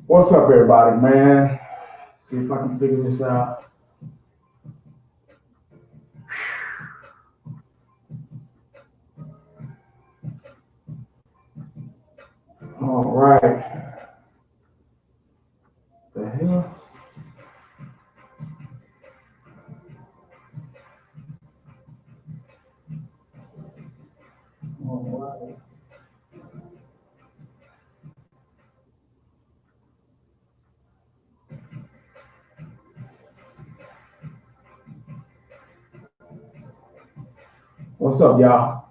What's up, everybody, man? See if I can figure this out. All right. The hell? All right. What's up, y'all?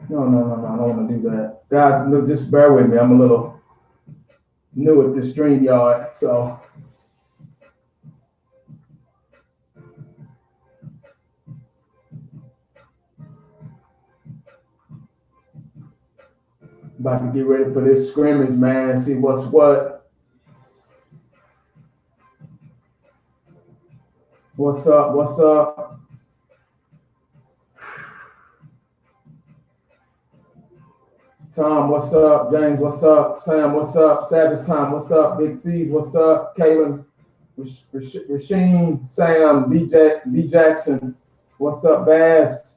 No, I don't want to do that. Guys, look, just bear with me. I'm a little new at this StreamYard, so. About to get ready for this scrimmage, man. See what's what. What's up? What's up? Tom, what's up? James, what's up? Sam, what's up? Savage Time, what's up? Big C's, what's up? Kaylin, Rasheen, Sam, B Jackson, what's up, Bass?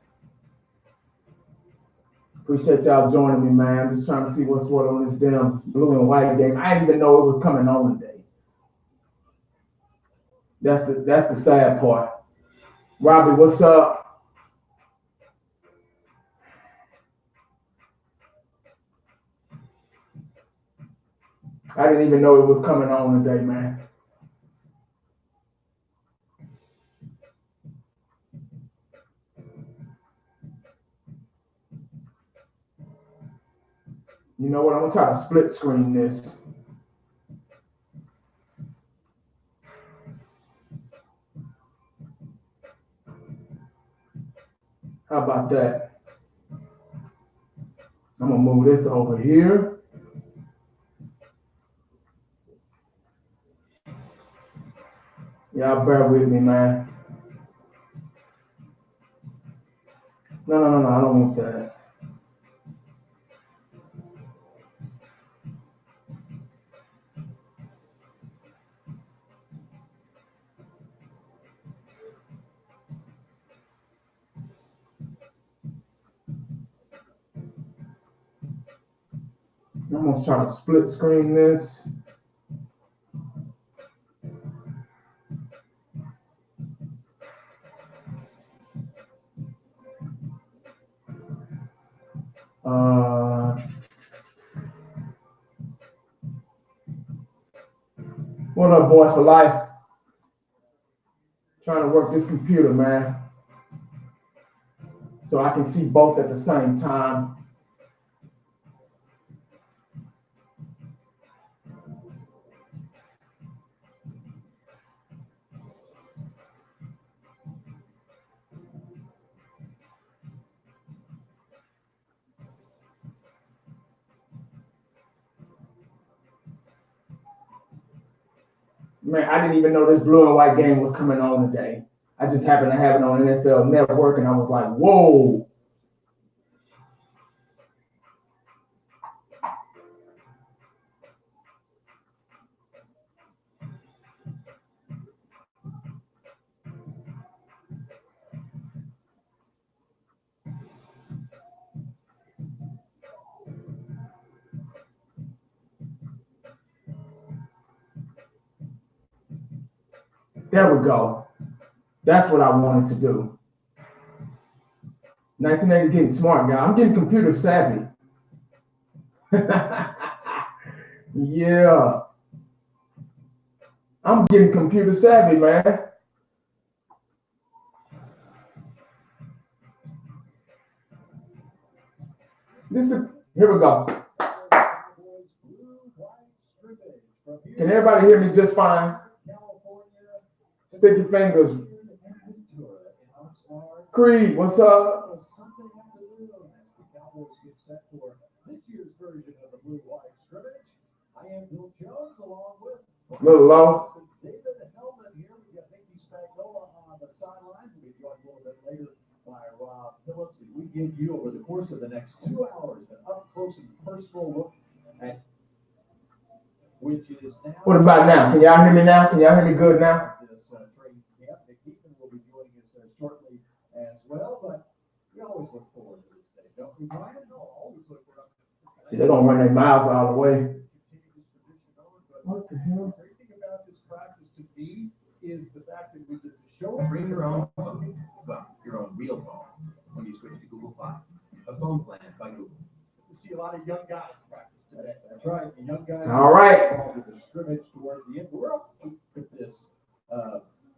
Appreciate y'all joining me, man. I'm just trying to see what's what on this damn blue and white game. I didn't even know it was coming on today. That's the sad part. Robbie, what's up? I didn't even know it was coming on today, man. You know what? I'm gonna try to split screen this. How about that? I'm gonna move this over here. Y'all bear with me, man. No, I don't want that. I'm gonna try to split screen this. What up, boys for life? Trying to work this computer, man, so I can see both at the same time. Man, I didn't even know this blue and white game was coming on today. I just happened to have it on NFL Network, and I was like, whoa. There we go. That's what I wanted to do. 1980s getting smart, guy. I'm getting computer savvy. Yeah. I'm getting computer savvy, man. Here we go. Can everybody hear me just fine? Stick your fingers. Creed, what's up? A little low. give you over the course of the next 2 hours an up close and personal look at which is now. What about now? Can y'all hear me now? Can y'all hear me good now? This training camp. Nick Heaton will be joining us shortly as well, but we always look forward to this day, don't we, Brian? Always look forward. See, they're gonna run their miles all the way. What the hell? The great thing about this practice to me is the fact that with the show, bring your own phone, well, your own real phone when you switch to Google Fi, a phone plan by Google. You see a lot of young guys practice today. That's right, the young guys. All right. With the scrimmage towards the end. We're up with this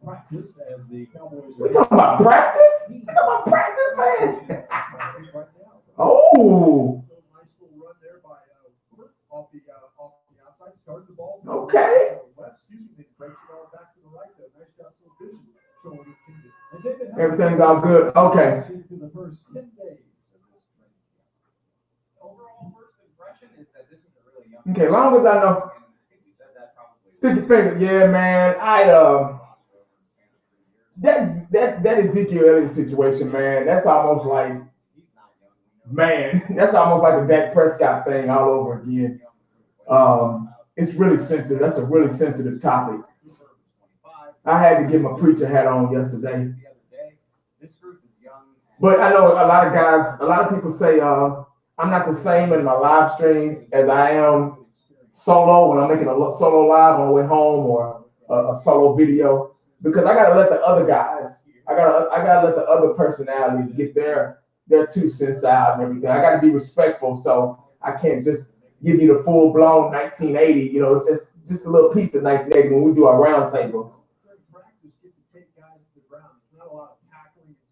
practice as the Cowboys. We talking about practice? We talking about practice, man. Oh. Nice little run there by off the outside, started the ball. Okay. Excuse me, breaks it all back to the right there. Nice job, vision. Showing what you can do. Everything's all good. Okay. To the first 10 days of this training camp. Overall, first impression is that this is a really young. Okay, long as I know. I think we said that probably. Stick your finger. Yeah, man. That Ezekiel Elliott situation, man. That's almost like, man, that's almost like a Dak Prescott thing all over again. It's really sensitive. That's a really sensitive topic. I had to get my preacher hat on yesterday. But I know a lot of people say I'm not the same in my live streams as I am solo when I'm making a solo live on the way home or a solo video, because I gotta let the other guys, I gotta let the other personalities get their 2 cents out and everything. I gotta be respectful, so I can't just give you the full blown 1980. You know, it's just a little piece of 1980 when we do our round tables.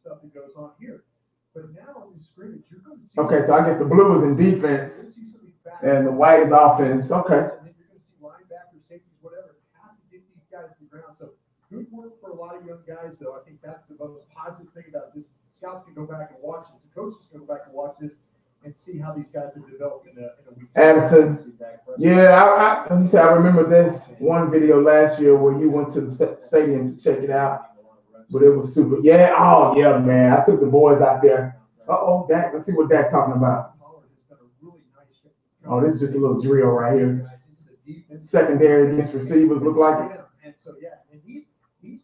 That goes on here. But now in scrimmage, you're going to see. Okay, so I guess the blue is in defense and the white is offense. Okay. And then you're going to see linebackers, safeties, whatever, have to get these guys to the ground. So good work for a lot of young guys, though. I think that's the most positive thing about this. Scouts can go back and watch this. The coaches can go back and watch this and see how these guys have developed in a week. Addison. Yeah, I remember this one video last year where you went to the stadium to check it out. But it was super. Yeah. Oh, yeah, man. I took the boys out there. Dak. Let's see what Dak's talking about. Oh, this is just a little drill right here. Secondary against receivers look like it. And so, yeah, and he's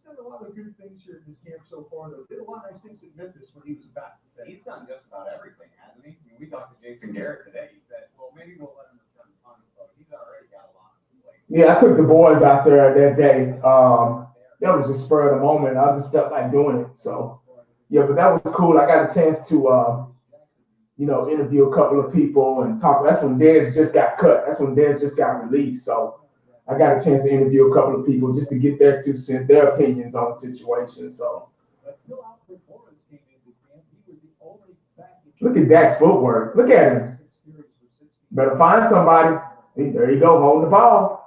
done a lot of good things here in this camp so far. Though did a lot of nice things at Memphis when he was back. He's done just about everything, hasn't he? I mean, we talked to Jason Garrett today. He said, well, maybe we'll let him return punts, but he's already got a lot on his plate. Yeah, I took the boys out there that day. That was just spur of the moment. I just felt like doing it. So, yeah, but that was cool. I got a chance to, interview a couple of people and talk. That's when Dez just got cut. That's when Dez just got released. So I got a chance to interview a couple of people just to get their 2 cents, their opinions on the situation. So look at Dak's footwork. Look at him. Better find somebody. There you go, holding the ball.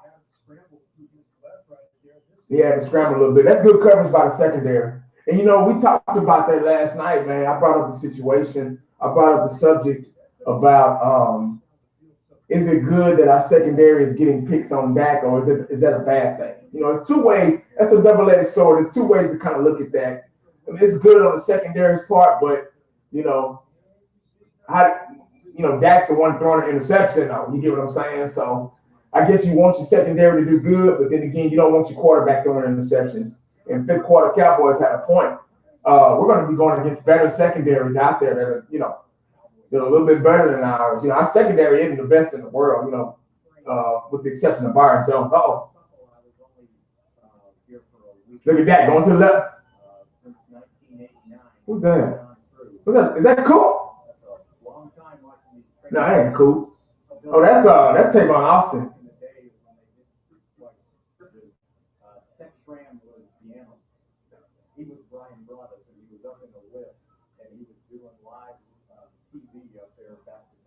He had to scramble a little bit. That's good coverage by the secondary. And, we talked about that last night, man. I brought up the situation. I brought up the subject about is it good that our secondary is getting picks on Dak, or is that a bad thing? It's 2 ways. That's a double-edged sword. There's 2 ways to kind of look at that. I mean, it's good on the secondary's part, but, Dak's the one throwing an interception, though. You get what I'm saying? So I guess you want your secondary to do good, but then again, you don't want your quarterback throwing interceptions. And 5th quarter Cowboys had a point. We're going to be going against better secondaries out there that are, that are a little bit better than ours. Our secondary isn't the best in the world, with the exception of Byron Jones. Look at that, going to the left. Who's that? Is that cool? No, that ain't cool. Oh, that's Tavon Austin.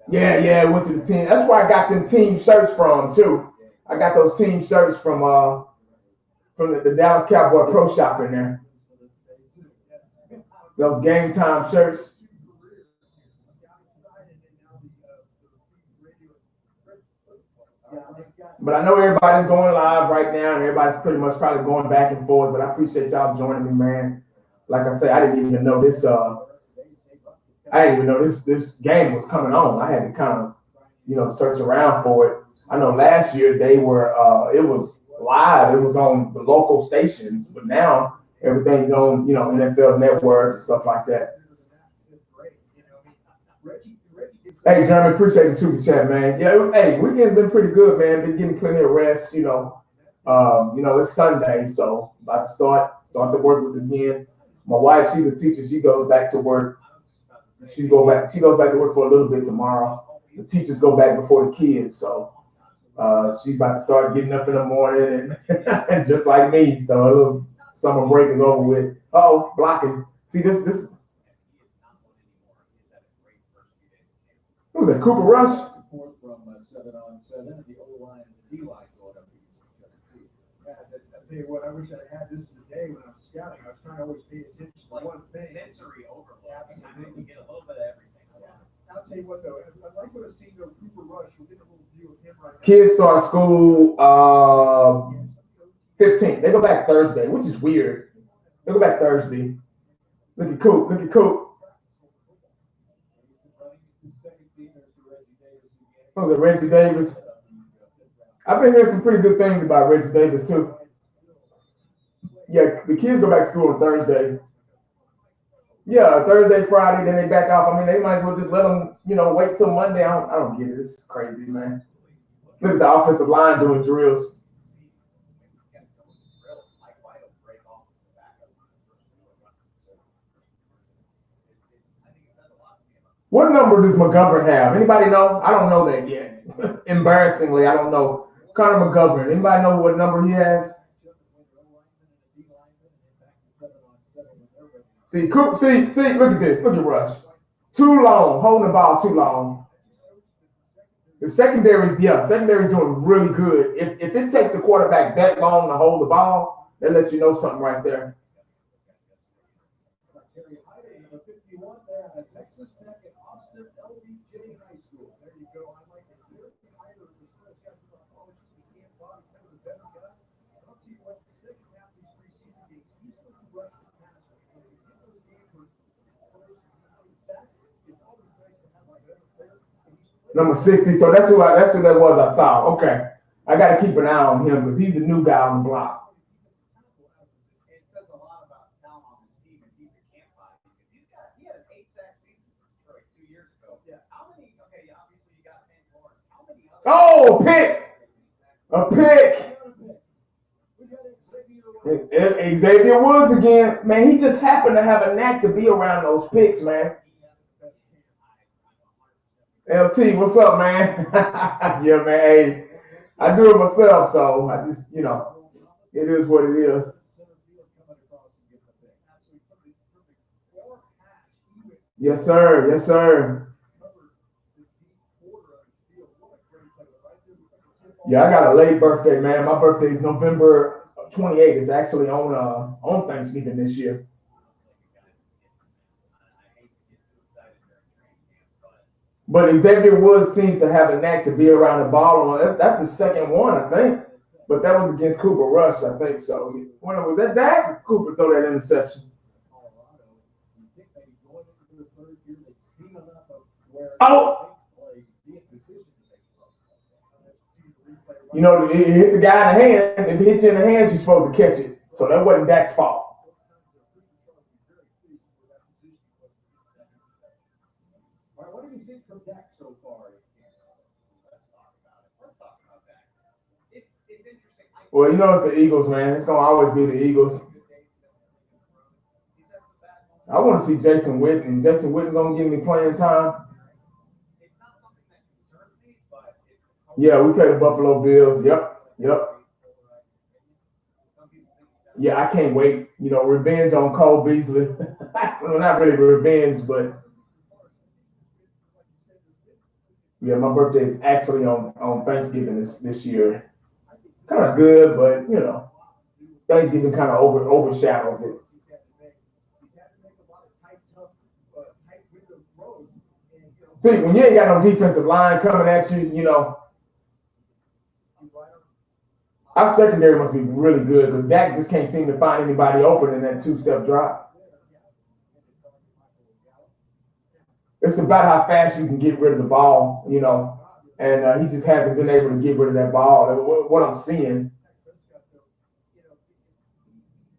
Yeah, went to the team. That's where I got them team shirts from too. I got those team shirts from the Dallas Cowboy Pro Shop in there. Those game time shirts. But I know everybody's going live right now, and everybody's pretty much probably going back and forth. But I appreciate y'all joining me, man. Like I said, I didn't even know this I didn't even know this game was coming on. I had to kind of, search around for it. I know last year they were, it was live. It was on the local stations, but now everything's on, NFL Network and stuff like that. Hey, Jeremy, appreciate the super chat, man. Yeah, hey, weekend's been pretty good, man. Been getting plenty of rest, it's Sunday, so about to start the work with again. My wife, she's a teacher. She goes back to work. She goes back to work for a little bit tomorrow. The teachers go back before the kids, so she's about to start getting up in the morning and just like me. So a little summer break is over with. Oh, blocking. See this. What was that, Cooper Rush? From 7-on-7, the O-line and the D-line going up against each other, too. I tell you what, I wish I had this today when I'm scouting. I was trying to always pay attention to one thing. Sensory overload. You get a little bit of everything. I'll tell you what, though, I like what I've seen of Cooper Rush. We'll get a little view of him right now. Kids start school 15th. They go back Thursday, which is weird. They go back Thursday. Look at Coop. What was it, Reggie Davis? I've been hearing some pretty good things about Reggie Davis, too. Yeah, the kids go back to school on Thursday. Yeah, Thursday, Friday, then they back off. I mean, they might as well just let them, wait till Monday. I don't get it. This is crazy, man. Look at the offensive line doing drills. What number does McGovern have? Anybody know? I don't know that yet. Embarrassingly, I don't know. Connor McGovern. Anybody know what number he has? See, Coop. See. Look at this. Look at Rush. Too long, holding the ball too long. The secondary's doing really good. If it takes the quarterback that long to hold the ball, that lets you know something right there. Number 60. So that's who that was I saw. Okay. I got to keep an eye on him because he's the new guy on the block. It says a lot about talent on this team, and he's a camp body because he had an 8-sack season for Detroit 2 years ago. Yeah. How many? Okay, obviously you got 10 more. How many other? Oh, a pick. Xavier Woods again. Man, he just happened to have a knack to be around those picks, man. LT, what's up, man? Yeah, man. Hey, I do it myself, so I just, it is what it is. Yes, sir. Yeah, I got a late birthday, man. My birthday is November 28th. It's actually on Thanksgiving this year. But Xavier Woods seems to have a knack to be around the ball. That's the second one, I think. But that was against Cooper Rush, I think so. When was that Dak? Cooper throw that interception. Oh! It hit the guy in the hands. If it hits you in the hands, you're supposed to catch it. So that wasn't Dak's fault. What have you seen from Dak so far? Let's talk about Dak. It's interesting. Well, it's the Eagles, man. It's going to always be the Eagles. I want to see Jason Witten. Jason Witten going to give me playing time. It's not something that concerns me, but yeah, we play the Buffalo Bills. Yep. Yeah, I can't wait. Revenge on Cole Beasley. Well, not really revenge, but yeah, my birthday is actually on Thanksgiving this year. Kind of good, but Thanksgiving kind of overshadows it. See, when you ain't got no defensive line coming at you, our secondary must be really good because Dak just can't seem to find anybody open in that two-step drop. it's about how fast you can get rid of the ball, and he just hasn't been able to get rid of that ball. What I'm seeing.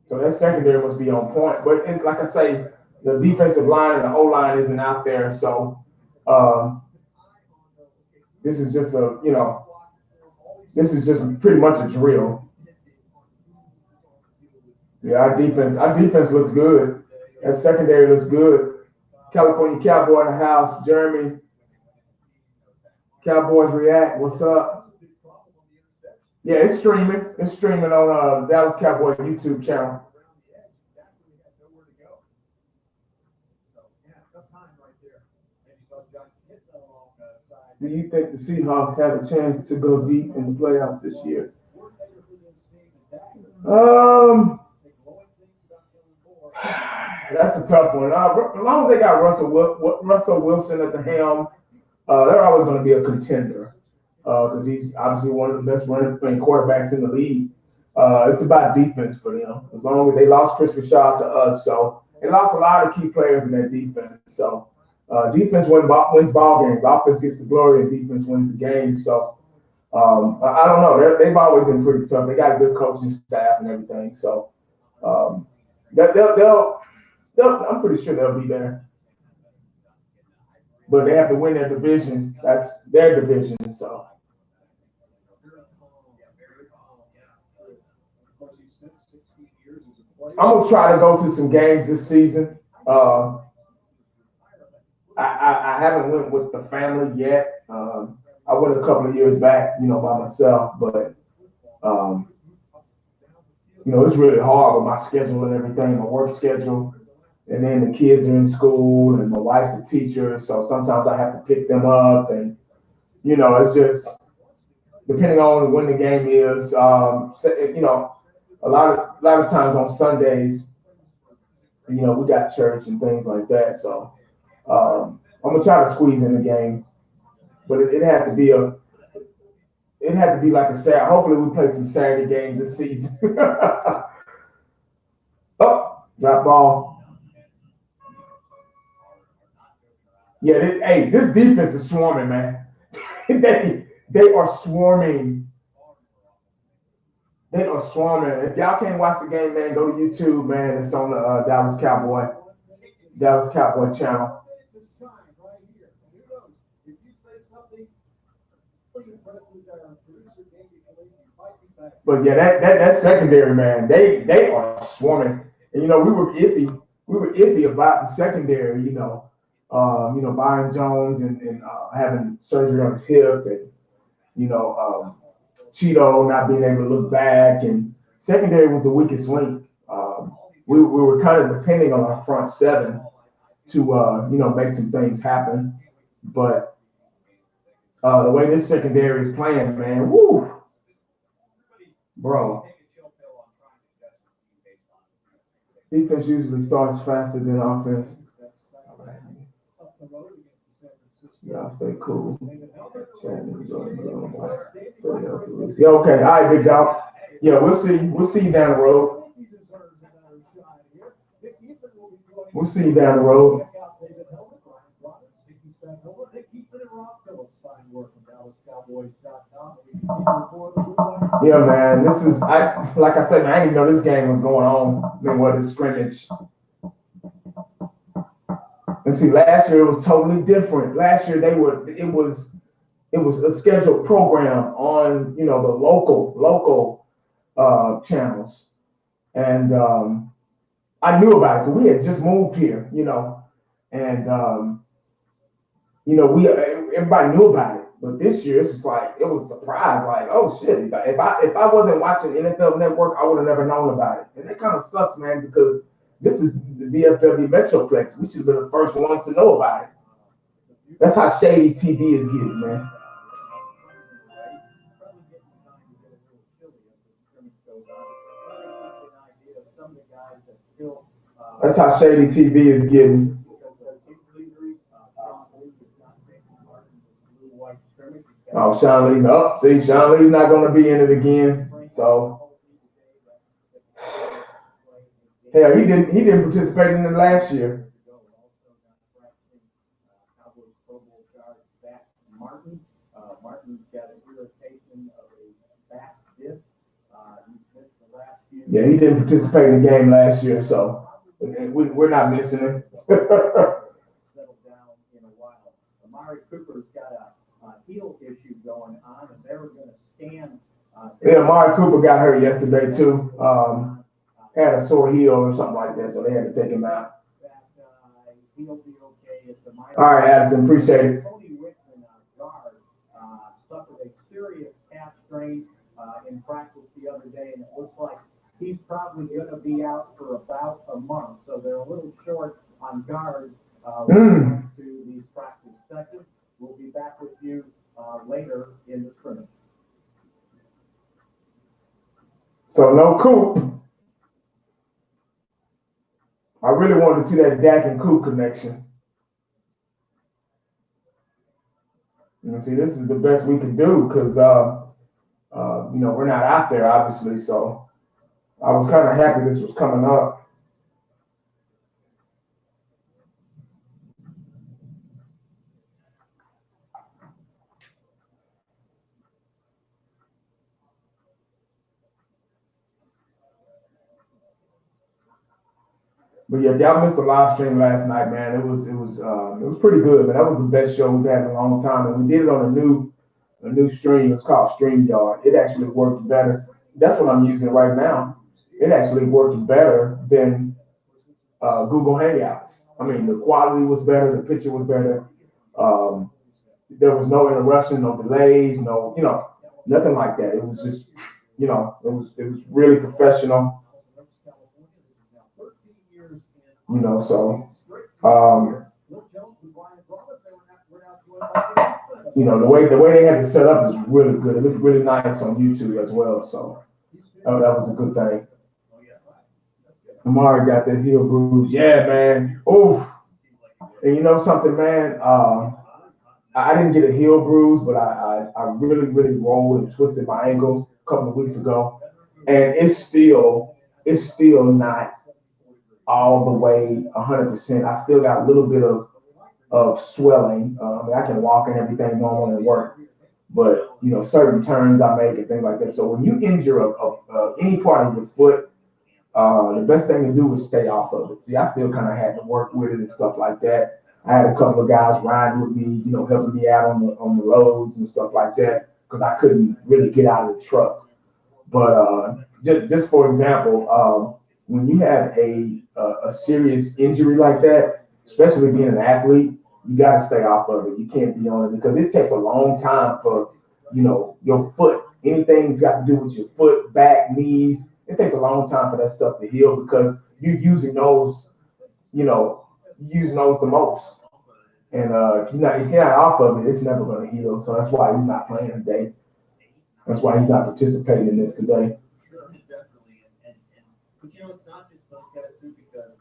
So that secondary must be on point. But it's like I say, the defensive line and the O-line isn't out there. So this is just this is just pretty much a drill. Yeah, our defense looks good. That secondary looks good. California Cowboy in the house. Jeremy. Cowboys React. What's up? Yeah, it's streaming. It's streaming on Dallas Cowboy YouTube channel. Do you think the Seahawks have a chance to go deep in the playoffs this year? That's a tough one. As long as they got Russell Wilson at the helm, they're always going to be a contender because he's obviously one of the best running quarterbacks in the league. It's about defense for them. As long as they lost Chris Rashad to us, so they lost a lot of key players in that defense. So defense wins ball games. Offense gets the glory, and defense wins the game. So I don't know. They've always been pretty tough. They got a good coaching staff and everything. So I'm pretty sure they'll be there. But they have to win their division. That's their division. So. I'm gonna try to go to some games this season. I haven't went with the family yet. I went a couple of years back, by myself, but it's really hard with my schedule and everything, my work schedule, and then the kids are in school, and my wife's a teacher, so sometimes I have to pick them up, and it's just depending on when the game is. A lot of times on Sundays, we got church and things like that. So I'm gonna try to squeeze in the game, but it had to be like a Saturday. Hopefully, we play some Saturday games this season. Oh, drop ball. Yeah, this defense is swarming, man. they are swarming. They are swarming. If y'all can't watch the game, man, go to YouTube, man. It's on the Dallas Cowboy channel. But yeah, that secondary, man, they are swarming. And we were iffy about the secondary, Byron Jones and having surgery on his hip, and Cheeto not being able to look back, and secondary was the weakest link. We were kind of depending on our front seven to make some things happen, but the way this secondary is playing, man, woo, bro. Defense usually starts faster than offense. Y'all stay cool. Yeah, okay. All right, big dog. Yeah, we'll see. We'll see you down the road. We'll see you down the road. Yeah, man. This is like I said, man, I didn't know this game was going on. This scrimmage. And see, last year it was totally different. Last year it was a scheduled program on the local channels, and I knew about it because we had just moved here, and everybody knew about it. But this year it's just like it was a surprise, like, oh shit! If I wasn't watching NFL Network, I would have never known about it, and it kind of sucks, man, because this is the DFW Metroplex. We should have been the first ones to know about it. That's how shady TV is getting, man. That's how shady TV is getting. Oh, Sean Lee's up. See, Sean Lee's not going to be in it again. So, hell, he didn't participate in it last year. Cowboys Pro Bowl guard Zach Martin. Martin's got an irritation of a back disc. He's missed the last few. Yeah, he didn't participate in the game last year, so we're not missing him. Settled down in a while. Amari Cooper's got a heel issue going on, and they were going to scan. Yeah, Amari Cooper got hurt yesterday too. Had a sore heel or something like that, so they had to take him out. He'll be okay. All right, Addison, appreciate it. Tony Whitman, guard, suffered a serious calf strain in practice the other day, and it looks like he's probably going to be out for about a month. So they're a little short on guards to these practice sessions. We'll be back with you later in the scrimmage. So no Coop. I really wanted to see that Dak and Coop connection. You see, this is the best we can do because, we're not out there, obviously. So I was kind of happy this was coming up. But yeah, y'all missed the live stream last night, man. It was pretty good, man. That was the best show we've had in a long time, and we did it on a new stream. It's called StreamYard. It actually worked better. That's what I'm using right now. It actually worked better than Google Hangouts. I mean, the quality was better, the picture was better. There was no interruption, no delays, nothing like that. It was just, it was really professional. So, the way they had it set up is really good. It looked really nice on YouTube as well. So, that was a good thing. Amari got that heel bruise. Yeah, man. Oof. And you know something, man? I didn't get a heel bruise, but I really, really rolled and twisted my ankle a couple of weeks ago. And it's still not all the way 100%. I still got a little bit of swelling. I can walk and everything normal and work, but certain turns I make and things like that. So when you injure any part of your foot, the best thing to do is stay off of it. See, I still kind of had to work with it and stuff like that. I had a couple of guys riding with me, helping me out on the loads and stuff like that because I couldn't really get out of the truck. But just for example, when you have a serious injury like that, especially being an athlete, you got to stay off of it. You can't be on it because it takes a long time for, your foot. Anything's got to do with your foot, back, knees. It takes a long time for that stuff to heal because you're using those, the most. And if you're not off of it, it's never going to heal. So that's why he's not playing today. That's why he's not participating in this today. But it's not just those guys too, because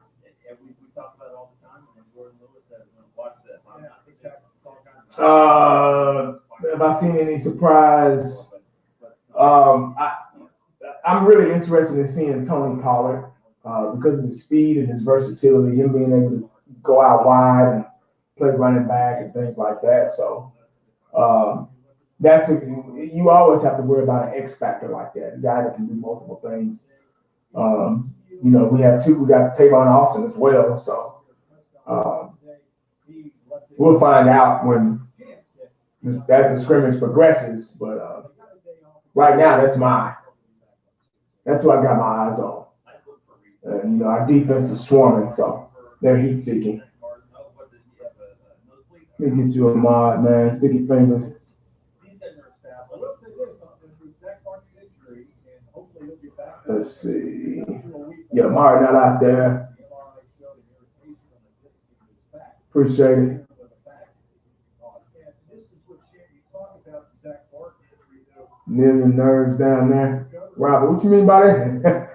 we talk about it all the time, and Jordan Lewis says, watch this. Have I seen any surprise? I'm really interested in seeing Tony Pollard because of his speed and his versatility, him being able to go out wide and play running back and things like that. So you always have to worry about an X factor like that, a guy that can do multiple things. We got Tavon Austin as well. So we'll find out when as the scrimmage progresses. But right now, that's what I got my eyes on. And our defense is swarming, so they're heat seeking. Let me get you a mod, man. Sticky fingers. Let's see. Yeah, Mari not out there. Appreciate it. Million nerves down there. Robert, what you mean by that?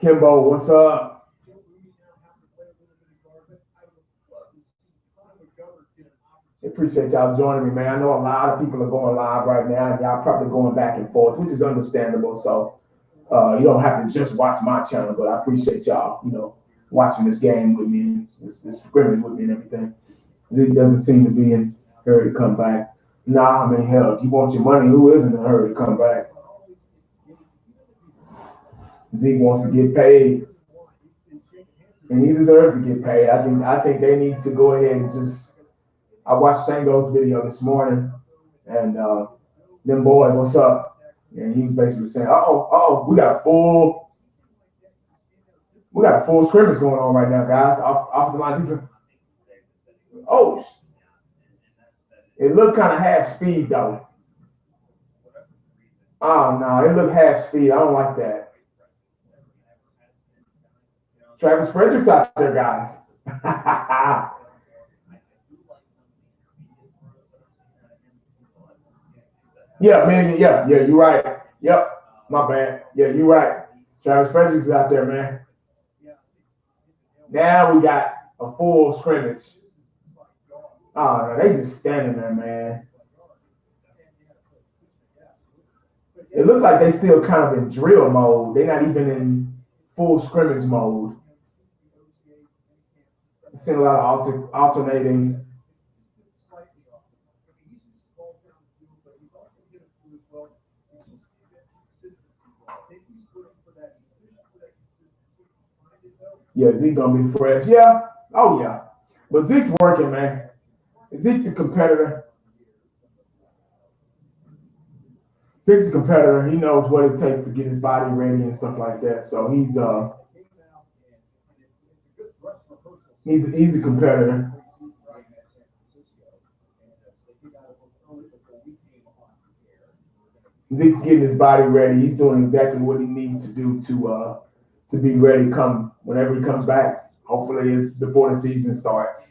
Kimbo, what's up? Appreciate y'all joining me, man. I know a lot of people are going live right now, and y'all probably going back and forth, which is understandable. So you don't have to just watch my channel, but I appreciate y'all, watching this game with me, this scrimmage with me and everything. Zeke doesn't seem to be in a hurry to come back. Nah, I mean, hell, if you want your money, who isn't in a hurry to come back? Zeke wants to get paid, and he deserves to get paid. I think they need to go ahead and just. I watched Shango's video this morning, and them boys, what's up? And he was basically saying, we got a full scrimmage going on right now, guys. Offensive line defense. Oh, it looked kind of half speed though. Oh no, it looked half speed. I don't like that. Travis Frederick's out there, guys. Yeah, man. Yeah, you're right. Yep, my bad. Yeah, you're right. Travis Frederick's out there, man. Now we got a full scrimmage. Oh, no, they just standing there, man. It looked like they still kind of in drill mode. They're not even in full scrimmage mode. I've seen a lot of alternating. Yeah, Zeke gonna be fresh. Yeah. Oh yeah. But Zeke's working, man. Zeke's a competitor. Zeke's a competitor. He knows what it takes to get his body ready and stuff like that. So he's a competitor. Zeke's getting his body ready. He's doing exactly what he needs to do to be ready come whenever he comes back. Hopefully it's before the season starts.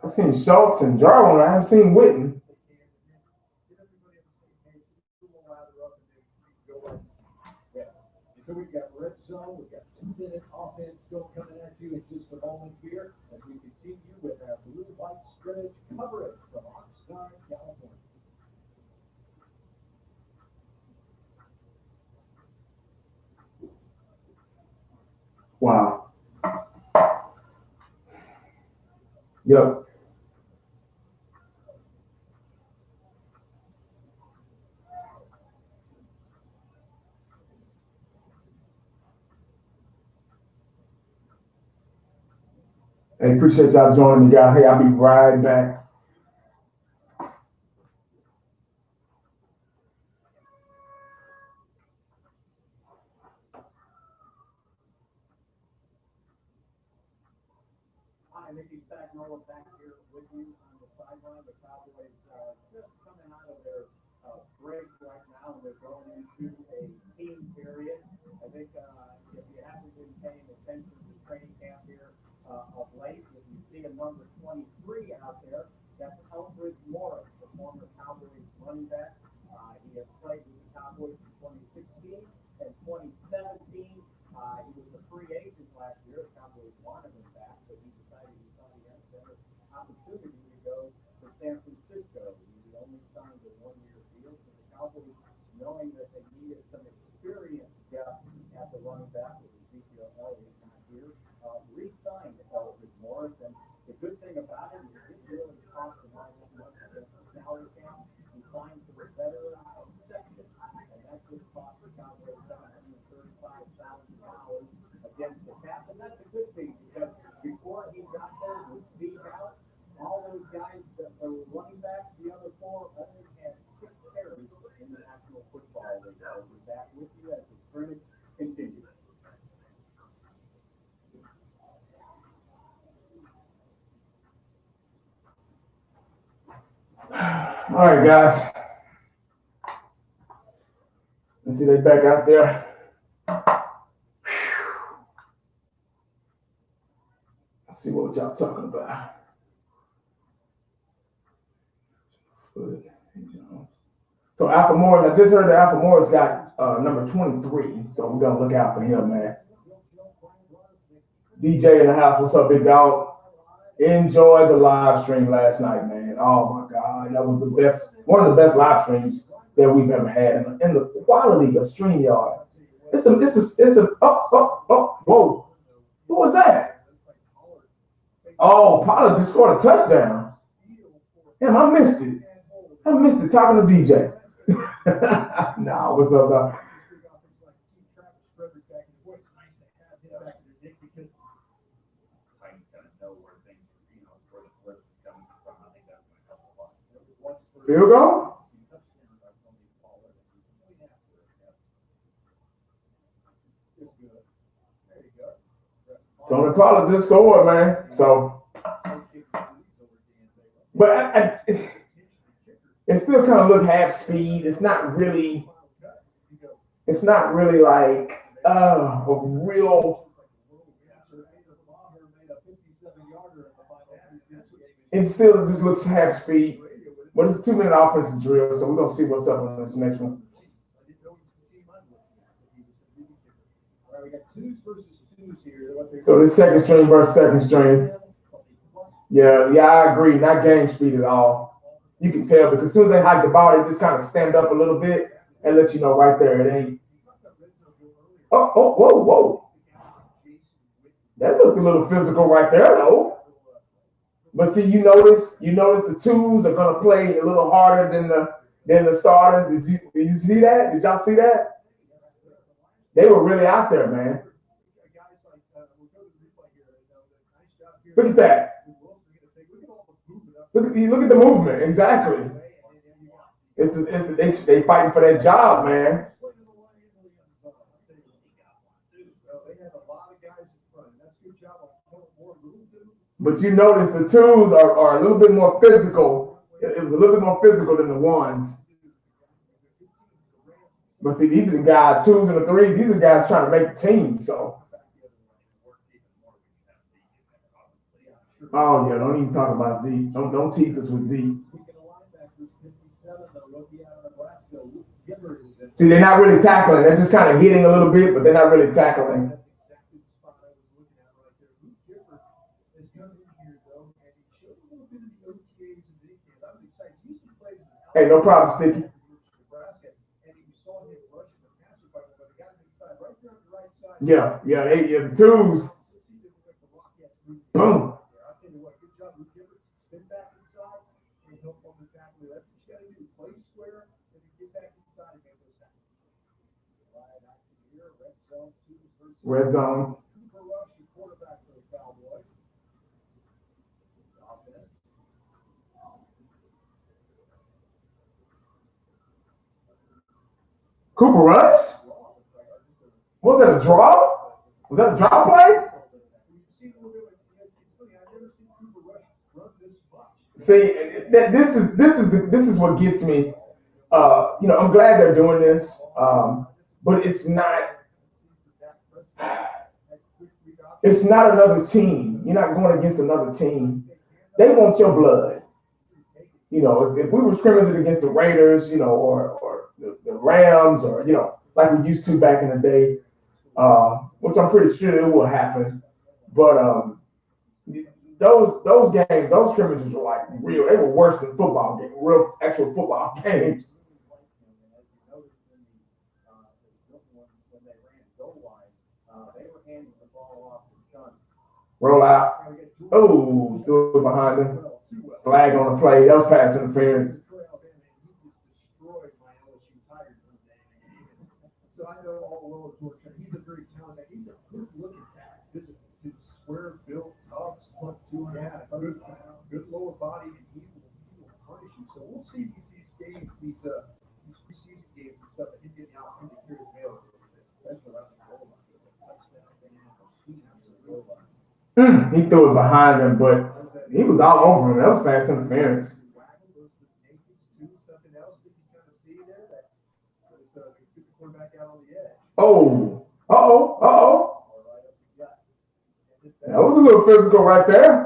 I've seen Schultz and Jarwin. I haven't seen Witten. So we've got red zone, we've got 2-minute offense still coming at you in just a moment here as we continue with our blue-white scrimmage coverage from Oxnard, California. Wow. Yep. Hey, appreciate y'all joining me, guys. Hey, I'll be right back. Hi, Mickey Spagnuolo back here with you on the sideline. The Cowboys just coming out of their break right now, and they're going into a team period. I think if you haven't been paying attention to training camp here of late, if you see a number 23 out there, that's Alfred Morris, the former Cowboys running back. He has played with the Cowboys in 2016 and 2017. He was a free agent last year. The Cowboys wanted him back, but he decided he thought he had a better opportunity to go to San Francisco. He only signed a one-year deal, so the Cowboys, knowing that they needed some experience depth at the running back with Ezekiel Elliott not here, re-signed Alfred Morris. And the good thing about it is it didn't really cost him all that much against the salary cap. He signed for the veteran section, and that just cost the Cowboys $735,000 against the cap. And that's a good thing because before he got there with Zeke out, all those guys that were running backs, the other four only had 6 carries in the National Football League. I'll be back with you as the scrimmage continues. All right, guys. Let's see they back out there. Let's see what y'all talking about. So Alpha Morris, I just heard that Alpha Morris got number 23. So we're gonna look out for him, man. DJ in the house, what's up, big dog? Enjoyed the live stream last night, man. Oh my God, that was the best, one of the best live streams that we've ever had, and the quality of StreamYard. Whoa. Who was that? Oh, Pollard just scored a touchdown. Damn, I missed it. Talking to BJ. Nah, what's up, dog? Field goal? Tony Pollard just scored, man. So, but it still kind of look half speed. It's not really like a real. It still just looks half speed. But it's a 2-minute offensive drill, so we're gonna see what's up on this next one. So this second string versus second string. Yeah, I agree. Not game speed at all. You can tell because as soon as they hike the ball, they just kind of stand up a little bit and let you know right there it ain't. Whoa. That looked a little physical right there, though. But see, you notice the twos are gonna play a little harder than the starters. Did you see that? Did y'all see that? They were really out there, man. Look at that. Look at the movement. Exactly. They fighting for that job, man. But you notice the twos are a little bit more physical. It was a little bit more physical than the ones. But see, these are the guys, twos and the threes. These are guys trying to make the team. So. Oh yeah, don't even talk about Zeke. Don't tease us with Zeke. See, they're not really tackling. They're just kind of hitting a little bit, but they're not really tackling. Hey, no problem, Sticky. Yeah, the twos. Boom. Red zone. Cooper Rush? Was that a draw? Was that a draw play? See, this is what gets me. I'm glad they're doing this, but it's not another team. You're not going against another team. They want your blood. If we were scrimmaging against the Raiders, or the Rams, or like we used to back in the day, which I'm pretty sure it will happen. But those games, those scrimmages were like real. They were worse than football games, real actual football games. Roll out. Oh, threw it behind him. Flag on the play. That was pass interference. So I know all over Georgia. He's a very talented. He's a good looking cat. This is square built, tough, good lower body, and he will punish you. So we'll see these games, these preseason games and stuff. That he's getting the opportunity to clear his mail a little bit. That's what I'm going to He threw it behind him, but he was all over him. That was pass interference. Oh. That was a little physical right there.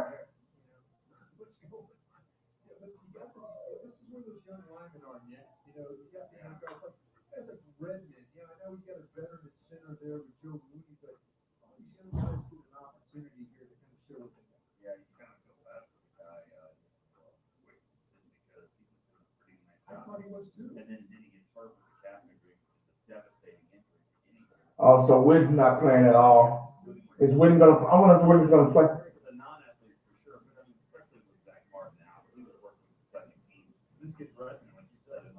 Oh, so Woods not playing at all. Is Woods gonna? I wonder if Woods gonna play. The non-athletes for sure, but I mean, especially with Zach Martin now, he was working with the second team. This kid's freshman, like you said, and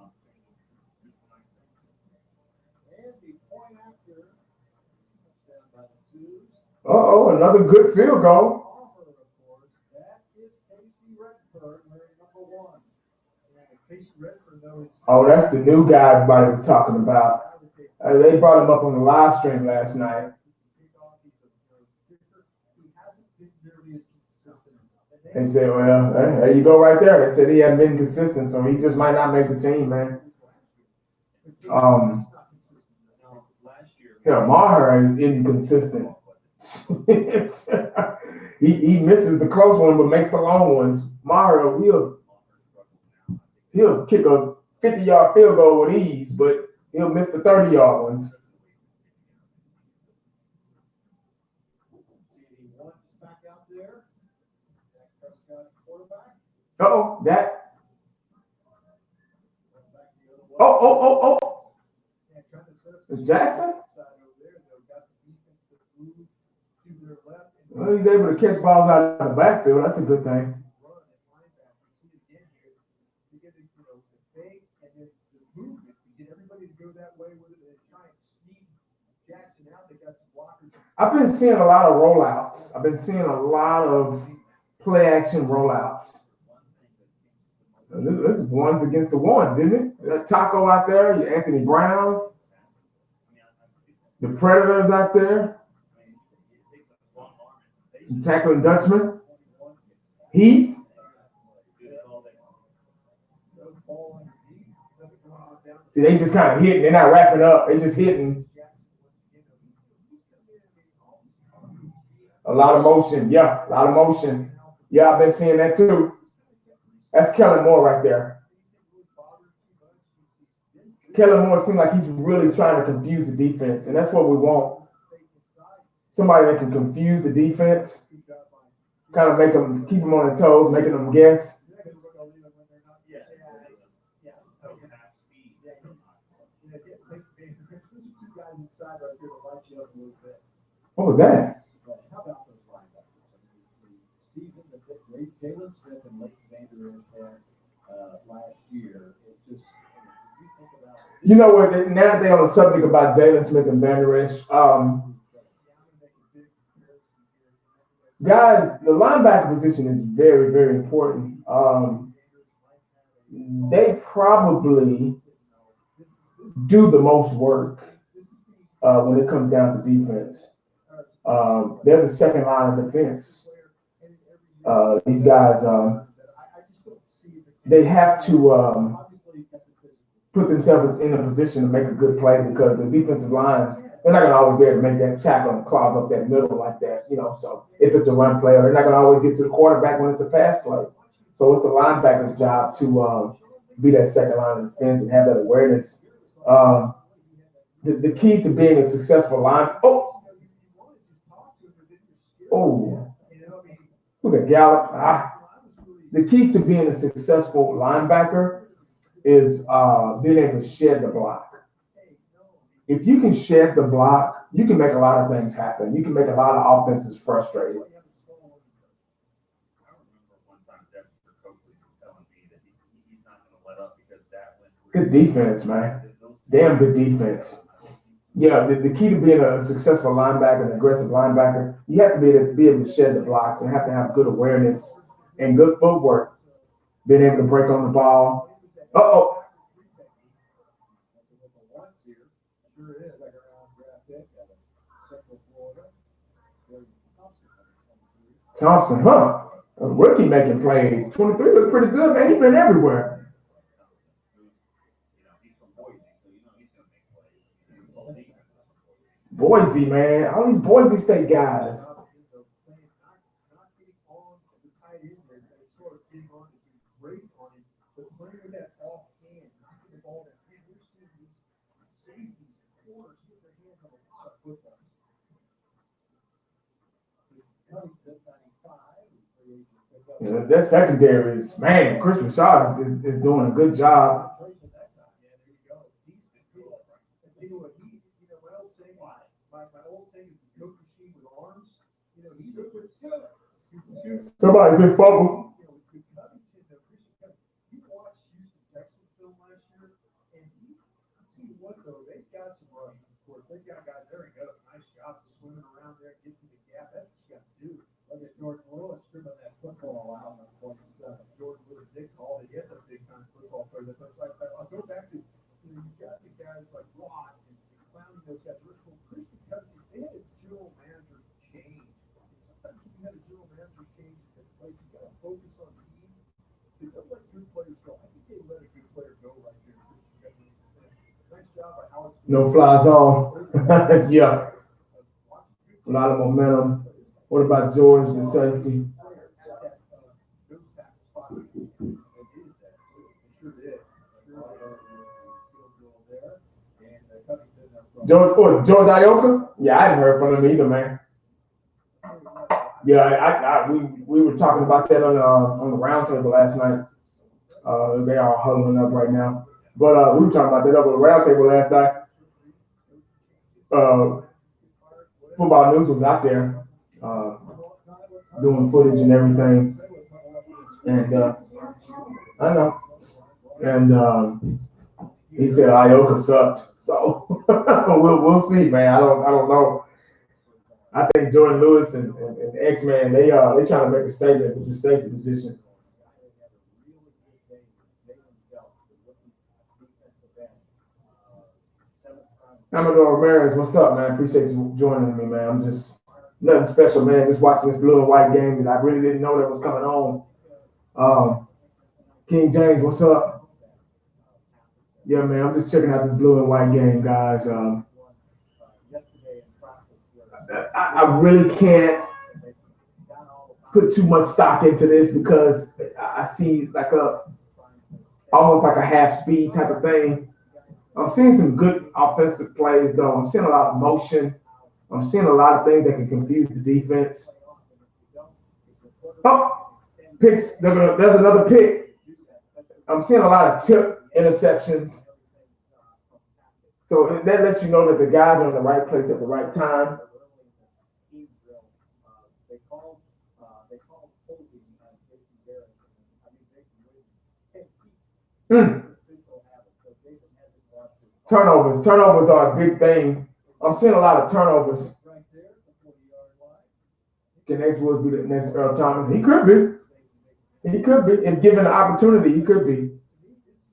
And the point after, down by the twos. Oh, another good field goal. Offer, of course, that is Casey Redford, wearing number 1. And Casey Redford, though, is. Oh, that's the new guy everybody was talking about. They brought him up on the live stream last night. They said, well, there you go right there. They said he hadn't been consistent, so he just might not make the team, man. Maher isn't consistent. he misses the close one, but makes the long ones. Maher, he'll kick a 50-yard field goal with ease, but he'll miss the 30-yard ones. Back out there. Dak Prescott, quarterback. Uh-oh, that. Oh. Jackson? Well, he's able to catch balls out of the backfield. That's a good thing. I've been seeing a lot of rollouts. I've been seeing a lot of play action rollouts. This is ones against the ones, isn't it? That Taco out there, you Anthony Brown, the Predators out there, tackling Dutchman, Heath. See, they just kind of hitting. They're not wrapping up. They just hitting. A lot of motion. Yeah, a lot of motion. Yeah, I've been seeing that too. That's Kellen Moore right there. Kellen Moore seems like he's really trying to confuse the defense, and that's what we want. Somebody that can confuse the defense, kind of make them, keep them on their toes, making them guess. What was that? How about those linebackers? The season that Jalen Smith and Leighton Vander Esch had last year, it just, you think about. You know what? Now that they're on the subject about Jalen Smith and Vander Esch, guys, the linebacker position is very, very important. They probably do the most work when it comes down to defense. They're the second line of defense. These guys, they have to put themselves in a position to make a good play because the defensive lines, they're not going to always be able to make that tackle and clog up that middle like that, So if it's a run play, they're not going to always get to the quarterback when it's a pass play. So it's the linebacker's job to be that second line of defense and have that awareness. The key to being a successful line. Who's a Gallup? The key to being a successful linebacker is being able to shed the block. If you can shed the block, you can make a lot of things happen. You can make a lot of offenses frustrated. Good defense, man. Damn good defense. Yeah, the key to being a successful linebacker, an aggressive linebacker, you have to be able to shed the blocks and have to have good awareness and good footwork. Being able to break on the ball. Thompson, a rookie making plays. 23 look pretty good, man. He's been everywhere. Boise, man. All these Boise State guys. That secondary is, man, Chris Rashad is doing a good job. My old saying is the coach machine with arms. You know, he's a good Somebody just fumbled. You know, with Covington, Christian, you watched Houston Texas film last year, and I'll tell you what though, they've got some rushers, of course. They've got guys. There he goes. Nice job swimming around there, getting to the gap. That's what you got to do. Look at Jordan Lewis stripping that football out on 27. Jordan Lewis did call it. He has a big time football player. I'll go back to, you know, you've got the guys like Watt and Clowney, those guys. Christian Covington, they had a general manager change. Sometimes when you have a general manager change in place, you got to focus on team. They don't let good players go. I think they let a good player go right there. Nice job by Alex. No fly zone. Yeah. A lot of momentum. What about George, the safety? George Ioka? Yeah, I hadn't heard from him either, man. Yeah, we were talking about that on the roundtable last night. They are huddling up right now. But we were talking about that over the roundtable last night. Football News was out there doing footage and everything. And I know. And he said Ioka sucked. So we'll see, man. I don't know. I think Jordan Lewis and X-Man, they trying to make a statement with the safety position. Amador Ramirez, what's up, man? Appreciate you joining me, man. I'm just nothing special, man. Just watching this blue and white game that I really didn't know that was coming on. King James, what's up? Yeah, man, I'm just checking out this blue and white game, guys. I really can't put too much stock into this because I see like almost like a half speed type of thing. I'm seeing some good offensive plays, though. I'm seeing a lot of motion. I'm seeing a lot of things that can confuse the defense. Oh, picks. There's another pick. I'm seeing a lot of tip interceptions. So that lets you know that the guys are in the right place at the right time. Turnovers are a big thing. I'm seeing a lot of turnovers. Can X Woods be the next Earl Thomas? He could be. He could be. If given the opportunity, he could be.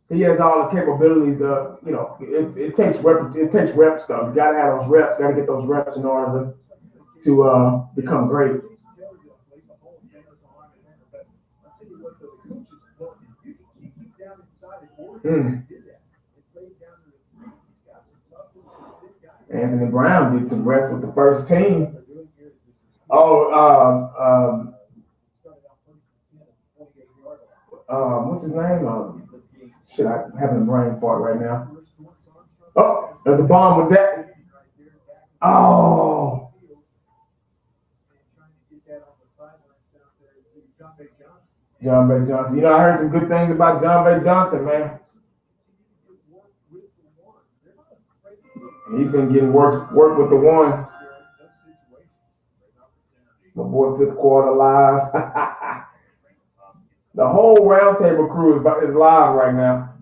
He has all the capabilities of, you know, it takes reps though. You gotta have those reps, gotta get those reps in order to become great. Anthony Brown did some rest with the first team. What's his name? Shit, I'm having a brain fart right now. Oh, there's a bomb with that. Oh. John Bay Johnson. You know, I heard some good things about John Bay Johnson, man. He's been getting work with the ones. My boy, fifth quarter live. The whole roundtable crew is live right now.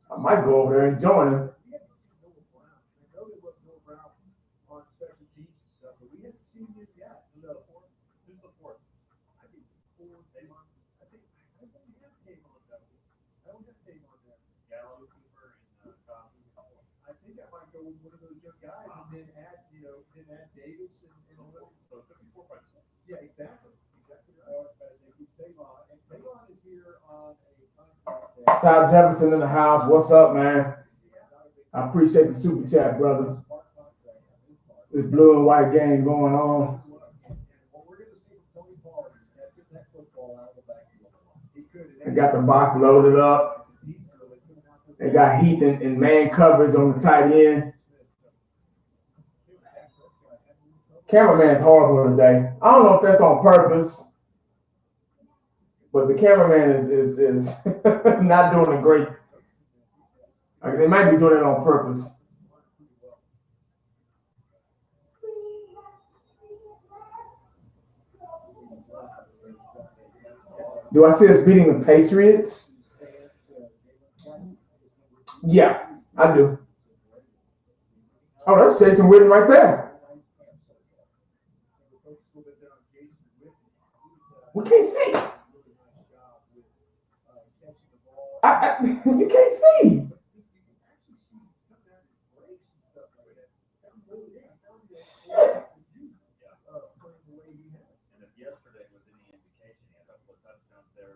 I might go over there and join him. One of those young guys, and then add Davis and so 54 by 6. Yeah, exactly. And Tavon is here on a contract. Todd Jefferson in the house. What's up, man? I appreciate the super chat, brother. This blue and white game going on. They got the box loaded up. They got Heath and man coverage on the tight end. Cameraman's horrible today. I don't know if that's on purpose. but the cameraman is not doing a great. Like, they might be doing it on purpose. Do I see us beating the Patriots? Yeah, I do. Oh, that's Jason Witten right there. We can't see. You can't see. Shit. And if yesterday was any indication, he had a couple of touchdowns there,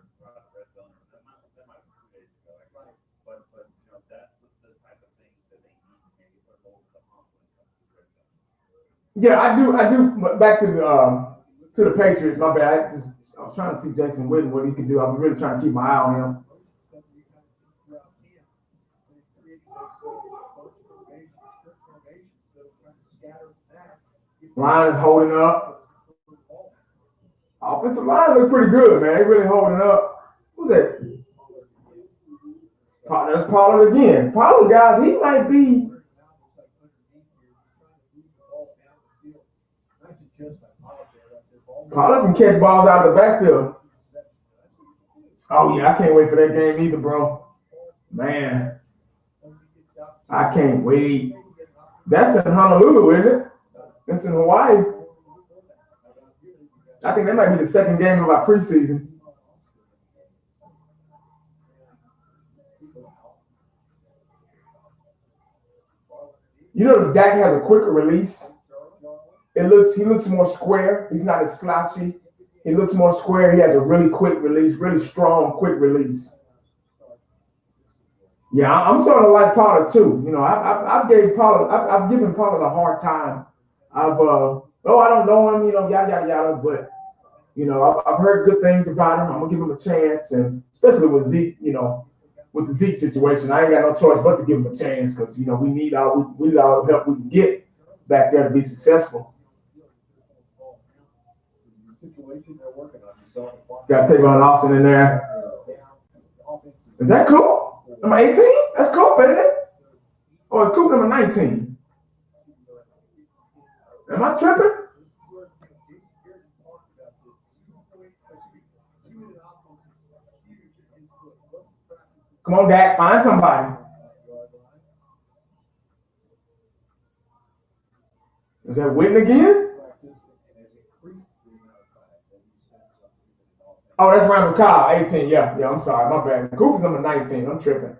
red zone. That might have been 2 days ago. Right. But you know, that's the type of thing that they need to maybe put over the hump when it comes to red zone. Yeah, I do. Back to the Patriots. My bad. I was trying to see Jason Witten, what he could do. I'm really trying to keep my eye on him. Line is holding up. Offensive line looks pretty good, man. They really holding up. Who's that? There's Pollard again. Pollard, guys, he might be. Pollard can catch balls out of the backfield. Oh, yeah, I can't wait for that game either, bro. Man, I can't wait. That's in Honolulu, isn't it? That's in Hawaii. I think that might be the second game of our preseason. You notice Dak has a quicker release. He looks more square. He's not as slouchy. He looks more square. He has a really quick release, really strong, quick release. Yeah, I'm starting to like Pollard too. You know, I've given Pollard a hard time. I don't know him, you know, yada yada yada, but you know, I've heard good things about him. I'm gonna give him a chance, and especially with Zeke, you know, with the Zeke situation, I ain't got no choice but to give him a chance because you know we need all the help we can get back there to be successful. Got Tavon Austin in there. Is that cool? Number 18? That's cool, baby. Oh, it's cool number 19. Am I tripping? Come on, Dak, find somebody. Is that Witten again? Oh, that's Randall Cobb, 18. Yeah, I'm sorry, my bad. Cooper's number 19. I'm tripping.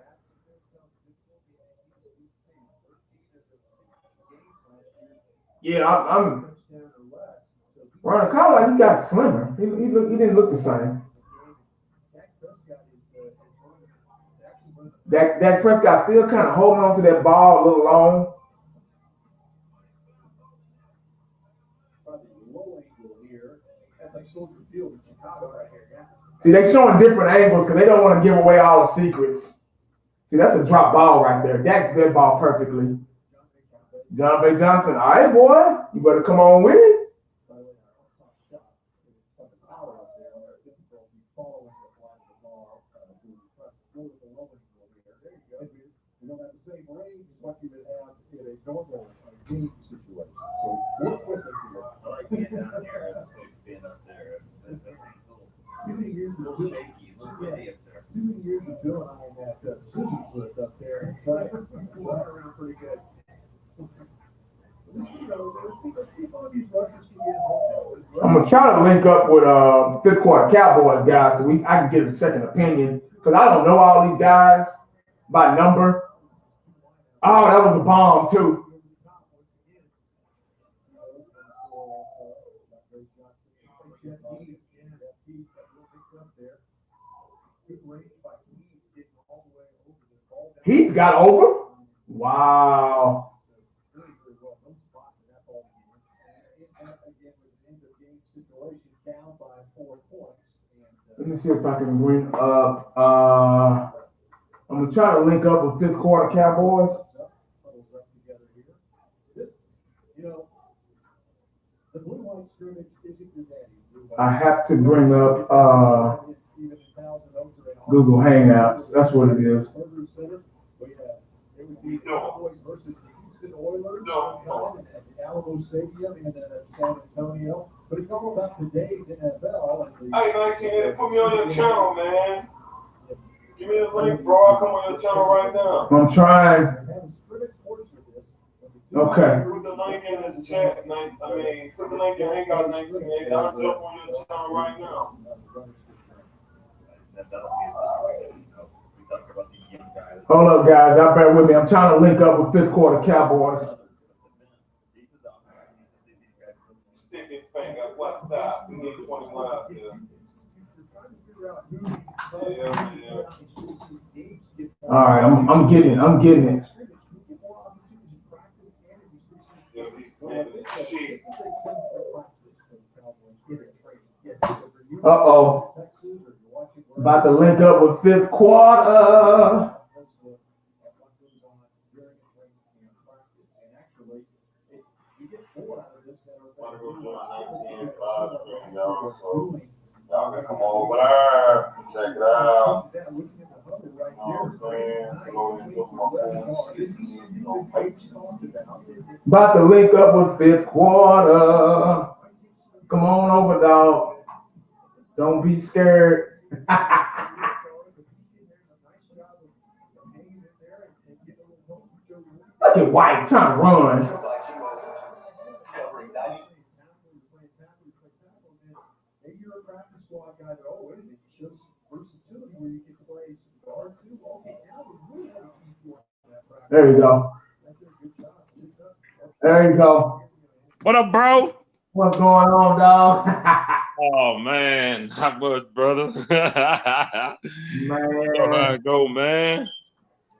Yeah, I'm Randall Cobb, he got slimmer. He didn't look the same. Dak Prescott still kind of holding on to that ball a little long. See, they're showing different angles because they don't want to give away all the secrets. See, that's a drop ball right there. Dak did that ball perfectly. John B. Johnson, all right, boy, you better come on with it. You don't have the same range as what you would have in a normal game situation. So work with us here. I like being down here. It's like being up there. Too many years of Bill, shaky, a little windy up there. Too many years of Bill and I in that Scimmage lift up there. Right around pretty good. Let's see if one of these rushers can get home. I'm gonna try to link up with fifth quarter Cowboys guys so I can get a second opinion because I don't know all these guys by number. Oh, that was a bomb too. He got over? Wow. Let me see if I can bring up. I'm gonna try to link up with fifth quarter Cowboys. I have to bring up Google Hangouts. That's what it is. It would be the Cowboys versus the Houston Oilers at the Alamo Stadium in San Antonio. But it's all about today's NFL. Hey, 19, put me on your channel, man. Give me the link, bro. I'll come on your channel right now. I'm trying. Okay. Put the link in the chat, put the link in Hangout 19. I'll jump on your channel right now. That'll be a situation. We talked about the young guys. Hold up, guys. Y'all bear with me. I'm trying to link up with fifth quarter Cowboys. Stick his finger. What's up? We need 21 out there. Yeah. All right, I'm getting it. I'm getting it. Uh-oh. About to link up with fifth quarter. Y'all can come over there, check it out. You know what I'm saying? About to link up with fifth quarter. Come on over, dog. Don't be scared. Look at White trying to run. There you go. There you go. What up, bro? What's going on, dog? Oh man, not much, brother. Man. You know how it go, man.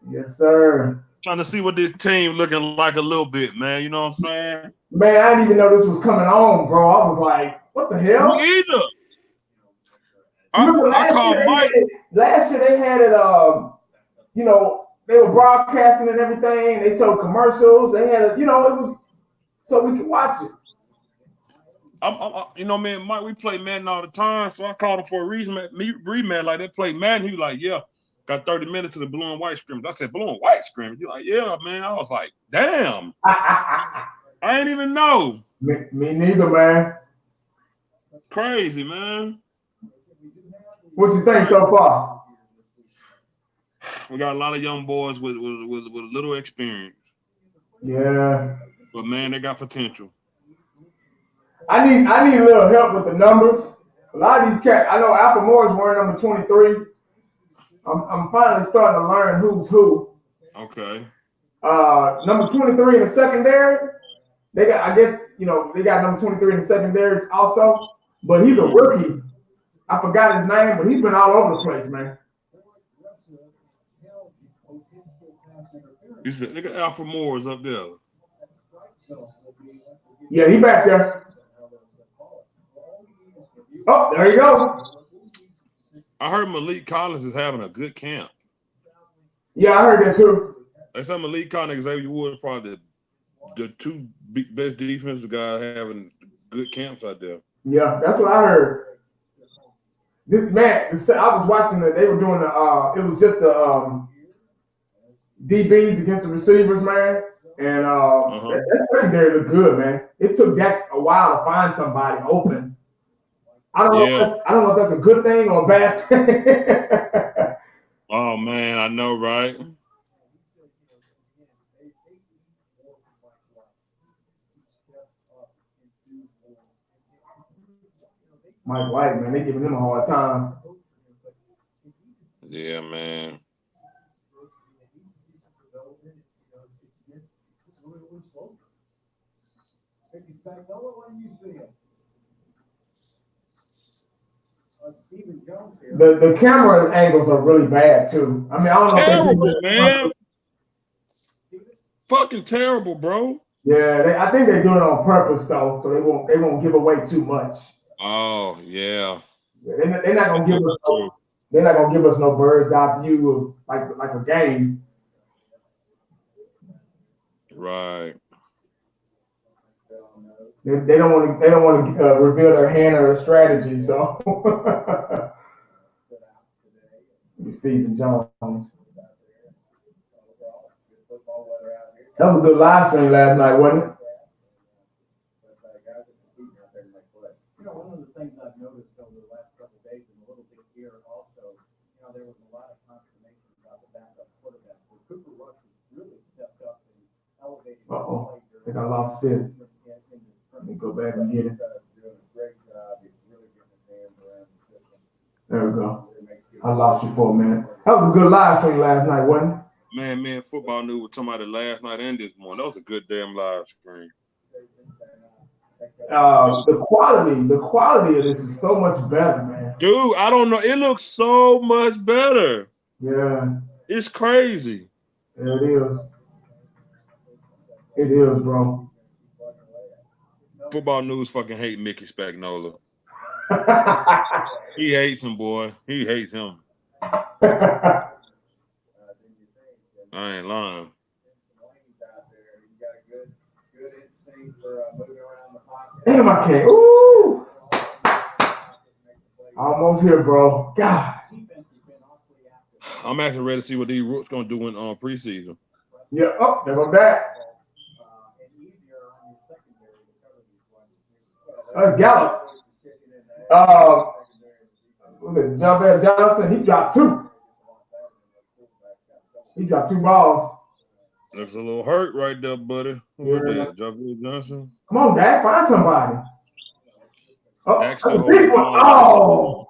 Yes, sir. Trying to see what this team looking like a little bit, man. You know what I'm saying? Man, I didn't even know this was coming on, bro. I was like, what the hell? Me either. I called Mike. Last year they had it, you know, they were broadcasting and everything. They showed commercials. They had it, you know, it was so we could watch it. You know, man, Mike, we play Madden all the time, so I called him for a reason. Rematch, like they play Madden. He was like, yeah, got 30 minutes to the blue and white scrimmage. I said, blue and white scrimmage? He's like, yeah, man. I was like, damn. I ain't even know. Me neither, man. Crazy, man. What you think so far? We got a lot of young boys with little experience. Yeah. But man, they got potential. I need a little help with the numbers. A lot of these cats, I know Alpha Moore's wearing number 23. I'm finally starting to learn who's who. Okay. Number 23 in the secondary. They got, I guess, you know, they got number 23 in the secondary also. But he's a rookie. I forgot his name, but he's been all over the place, man. You said, look at Alpha Moore's up there. Yeah, he back there. Oh, there you go. I heard Malik Collins is having a good camp. Yeah, I heard that too. They said Malik Collins and Xavier Woods probably the two best defensive guys having good camps out there. Yeah, that's what I heard. This man, I was watching it. They were doing the. It was just the DBs against the receivers, man. And that secondary looked good, man. It took Dak a while to find somebody open. I don't know if that's a good thing or a bad thing. Oh man, I know, right? Mike White, man, they giving him a hard time. Yeah, man. The camera angles are really bad too. I mean, I don't know. Terrible, man. Fucking terrible, bro. Yeah, I think they're doing it on purpose though, so they won't give away too much. Oh yeah. They're not gonna give us. They're not gonna give us no bird's eye view of like a game. Right. They don't want to reveal their hand or their strategy. So. Stephen Jones. That was a good live stream last night, wasn't it? You know, one of the things I've noticed over the last couple of days and a little bit here also, you know, there was a lot of consternation about the backup quarterback. So Cooper Rush has really stepped up and elevated. Uh-oh. I think I lost Phil. Let me go back and get it. There we go. I lost you for a minute. That was a good live stream last night, wasn't it? Man, football news was talking about it last night and this morning. That was a good damn live stream. The quality of this is so much better, man. Dude, I don't know. It looks so much better. Yeah. It's crazy. Yeah, it is. It is, bro. Football news fucking hate Mickey Spagnola. He hates him, boy. He hates him. I ain't lying. Damn, I can't. Ooh. Almost here, bro. God. I'm actually ready to see what these Rooks gonna do in preseason. Yeah. Oh, there go back. Gallup. Was it Javed Johnson? He dropped two. He dropped two balls. That's a little hurt right there, buddy. Who did? Javed Johnson? Come on, Dak. Find somebody. Oh, Dak's that's still a big one. Oh.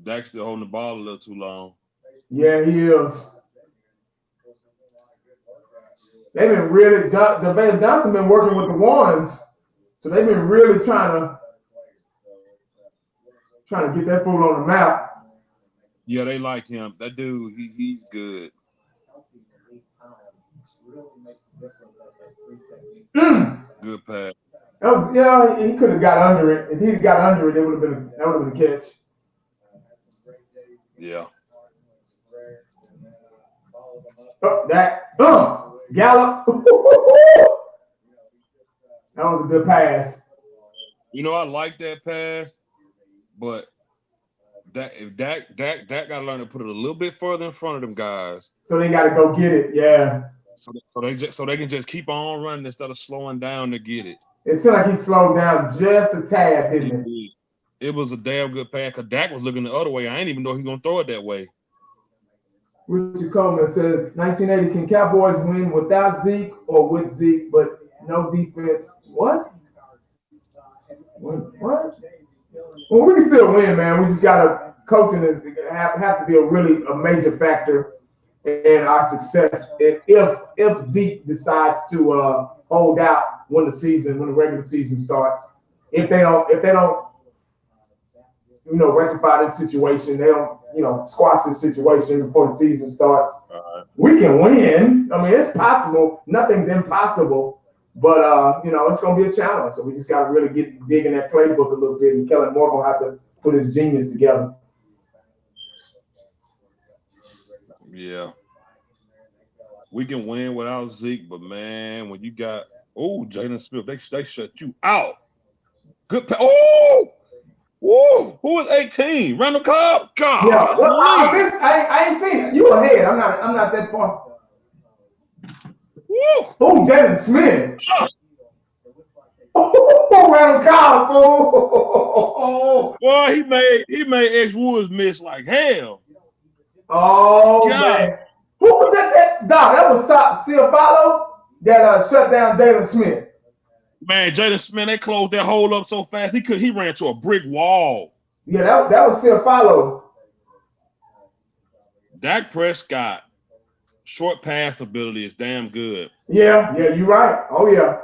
Dak's still holding the ball a little too long. Yeah, he is. They've been really, Javed Johnson been working with the ones. So they've been really trying to get that fool on the map. Yeah, they like him. That dude, he's good. Good pass. He could have got under it. If he'd got under it, that would have been a catch. Yeah. Oh, that Gallup. That was a good pass. You know, I like that pass, but Dak got to learn to put it a little bit further in front of them guys. So they got to go get it, yeah. So they can just keep on running instead of slowing down to get it. It seemed like he slowed down just a tad, didn't it? It was a damn good pass because Dak was looking the other way. I didn't even know he was going to throw it that way. Richard Coleman says, 1980, can Cowboys win without Zeke or with Zeke, but no defense? What? What? Well, we can still win, man. We just got to – coaching have to be a major factor in our success if Zeke decides to hold out when the regular season starts. If they don't rectify this situation, they don't squash this situation before the season starts. We can win. I mean, it's possible. Nothing's impossible, but it's going to be a challenge. So we just got to really dig in that playbook a little bit, and Kellen Moore going to have to put his genius together. Yeah. We can win without Zeke, but man, when you got Jalen Smith, they shut you out. Good. Whoa! Who is 18? Randall Cobb? God. Yeah. Well, I ain't seen it. You ahead. I'm not that far. Woo! Oh, Jalen Smith. Oh, Randall Cobb. Oh. Boy, he made X Woods miss like hell. Oh, God. Man. Who was that? That was Ciafalo that shut down Jalen Smith. Man, Jalen Smith, they closed that hole up so fast he ran to a brick wall. Yeah, that was Ciafalo. Dak Prescott, short pass ability is damn good. Yeah, you're right. Oh yeah.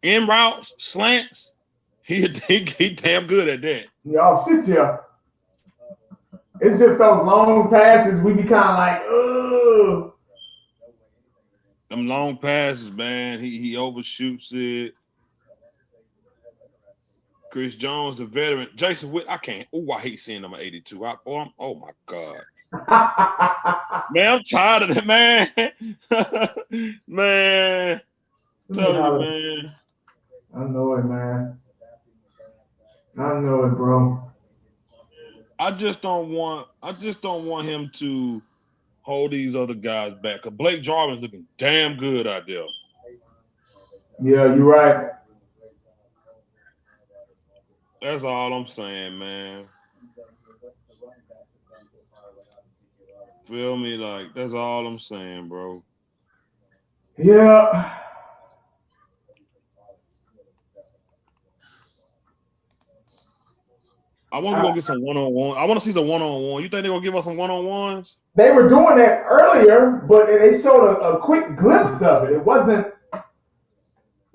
In routes, slants, he damn good at that. Yeah, shit, yeah. It's just those long passes we be kind of like, ugh. Them long passes, man. He overshoots it. Chris Jones, the veteran. Jason Witt, I can't. I hate seeing number 82. Oh my God. Man, I'm tired of that, man. Man. Tell you, man. I know it, man. I know it, bro. I just don't want him to hold these other guys back. Cause Blake Jarvin's looking damn good out there. Yeah, you're right. That's all I'm saying, man. Feel me? Like, that's all I'm saying, bro. Yeah. I want to go get some one-on-one. I want to see some one-on-one. You think they're going to give us some one-on-ones? They were doing that earlier, but they showed a quick glimpse of it. It wasn't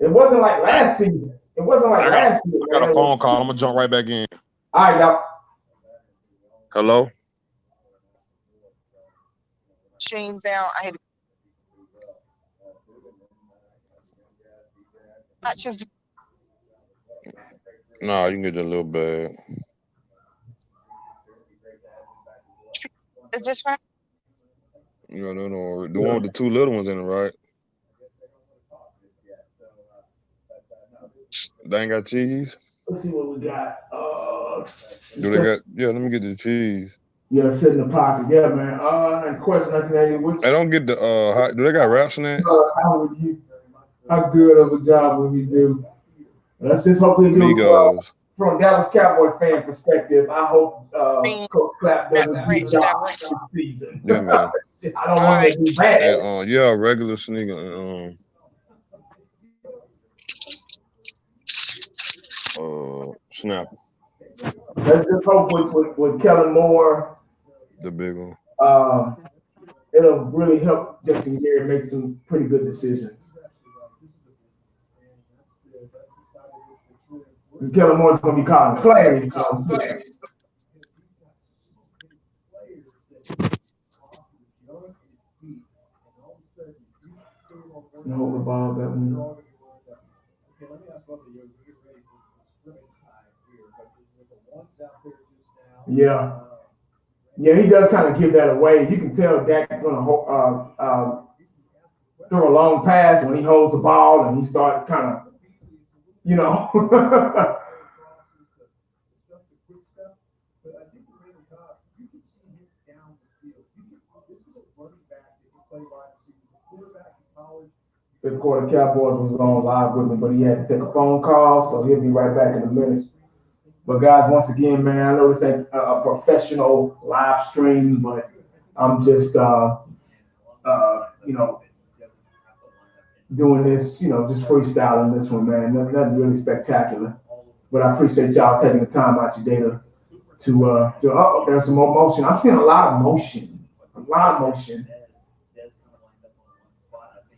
like last season. It wasn't like last year. I got a phone call. I'm going to jump right back in. All right, y'all. Hello? Streams down. I had not choose. No, you can get that little bag. Is this right? Yeah, no. The one with the two little ones in it, right? They ain't got cheese? Let's see what we got. Do they got? Yeah, let me get the cheese. Yeah, sit in the pocket. Yeah, man. And question 1980. I don't get the do they got wraps in that? How good of a job will you do? Let's just hopefully do from Dallas Cowboy fan perspective. I hope Coach Clapp does a good job this season. Yeah, man. I don't want to do bad. And, yeah, regular sneaker. Snapper. Let's just hope with Kellen Moore, the big one. It'll really help Jason Garrett make some pretty good decisions. Kellen Moore's going to be calling plays. Hold the ball that one. Yeah. Yeah, he does kind of give that away. You can tell Dak is going to throw a long pass when he holds the ball and he starts kind of, you know. Fifth quarter Cowboys was on live with me, but he had to take a phone call, so he'll be right back in a minute. But guys, once again, man, I know this ain't a professional live stream, but I'm just, doing this, just freestyling this one, man. Nothing really spectacular. But I appreciate y'all taking the time out your day to there's some more motion. I'm seeing a lot of motion.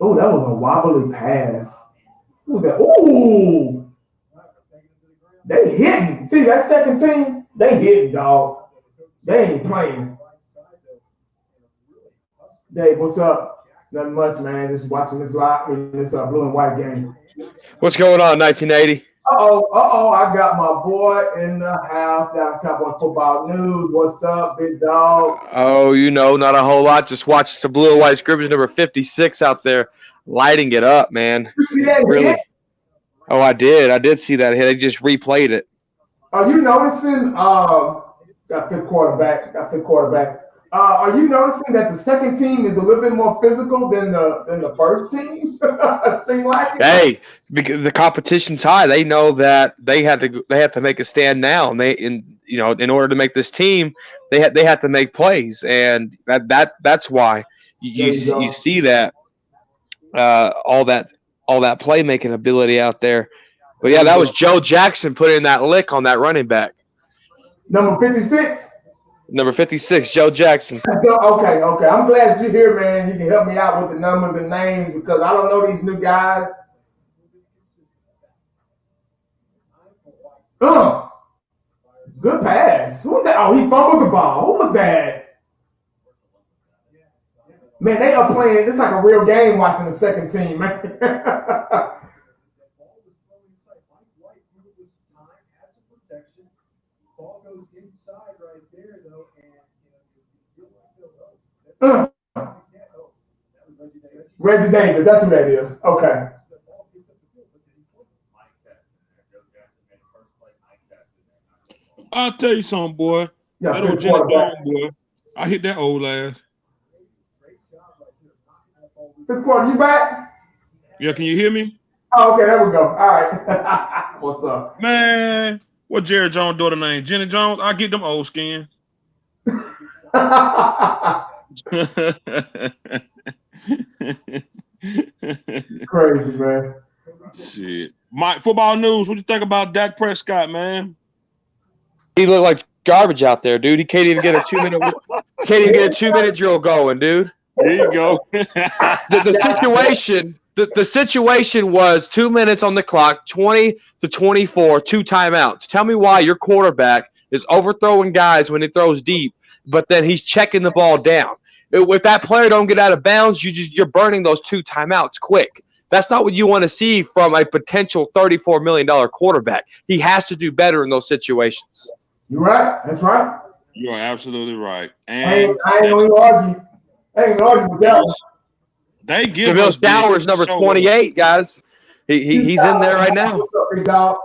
Oh, that was a wobbly pass. What was that? Ooh! They hitting. See, that second team, they hitting, dog. They ain't playing. Dave, what's up? Nothing much, man. Just watching this blue and white game. What's going on, 1980? I got my boy in the house. Dallas Cowboys football news. What's up, big dog? Oh, not a whole lot. Just watching some blue and white scrimmage number 56 out there, lighting it up, man. You see that hit? Oh, I did. I did see that hit. They just replayed it. Are you noticing? Got fifth quarterback. Are you noticing that the second team is a little bit more physical than the first team? It seemed like it. Hey, because the competition's high. They know that they have to make a stand now, and in order to make this team, they have to make plays, and that's why you see that all that playmaking ability out there. But yeah, that was Joe Jackson putting in that lick on that running back. Number 56. Number 56, Joe Jackson. Okay. I'm glad you're here, man. You can help me out with the numbers and names because I don't know these new guys. Good pass. Who was that? Oh, he fumbled the ball. Who was that? Man, they are playing. It's like a real game watching the second team, man. Reggie Davis, that's who that is. Okay. I'll tell you something, boy. Yeah, That old fifth Jenny quarterback. Bone boy. I hit that old ass. Fifth quarter, you back? Yeah, can you hear me? Oh, okay, there we go. All right. What's up? Man, what Jerry Jones' daughter name? Jenny Jones? I get them old skin. Crazy, man. Shit. Mike, football news. What you think about Dak Prescott, man? He looked like garbage out there, dude. He can't even get a 2-minute drill going, dude. There you go. The situation was 2 minutes on the clock, 20 to 24, 2 timeouts. Tell me why your quarterback is overthrowing guys when he throws deep, but then he's checking the ball down. If that player don't get out of bounds, you're burning those 2 timeouts quick. That's not what you want to see from a potential $34 million quarterback. He has to do better in those situations. You're right. That's right. You are absolutely right. I And ain't gonna argue. I ain't gonna argue with that one. they give Jamil us this Stowers, to number show 28, guys. He's in there right now. What's up, big dog?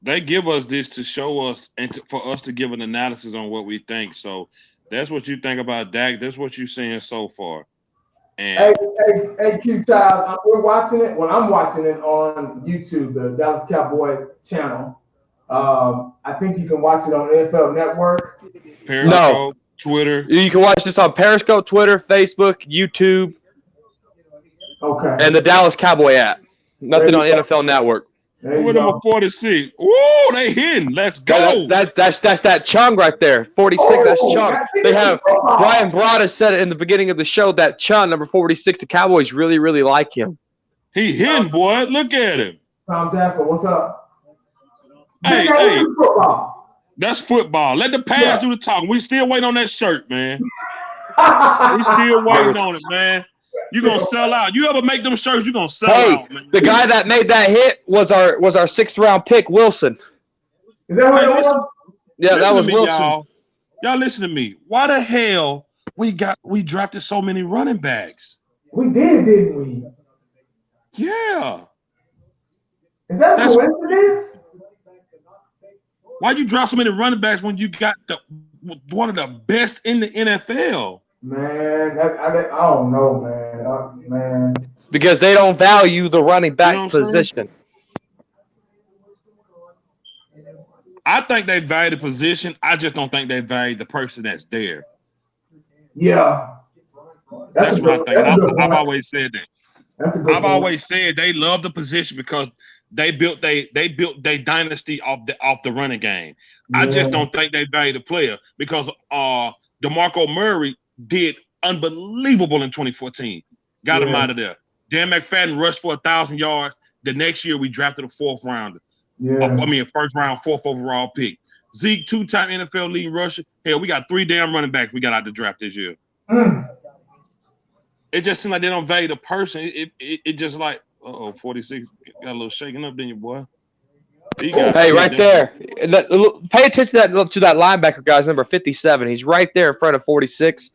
They give us this to show us and for us to give an analysis on what we think. So that's what you think about Dak. That's what you're seeing so far. And Hey, Q Child, we're watching it. Well, I'm watching it on YouTube, the Dallas Cowboy channel. I think you can watch it on NFL Network. Periscope, Twitter. You can watch this on Periscope, Twitter, Facebook, YouTube, Okay. and the Dallas Cowboy app. Nothing on NFL Network. There Who you number go. 46? Ooh, they hitting. Let's go. That's that Chung right there. 46, that's Chung. They have Brian Broaddus said it in the beginning of the show that Chung, number 46, the Cowboys really, really like him. He hitting, boy. Look at him. Tom Jasper, what's up? Hey, Big hey. game football. That's football. Let the pass do the talking. We still waiting on that shirt, man. We We still waiting on it, man. You gonna sell out. You ever make them shirts, you gonna sell out, man. The guy that made that hit was our 6th round pick, Wilson. Is that what Hey, it listen, was? Yeah, that listen was to me, Wilson. Y'all listen to me. Why the hell we drafted so many running backs? We did, didn't we? Yeah. Is that a That's- coincidence? Why you draft so many running backs when you got one of the best in the NFL? Man, I don't know, man. Man. Because they don't value the running back You know what I'm position. I think they value the position. I just don't think they value the person that's there. Yeah. That's a my good- thing. that's a good I've point. always said that. That's a good I've point. always said they love the position because they built their dynasty off the running game. I just don't think they value the player because DeMarco Murray did unbelievable in 2014. Got him out of there. Dan McFadden rushed for 1,000 yards. The next year we drafted a 4th rounder. A first round, 4th overall pick. Zeke, 2-time NFL leading rusher. Hell, we got 3 damn running backs we got out the draft this year. It just seems like they don't value the person. It just like, 46 got a little shaking up, didn't you, boy? Hey, right there. Pay attention to that linebacker, guys, number 57. He's right there in front of 46.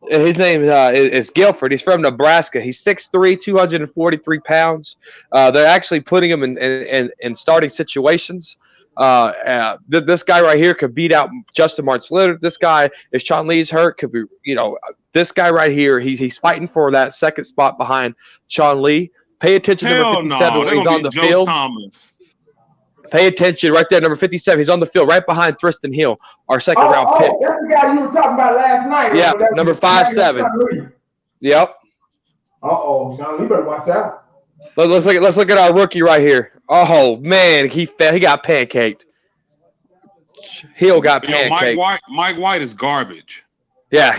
His name is Guilford. He's from Nebraska. He's 6'3", 243 pounds. They're actually putting him in starting situations. This guy right here could beat out Justin Martin-Slaughter. This guy, if Sean Lee's hurt, could be, this guy right here, he's fighting for that second spot behind Sean Lee. Pay attention to number 57 when he's on the field. Thomas. Pay attention right there, number 57. He's on the field right behind Tristan Hill, our second-round pick. That's the guy you were talking about last night. Yeah, number 5'7". Yep. Sean Lee better watch out. Let's look at our rookie right here. Oh man, he got pancaked. Hill got pancaked. Mike White is garbage. Yeah, I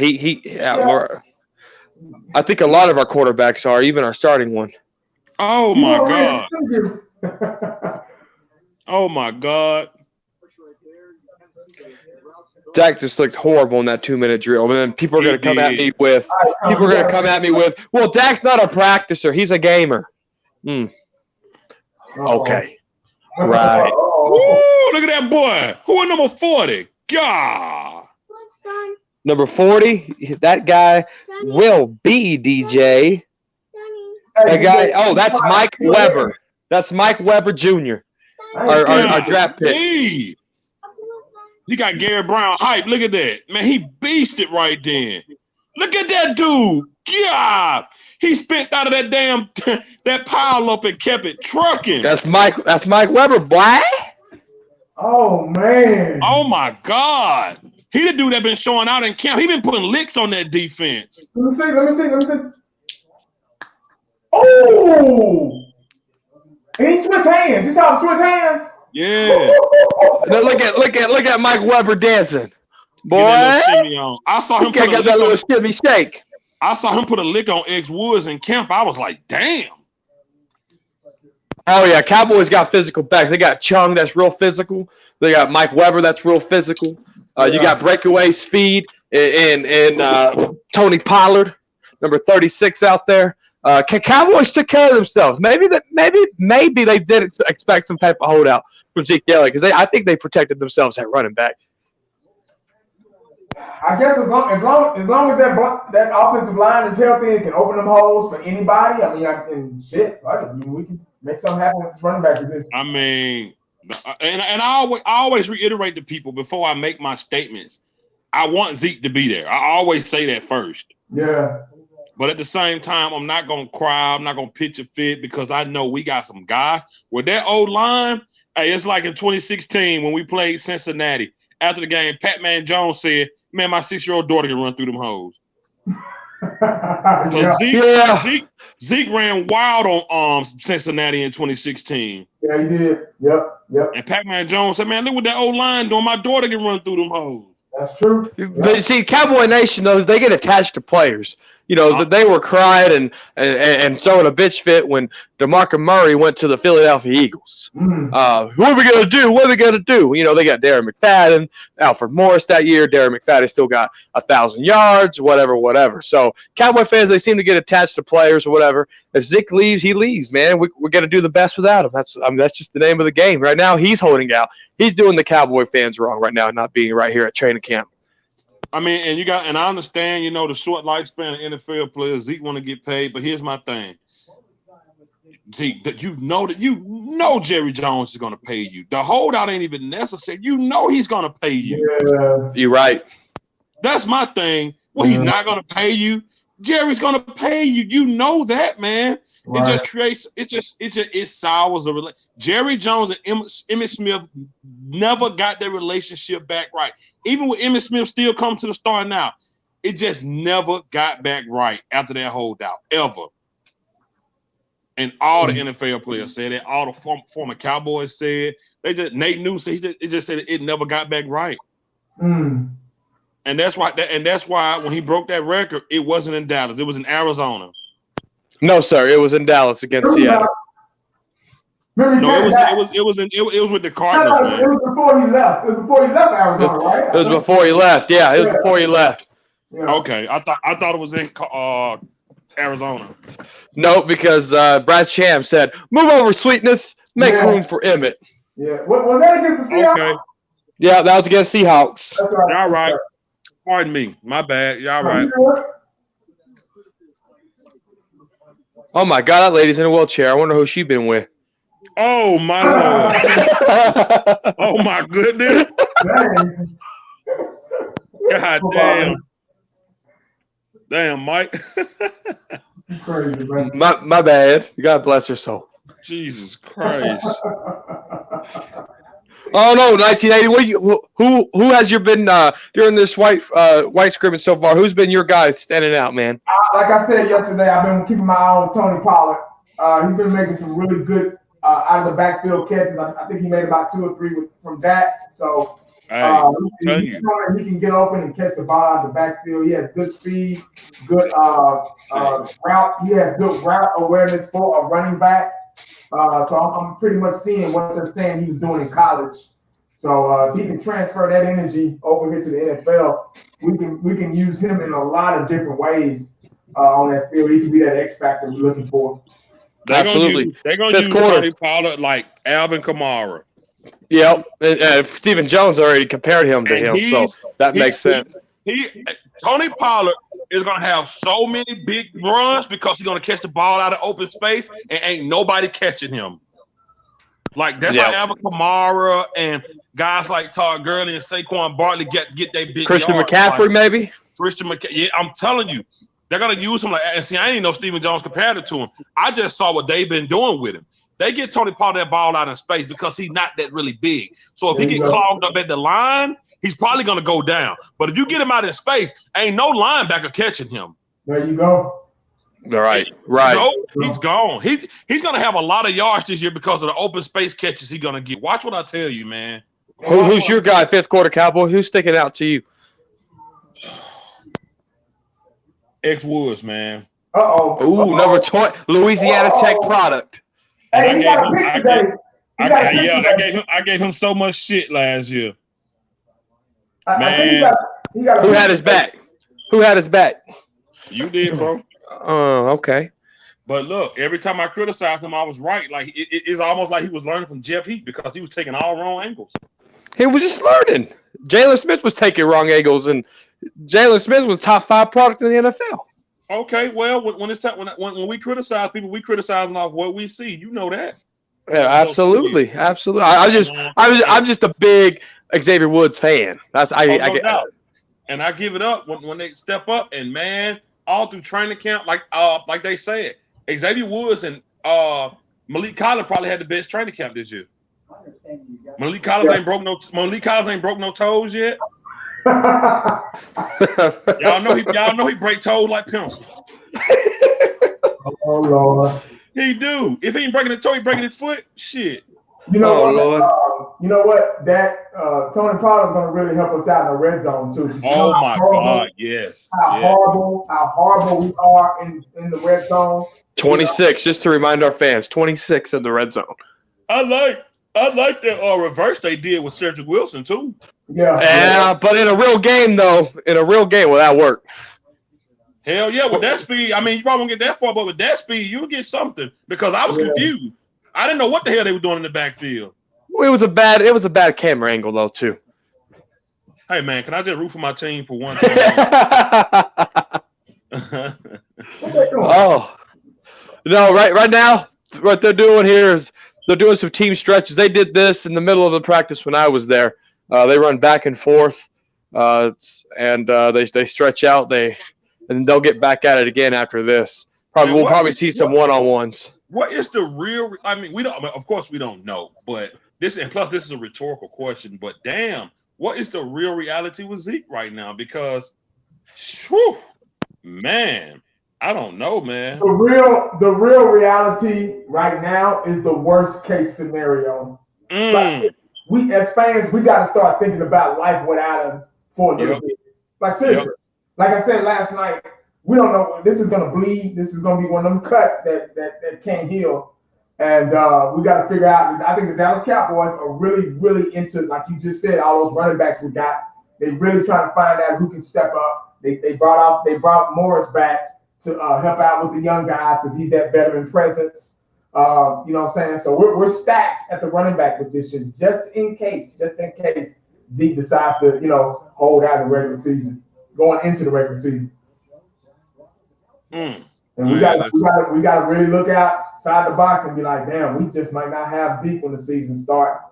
think a lot of our quarterbacks are, even our starting one. Oh my God. Oh my God. Dak just looked horrible in that 2-minute drill. And then people are going to come at me with, well, Dak's not a practicer. He's a gamer. Okay. Right. Ooh, look at that boy. Who is number 40? God. Number 40, that guy will be DJ. That guy, that's Mike Weber. That's Mike Weber Jr., our draft pick. He got Gary Brown hype. Look at that. Man, he beasted right then. Look at that dude. God. He spent out of that damn that pile up and kept it trucking. That's Mike Weber, boy. Oh man. Oh my God. He the dude that been showing out in camp. He been putting licks on that defense. Let me see. Oh! And he switched hands. You saw him switch hands? Yeah. Now look at Mike Weber dancing. Boy, Get that little shimmy on. I saw him put a got lick that little on, shimmy shake. I saw him put a lick on X Woods in camp. I was like, damn. Oh yeah, Cowboys got physical backs. They got Chung, that's real physical. They got Mike Weber, that's real physical. You got breakaway speed and Tony Pollard, number 36 out there. Cowboys took care of themselves. Maybe they did expect some type of holdout from Zeke Elliott because I think they protected themselves at running back. I guess as long as that offensive line is healthy and can open them holes for anybody, I mean, we can make something happen with this running back position. I mean, and I always reiterate to people before I make my statements, I want Zeke to be there. I always say that first. Yeah. But at the same time, I'm not going to cry. I'm not going to pitch a fit because I know we got some guys. With that old line, hey, it's like in 2016 when we played Cincinnati. After the game, Pat-Man Jones said, man, my 6-year-old daughter can run through them hoes. Zeke ran wild on Cincinnati in 2016. Yeah, he did. Yep. And Pac-Man Jones said, man, look what that old line doing. My daughter can run through them hoes. That's true. But you see, Cowboy Nation, though, they get attached to players. You know, they were crying and throwing a bitch fit when DeMarco Murray went to the Philadelphia Eagles. Who are we going to do? What are we going to do? You know, they got Darren McFadden, Alfred Morris that year. Darren McFadden still got 1,000 yards, whatever. So Cowboy fans, they seem to get attached to players or whatever. If Zeke leaves, he leaves, man. We're going to do the best without him. That's just the name of the game. Right now, he's holding out. He's doing the Cowboy fans wrong right now, not being right here at training camp. I mean, and I understand, you know, the short lifespan of NFL players. Zeke want to get paid, but here's my thing. Zeke, you know Jerry Jones is going to pay you. The holdout ain't even necessary. You know he's going to pay you. Yeah. You're right. That's my thing. Well, he's not going to pay you. Jerry's going to pay you. You know that, man. Right. It just creates. It sours a relationship. Jerry Jones and Emmitt Smith never got their relationship back right. Even with Emmitt Smith still coming to the star now, it just never got back right after that holdout ever. And all the NFL players said it. All the former Cowboys said. Nate News said he just said it never got back right. And that's why when he broke that record, it wasn't in Dallas. It was in Arizona. No, sir. It was in Dallas against Seattle. No, it was with the Cardinals, man. It was before he left. It was before he left Arizona, right? It was before he left. Yeah, it was before he left. Yeah. Okay, I thought it was in Arizona. No, because Brad Sham said, "Move over, sweetness. Make room for Emmett." Yeah. Was that against the Seahawks? Okay. Yeah, that was against Seahawks. That's right. Y'all right. Pardon me. My bad. Y'all right. Oh my God, that lady's in a wheelchair. I wonder who she been with. Oh my Lord. Oh my goodness. God damn. Damn, Mike. Crazy, man. My bad. God bless her soul. Jesus Christ. Oh no, 1980. Who has your been during this white scrimmage so far? Who's been your guy standing out, man? Like I said yesterday, I've been keeping my eye on Tony Pollard. He's been making some really good out of the backfield catches. I think he made about 2 or 3 from Dak. So he can get open and catch the ball out of the backfield. He has good speed, good route. He has good route awareness for a running back. So I'm pretty much seeing what they're saying he was doing in college. So if he can transfer that energy over here to the NFL, we can use him in a lot of different ways on that field. He can be that X factor we're looking for. Absolutely. They're going to use Tony Pollard like Alvin Kamara. Yep. Stephen Jones already compared him to him, so that makes sense. Tony Pollard is going to have so many big runs because he's going to catch the ball out of open space and ain't nobody catching him. Like that's how Alvin Kamara and guys like Todd Gurley and Saquon Barkley get their big Christian yards. McCaffrey, Like, maybe. Christian McCaffrey. Yeah, I'm telling you, they're gonna use him like. And see, I ain't know Stephen Jones compared it to him. I just saw what they've been doing with him. They get Tony Pollard that ball out in space because he's not that really big. So if he get clogged up at the line, he's probably gonna go down. But if you get him out in space, ain't no linebacker catching him. There you go. Right. So he's gone. He's gonna have a lot of yards this year because of the open space catches he's gonna get. Watch what I tell you, man. Who's your guy, fifth quarter Cowboy? Who's sticking out to you? X Woods, man. Ooh, number 20, Louisiana Tech product. And I gave him so much shit last year. Man, who had his back? Who had his back? You did, bro. Oh, okay. But look, every time I criticized him, I was right. Like it's almost like he was learning from Jeff Heath because he was taking all wrong angles. He was just learning. Jalen Smith was taking wrong angles, and Jalen Smith was top 5 product in the NFL. Okay, well, when it's time when we criticize people, we criticize them off what we see. You know that. Yeah, absolutely. I'm just a big Xavier Woods fan. I get. And I give it up when they step up. And man, all through training camp, like they said, Xavier Woods and Malik Collins probably had the best training camp this year. Malik Collins ain't broke no toes yet. y'all know he break toes like pencils. Oh Lord. He do. If he ain't breaking his toe, he breaking his foot. Shit. You know what? That Tony Pollard's gonna really help us out in the red zone too. Oh my God, yes. How horrible we are in the red zone. 26, just to remind our fans, 26 in the red zone. I like that reverse they did with Cedric Wilson too. Yeah, but in a real game though, will that work? Hell yeah, with that speed, I mean, you probably won't get that far, but with that speed, you'll get something because I was confused. I didn't know what the hell they were doing in the backfield. Well, it was a bad camera angle though too. Hey man, can I just root for my team for one time? Oh no! Right now, what they're doing here is they're doing some team stretches. They did this in the middle of the practice when I was there. They run back and forth, and they stretch out. And they'll get back at it again after this. We'll probably see some one-on-ones. What is the real? I mean, we don't. Of course, we don't know. But this is a rhetorical question. But damn, what is the real reality with Zeke right now? Because, whew, man, I don't know, man. The real reality right now is the worst case scenario. Like, we as fans, we got to start thinking about life without him for a little bit. Like seriously. Like I said last night, we don't know. This is going to bleed. This is going to be one of them cuts that can't heal. And we got to figure out. I think the Dallas Cowboys are really, really into, like you just said, all those running backs we got. They really trying to find out who can step up. They brought Morris back to help out with the young guys because he's that veteran presence. You know what I'm saying? So we're stacked at the running back position just in case Zeke decides to, hold out the regular season. Going into the regular season, and we got to really look outside the box and be like, damn, we just might not have Zeke when the season starts.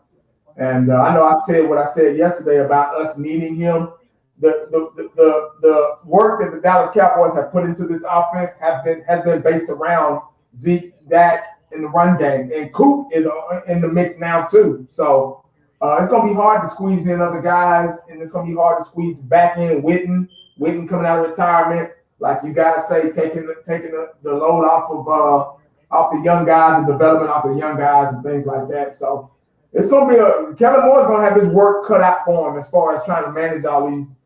And I know I said what I said yesterday about us needing him. The work that the Dallas Cowboys have put into this offense has been based around Zeke, Dak, in the run game, and Coop is in the mix now too. So. It's going to be hard to squeeze in other guys, and it's going to be hard to squeeze back in Witten coming out of retirement. Like you got to say, taking the load off the young guys and development off the young guys and things like that. So it's going to be Kellen Moore's going to have his work cut out for him as far as trying to manage all these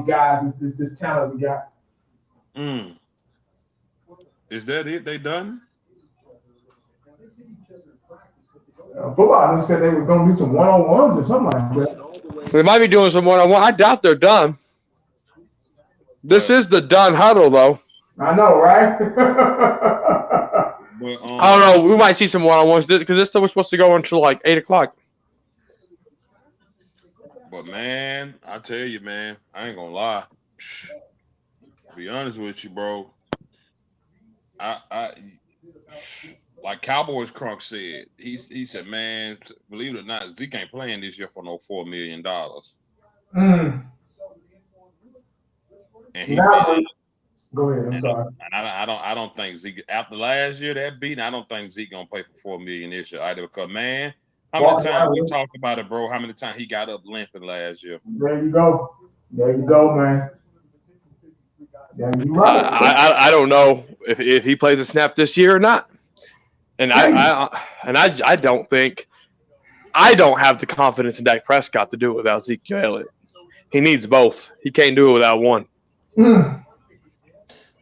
guys, this talent we got. Is that it? They done? Football said they was going to do some one-on-ones or something like that. They might be doing some one-on-one. I doubt they're done. This is the done huddle, though. I know, right? I don't know. We might see some one-on-ones because this was supposed to go until like 8 o'clock. But, man, I tell you, man, I ain't going to lie. To be honest with you, bro, like Cowboys Crunk said, he said, man, believe it or not, Zeke ain't playing this year for no $4 million. Mm. And he Now, go ahead. I'm and sorry. I don't think Zeke after last year that beating, I don't think Zeke gonna play for $4 million this year either. Because man, how many times we talked about it, bro? How many times he got up limping last year? There you go. There you go, man. Yeah, you right. I don't know if he plays a snap this year or not. And I don't think I don't have the confidence in Dak Prescott to do it without Zeke Elliott. He needs both. He can't do it without one. Mm.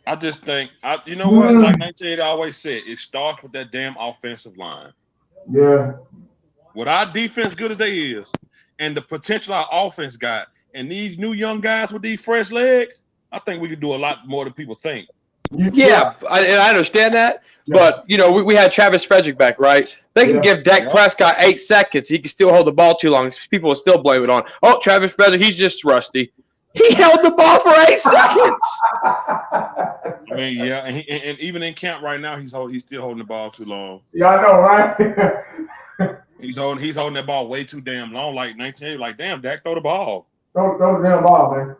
I just think you know what? Like 1980 always said, it starts with that damn offensive line. Yeah. With our defense good as they is, and the potential our offense got, and these new young guys with these fresh legs, I think we could do a lot more than people think. Yeah, I understand that. Yeah. But, you know, we had Travis Frederick back, right? They can give Dak Prescott 8 seconds. He can still hold the ball too long. People will still blame it on, oh, Travis Frederick, he's just rusty. He held the ball for 8 seconds. I mean, yeah, and even in camp right now, he's still holding the ball too long. Yeah, I know, right? He's holding that ball way too damn long. Like 1980, like damn, Dak, throw the ball. Throw the damn ball, man.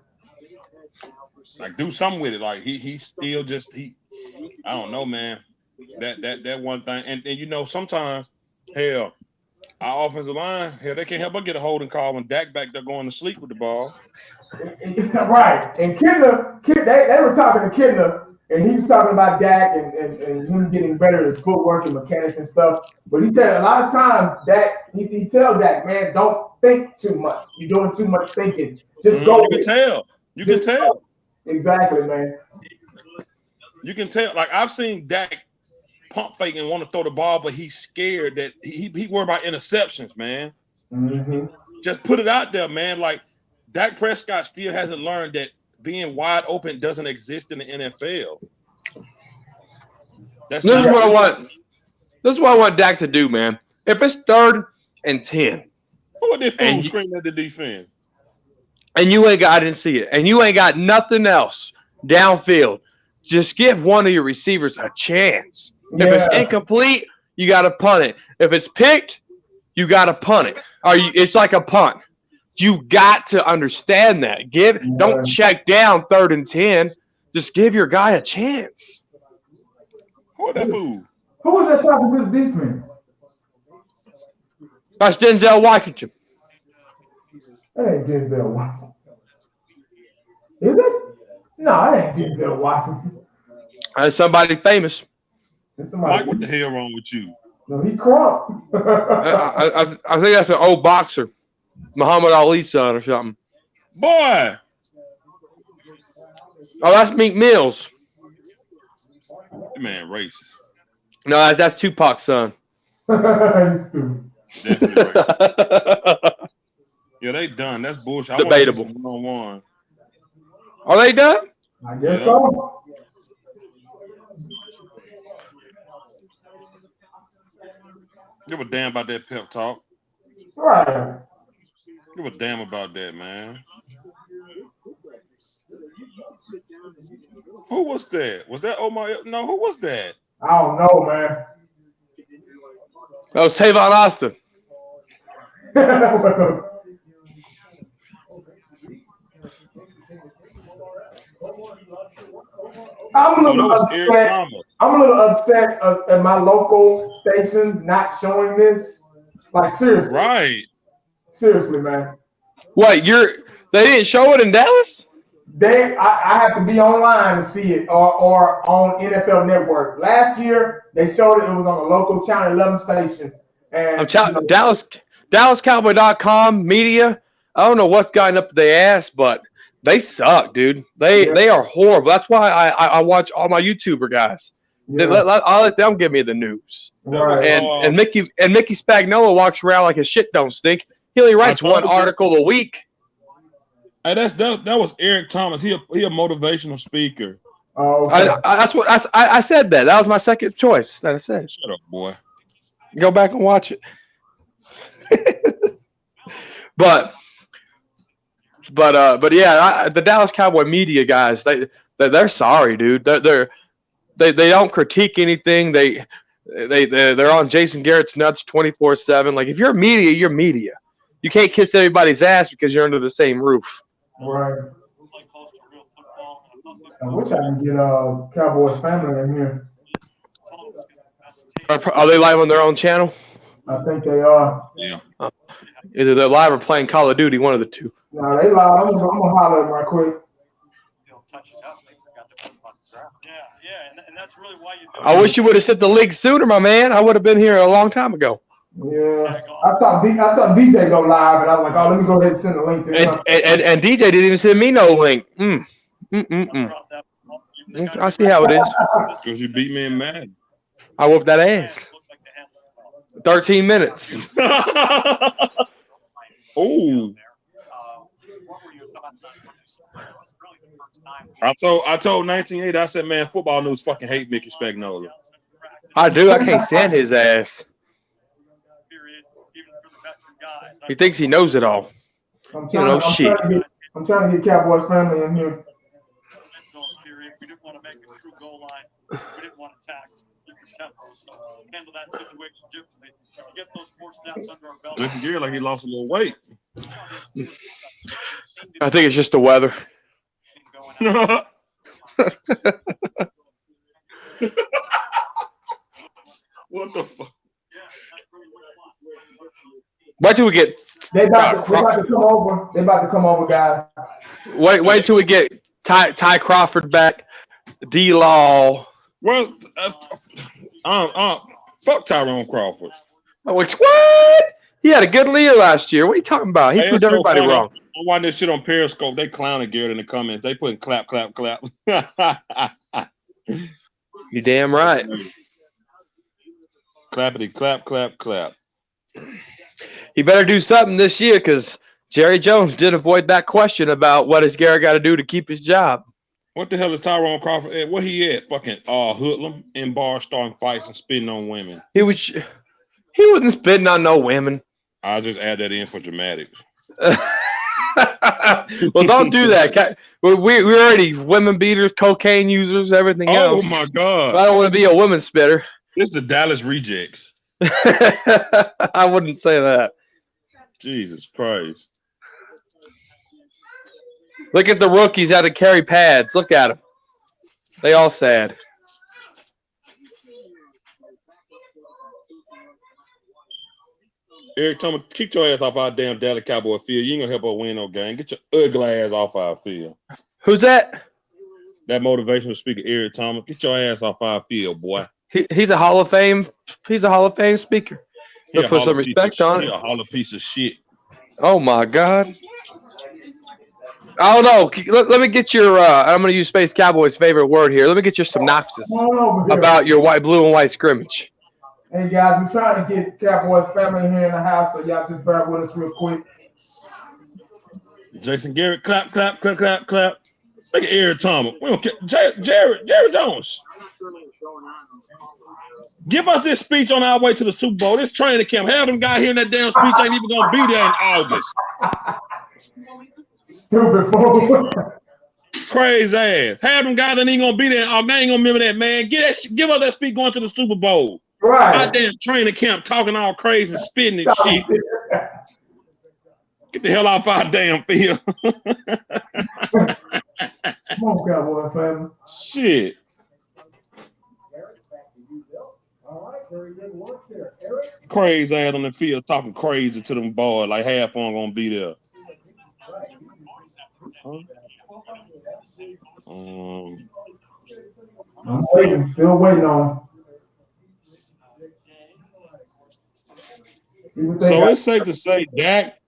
Like do something with it. Like he still just I don't know, man. That one thing, and you know sometimes, hell, our offensive line, hell, they can't help but get a holding call when Dak back there going to sleep with the ball. Right, and Kidner, they were talking to Kidner, and he was talking about Dak and him getting better at his footwork and mechanics and stuff. But he said a lot of times Dak, he tells Dak, man, don't think too much. You're doing too much thinking. Just go. You can tell. You can tell. Exactly, man. You can tell. Like I've seen Dak pump fake and want to throw the ball, but he's scared that he worried about interceptions, man. Mm-hmm. Just put it out there, man. Like Dak Prescott still hasn't learned that being wide open doesn't exist in the NFL. This is what I want. This is what I want Dak to do, man. If it's 3rd and 10, who would this fool screaming at the defense? And I didn't see it. And you ain't got nothing else downfield. Just give one of your receivers a chance. Yeah. If it's incomplete, you got to punt it. If it's picked, you got to punt it. It's like a punt. You got to understand that. Don't check down 3rd and 10. Just give your guy a chance. Who that fool? Who was that talking to the defense? That's Denzel Washington. That ain't Denzel Washington. Is it? No, that ain't Denzel Washington. That's somebody famous. Mike, what the hell wrong with you? No, he crunk. I think that's an old boxer. Muhammad Ali's son or something. Boy. Oh, that's Meek Mills. That man racist. No, that's Tupac's son. He's stupid. Definitely racist. Yeah, they done. That's bullshit. Debatable. One-on-one. Are they done? I guess so. Give a damn about that pep talk. Right. Give a damn about that, man. Who was that? Was that Omar? No, who was that? I don't know, man. That was Tavon Austin. I'm a little upset at my local stations not showing this. Like seriously. Right. Seriously, man. What, they didn't show it in Dallas? I have to be online to see it or on NFL Network. Last year they showed it. It was on a local Channel 11 station. And DallasCowboy.com media. I don't know what's gotten up their ass, but they suck, dude. They are horrible. That's why I watch all my YouTuber guys. Yeah. I'll let them give me the news. Right. And Mickey Spagnola walks around like his shit don't stink. He only writes one article a week. Hey, that was Eric Thomas. He a motivational speaker. Oh, okay. I said that. That was my second choice that I said. Shut up, boy. Go back and watch it. But yeah, the Dallas Cowboy media guys, they're sorry, dude. They don't critique anything. They're on Jason Garrett's nuts 24/7. Like if you're media, you're media. You can't kiss everybody's ass because you're under the same roof. Right. I wish I could get Cowboys family in here. Are they live on their own channel? I think they are. Yeah. Either they're live or playing Call of Duty, one of the two. No, they live. I'm gonna holler at them right quick. And that's really why you do I wish you would have said the league sooner, my man. I would have been here a long time ago. Yeah, I saw DJ go live, and I was like, oh, let me go ahead and send the link to him. And DJ didn't even send me no link. I see how it is. Because you beat me in Madden. I whooped that ass. 13 minutes. Oh. I told 1980, I said, man, football news fucking hate Mickey Spagnola. I do. I can't stand his ass. He thinks he knows it all. I'm trying to get Cowboys family in here. We didn't want to make a true goal line. We didn't want to tax different tempos. So handle that situation differently. Get those 4 snaps under our belt. Jason Garrett, like he lost a little weight. I think it's just the weather. What the fuck? Wait till we get. They about to come over. They about to come over, guys. Wait till we get Ty Crawford back. D-Law. Well, fuck Tyrone Crawford. What? He had a good year last year. What are you talking about? He proved everybody wrong. I'm watching this shit on Periscope. They clowning Garrett in the comments. They putting clap, clap, clap. You damn right. Clappity, clap, clap, clap. He better do something this year because Jerry Jones did avoid that question about what has Garrett got to do to keep his job. What the hell is Tyrone Crawford at? Where he at? Fucking hoodlum in bars, starting fights and spitting on women. He wasn't spitting on no women. I'll just add that in for dramatics. Well, don't do that. We're already women beaters, cocaine users, everything else. Oh my God! I don't want to be a woman spitter. This is the Dallas Rejects. I wouldn't say that. Jesus Christ! Look at the rookies how to carry pads. Look at them. They all sad. Eric Thomas, kick your ass off our damn Dallas Cowboy field. You ain't gonna help us win no game. Get your ugly ass off our field. Who's that? That motivational speaker, Eric Thomas. Get your ass off our field, boy. He's a Hall of Fame. He's a Hall of Fame speaker. Let's put some respect on it. He a Hall of piece of shit. Oh my God. I don't know. Let me get your. I'm going to use Space Cowboy's favorite word here. Let me get your synopsis about your blue and white scrimmage. Hey guys, we're trying to get Cowboys family here in the house, so y'all just bear with us real quick. Jason Garrett, clap, clap, clap, clap, clap. Look at Eric Thomas. We don't care. Jared Jones. Give us this speech on our way to the Super Bowl. This training camp. Have them guy here in that damn speech ain't even gonna be there in August. Stupid fool. Crazy ass. Have them guys that ain't gonna be there. I ain't gonna remember that, man. Give us that speech going to the Super Bowl. Right. Our damn training camp talking all crazy and spitting and shit. Get the hell off our damn field. Come on, Cowboy family. Shit. All right, very good work there, Eric. Crazy ass on the field talking crazy to them boys like half of them gonna be there. I'm waiting, still waiting on. So it's safe to say Dak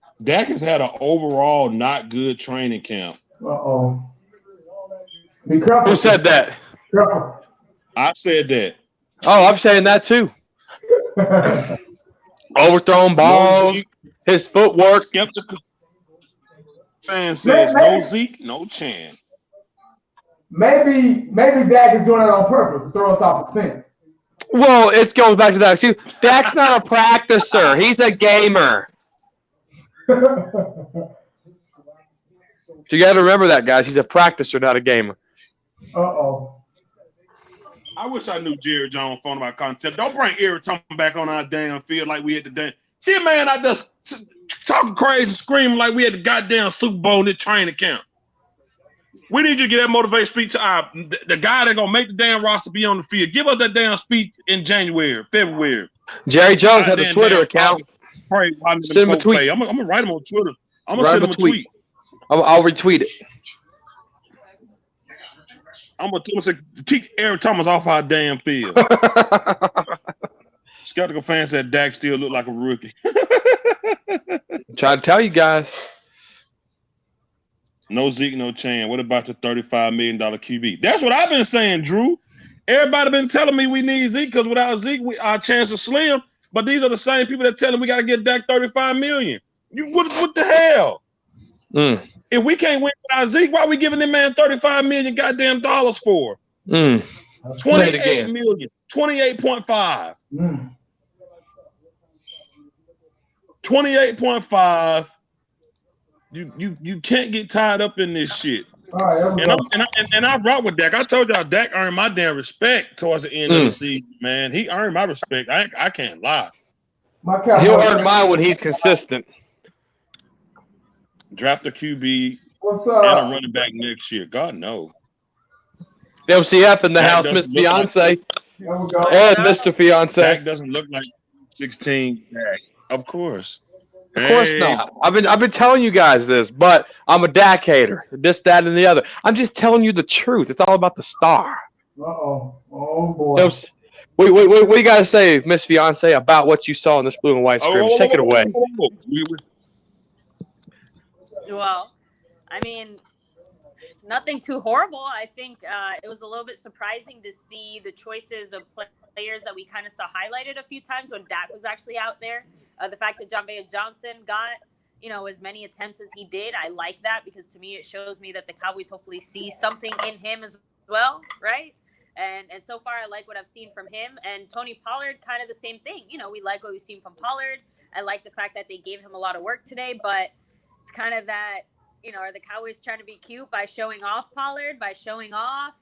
has had an overall not good training camp. Uh-oh. Be careful. Who said that? Careful. I said that. Oh, I'm saying that too. Overthrown balls, his footwork. Skeptical. Man says no Zeke, no Chan. Maybe Dak is doing it on purpose to throw us off the scent. Well, it goes back to that too. Dak's not a practicer. He's a gamer. So you got to remember that, guys. He's a practicer, not a gamer. Uh-oh. I wish I knew Jerry Jones phone about concept. Don't bring Eric Thomas back on our damn field like we had the damn. See, man, I just talking crazy, screaming like we had the goddamn Super Bowl in the training camp. We need you to get that motivated speech to the guy that's gonna make the damn roster be on the field. Give us that damn speech in January, February. Jerry Jones has a Twitter account. Send him a tweet. I'm gonna write him on Twitter. I'm gonna send him a tweet. I'll retweet it. I'm gonna say, keep Eric Thomas off our damn field. Skeptical fans said Dak still look like a rookie. Trying to tell you guys. No Zeke, no Chan. What about the $35 million QB? That's what I've been saying, Drew. Everybody been telling me we need Zeke because without Zeke, our chance is slim. But these are the same people that telling we got to get Dak $35 million. What the hell? If we can't win without Zeke, why are we giving that man $35 million goddamn dollars for? 28 million, 28.5. 28.5. You can't get tied up in this shit. All right, and I rock with Dak. I told y'all Dak earned my damn respect towards the end of the season, man. He earned my respect. I can't lie. He'll earn mine when he's consistent. Draft a QB What's and up? a running back next year. God no. LCF in the house, Mr. Fiance. And Mr. Fiance. Dak doesn't look like 16 Dak. Of course. Of course not. I've been telling you guys this, but I'm a Dak hater. This, that, and the other. I'm just telling you the truth. It's all about the star. Oh boy. What do you guys say, Miss Fiance, about what you saw in this blue and white scrimmage? Take it away. Well, I mean, nothing too horrible. I think it was a little bit surprising to see the choices of players that we kind of saw highlighted a few times when Dak was actually out there. The fact that Jon'Vea Johnson got, as many attempts as he did, I like that because to me it shows me that the Cowboys hopefully see something in him as well, right? And so far I like what I've seen from him. And Tony Pollard, kind of the same thing. We like what we've seen from Pollard. I like the fact that they gave him a lot of work today, but it's kind of that, are the Cowboys trying to be cute by showing off Pollard, by showing off,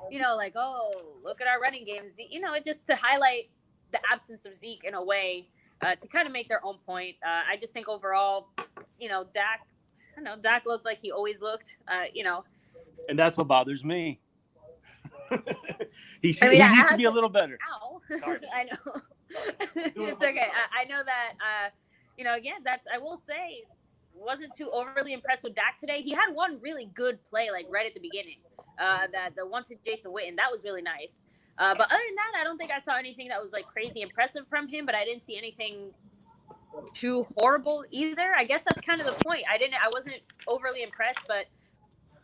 like, oh, look at our running game. It just to highlight the absence of Zeke in a way to kind of make their own point. I just think overall, Dak, Dak looked like he always looked, And that's what bothers me. he needs to be a little better. Ow. I know. It's okay. I know that, again, I will say, wasn't too overly impressed with Dak today. He had one really good play, like right at the beginning, the one to Jason Witten. That was really nice. But other than that, I don't think I saw anything that was like crazy impressive from him, but I didn't see anything too horrible either. I guess that's kind of the point. I wasn't overly impressed, but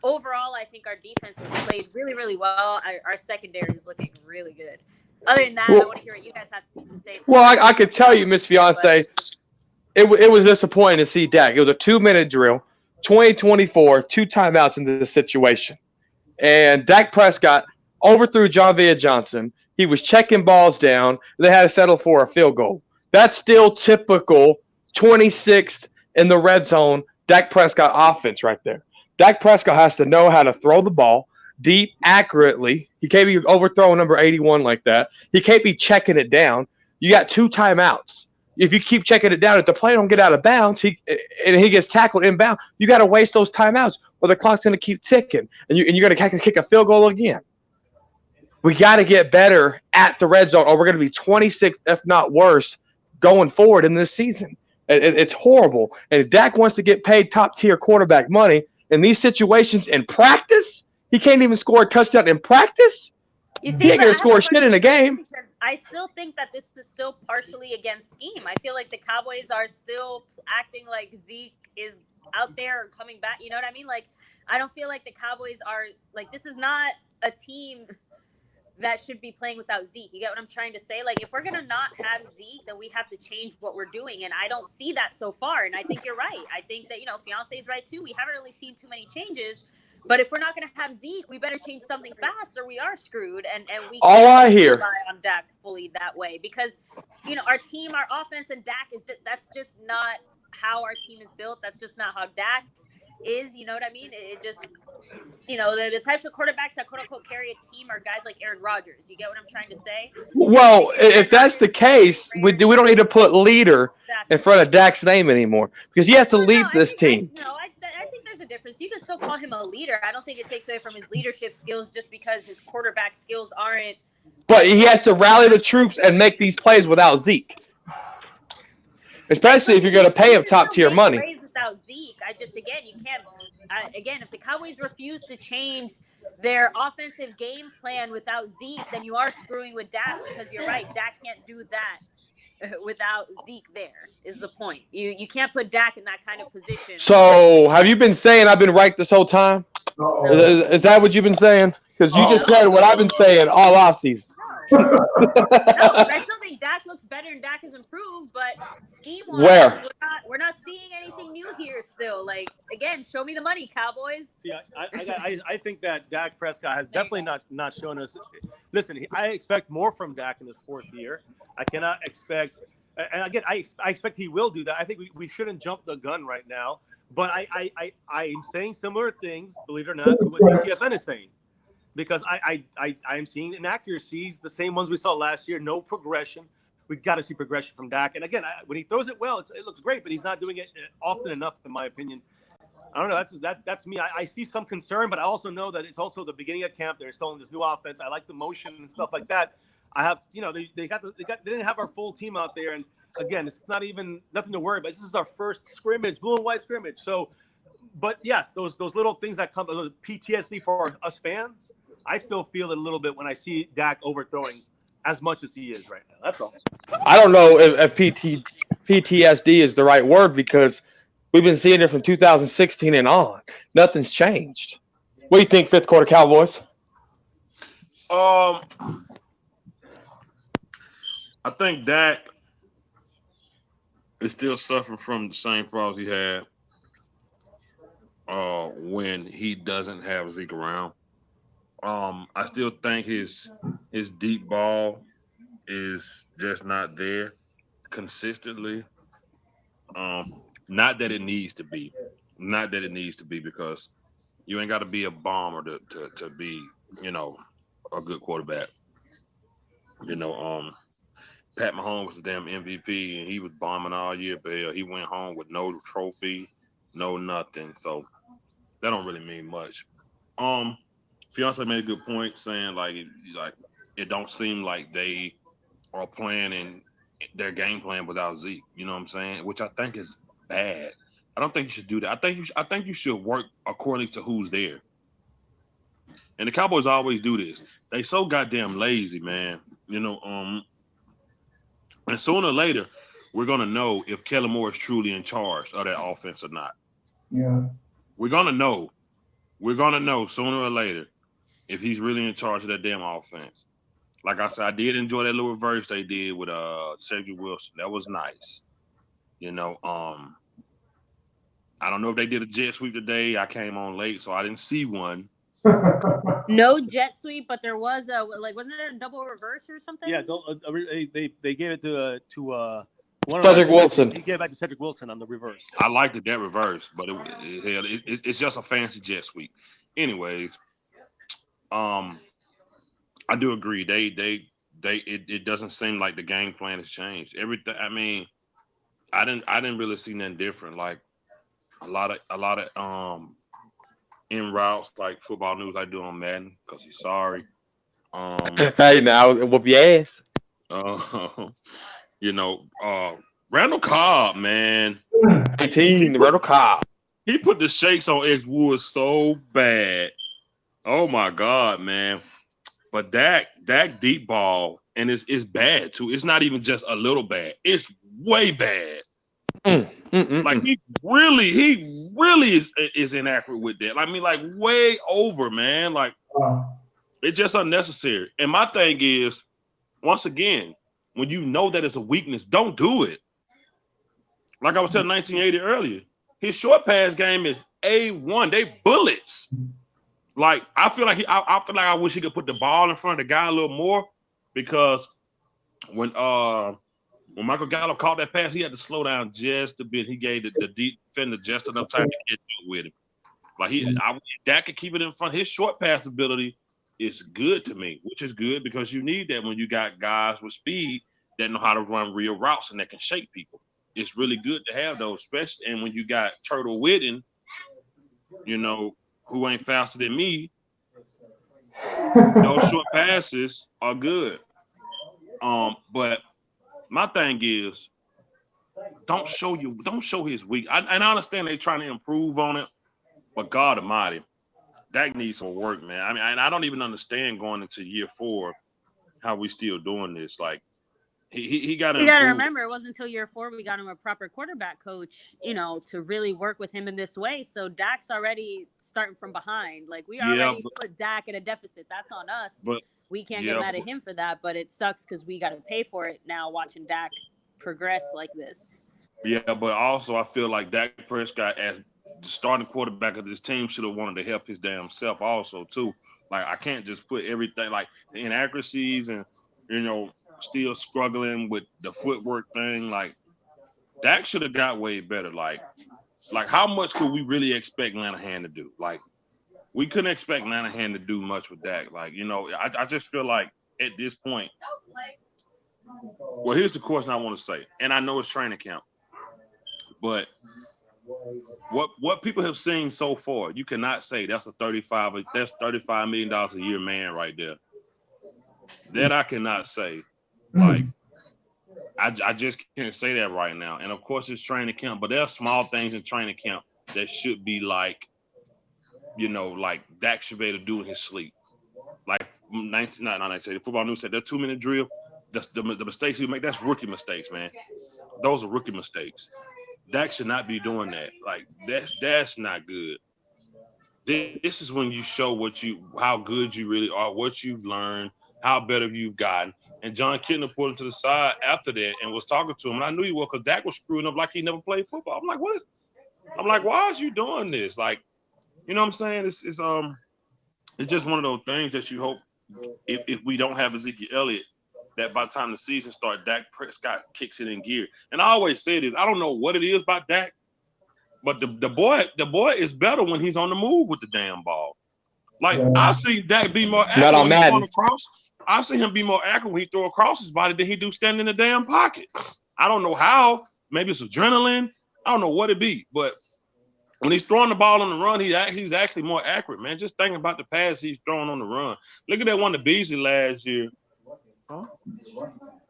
overall, I think our defense has played really, really well. Our secondary is looking really good. Other than that, I want to hear what you guys have to say. Well, I could tell you, Miss Fiance, it was disappointing to see Dak. It was a 2-minute drill, 20-24, 2 timeouts into the situation. And Dak Prescott overthrew Jon'Vea Johnson. He was checking balls down. They had to settle for a field goal. That's still typical 26th in the red zone Dak Prescott offense right there. Dak Prescott has to know how to throw the ball deep, accurately. He can't be overthrowing number 81 like that. He can't be checking it down. You got 2 timeouts. If you keep checking it down, if the play don't get out of bounds, he gets tackled inbound, you got to waste those timeouts or the clock's going to keep ticking, and you're going to kick a field goal again. We got to get better at the red zone, or we're going to be 26th, if not worse, going forward in this season. It's horrible. And if Dak wants to get paid top-tier quarterback money in these situations in practice, he can't even score a touchdown in practice. You see, he ain't going to score shit in a game. Because I still think that this is still partially against scheme. I feel like the Cowboys are still acting like Zeke is out there or coming back. You know what I mean? Like, I don't feel like the Cowboys are – like, this is not a team that should be playing without Zeke. You get what I'm trying to say? Like, if we're going to not have Zeke, then we have to change what we're doing. And I don't see that so far. And I think you're right. I think that, Fiance's right too. We haven't really seen too many changes. But if we're not going to have Zeke, we better change something fast or we are screwed. And we can't rely on Dak fully that way. Because, our team, our offense and Dak that's just not how our team is built. That's just not how Dak is. You know what I mean? It just, the types of quarterbacks that quote unquote carry a team are guys like Aaron Rodgers. You get what I'm trying to say? Well, if that's the case, we don't need to put leader in front of Dak's name anymore because he has to lead this team. I think there's a difference. You can still call him a leader. I don't think it takes away from his leadership skills just because his quarterback skills aren't. But he has to rally the troops and make these plays without Zeke. Especially if you're going to pay him top tier money. Plays without Zeke, you can't. If the Cowboys refuse to change their offensive game plan without Zeke, then you are screwing with Dak because you're right. Dak can't do that without Zeke. There is the point. You can't put Dak in that kind of position. So have you been saying I've been right this whole time? Is that what you've been saying? Because you just said what I've been saying all offseason. No, I still think Dak looks better and Dak has improved, but scheme-wise, we're not seeing anything new here still. Like, again, show me the money, Cowboys. Yeah, I think that Dak Prescott has definitely not shown us. Listen, I expect more from Dak in his fourth year. I cannot expect, and again, I expect he will do that. I think we shouldn't jump the gun right now. But I'm saying similar things, believe it or not, to what DCFN is saying. Because I'm seeing inaccuracies, the same ones we saw last year, no progression. We got to see progression from Dak. And again, when he throws it well, it looks great, but he's not doing it often enough, in my opinion. I don't know. That's me. I see some concern, but I also know that it's also the beginning of camp. They're installing this new offense. I like the motion and stuff like that. I have, they didn't have our full team out there. And again, it's not even nothing to worry about. This is our first scrimmage, blue and white scrimmage. So, but yes, those little things that come, those PTSD for us fans. I still feel it a little bit when I see Dak overthrowing as much as he is right now. That's all. I don't know if PTSD is the right word because we've been seeing it from 2016 and on. Nothing's changed. What do you think, fifth quarter Cowboys? I think Dak is still suffering from the same problems he had when he doesn't have Zeke around. I still think his deep ball is just not there consistently. Not that it needs to be. Not that it needs to be because you ain't got to be a bomber to be, a good quarterback. Pat Mahomes was the damn MVP and he was bombing all year, but hell, he went home with no trophy, no nothing. So that don't really mean much. Fiance made a good point saying like it don't seem like they are planning their game plan without Zeke. You know what I'm saying? Which I think is bad. I don't think you should do that. I think you should work according to who's there. And the Cowboys always do this. They so goddamn lazy, man. And sooner or later, we're gonna know if Kellen Moore is truly in charge of that offense or not. Yeah. We're gonna know. We're gonna know sooner or later if he's really in charge of that damn offense. Like I said, I did enjoy that little reverse they did with Cedric Wilson. That was nice. I don't know if they did a jet sweep today. I came on late, so I didn't see one. No jet sweep, but there was wasn't there a double reverse or something? Yeah, they gave it to Cedric Wilson. He gave it back to Cedric Wilson on the reverse. I liked that reverse, but it's just a fancy jet sweep. Anyways, I do agree. It doesn't seem like the game plan has changed. Everything. I mean, I didn't really see nothing different. Like a lot of in routes like football news I do on Madden because he's sorry. Hey, now whoop your ass. Randall Cobb, man. 18, Randall Cobb. He put the shakes on X Wood so bad. Oh my God, man. But Dak deep ball, and it's bad too. It's not even just a little bad. It's way bad. Like he really is inaccurate with that. I mean, like way over, man. Like it's just unnecessary. And my thing is, once again, when you know that it's a weakness, don't do it. Like I was telling 1980 earlier, his short pass game is A1. They bullets. Like I feel like I wish he could put the ball in front of the guy a little more because when Michael Gallup caught that pass, he had to slow down just a bit. He gave the defender just enough time to get with him. Like Dak could keep it in front. His short pass ability is good to me, which is good because you need that when you got guys with speed that know how to run real routes and that can shake people. It's really good to have those, especially and when you got Turtle Whitten, you know, who ain't faster than me. Those short passes are good. But my thing is, don't show his weak. And I understand they're trying to improve on it, but God Almighty, Dak needs some work, man. I mean, and I don't even understand going into year 4 how we still doing this. Like he got to You got to improve. remember, it wasn't until year 4 we got him a proper quarterback coach, you know, to really work with him in this way. So Dak's already starting from behind. Like we already put Dak in a deficit. That's on us. But we can't get mad at him for that. But it sucks because we got to pay for it now watching Dak progress like this. Yeah, but also I feel like Dak Prescott as the starting quarterback of this team should have wanted to help his damn self also too. Like I can't just put everything like the inaccuracies and still struggling with the footwork thing. Like Dak should have got way better. Like how much could we really expect Lanahan to do? Like we couldn't expect Lanahan to do much with Dak. Like I just feel like at this point. Well, here's the question I want to say, and I know it's training camp. But what people have seen so far, you cannot say that's $35 million a year man right there. That I cannot say. Like I just can't say that right now. And of course it's training camp, but there are small things in training camp that should be like Dak should be able to do in his sleep. Like the Football News said that 2-minute drill, the mistakes he make, that's rookie mistakes, man. Those are rookie mistakes. Dak should not be doing that. Like that's not good. This is when you show how good you really are, what you've learned, how better you've gotten. And John Kitna pulled him to the side after that and was talking to him. And I knew he was because Dak was screwing up like he never played football. I'm like, why is you doing this? Like, you know what I'm saying? It's just one of those things that you hope if we don't have Ezekiel Elliott, that by the time the season starts, Dak Prescott kicks it in gear. And I always say this, I don't know what it is about Dak, but the boy is better when he's on the move with the damn ball. Like I've seen Dak be more accurate when he's going across. I've seen him be more accurate when he throw across his body than he do standing in the damn pocket. I don't know how. Maybe it's adrenaline. I don't know what it be, but when he's throwing the ball on the run, he's actually more accurate, man. Just thinking about the pass he's throwing on the run. Look at that one to Beasley last year. Huh?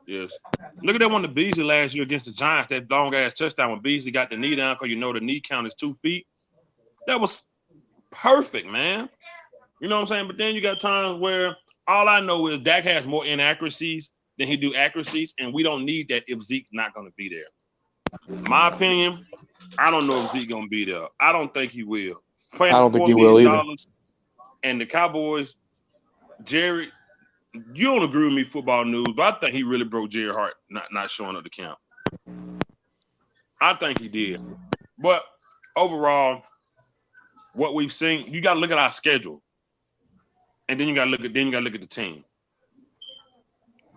Yes. Look at that one to Beasley last year against the Giants, that long-ass touchdown when Beasley got the knee down because the knee count is 2 feet. That was perfect, man. You know what I'm saying? But then you got times where all I know is Dak has more inaccuracies than he do accuracies, and we don't need that if Zeke's not going to be there. My opinion, I don't know if Zeke's going to be there. I don't think he will. I don't think he will either. And the Cowboys, Jerry, you don't agree with me, Football News, but I think he really broke Jerry Hart not showing up to camp. I think he did. But overall, what we've seen, you got to look at our schedule. And then you got to look at the team.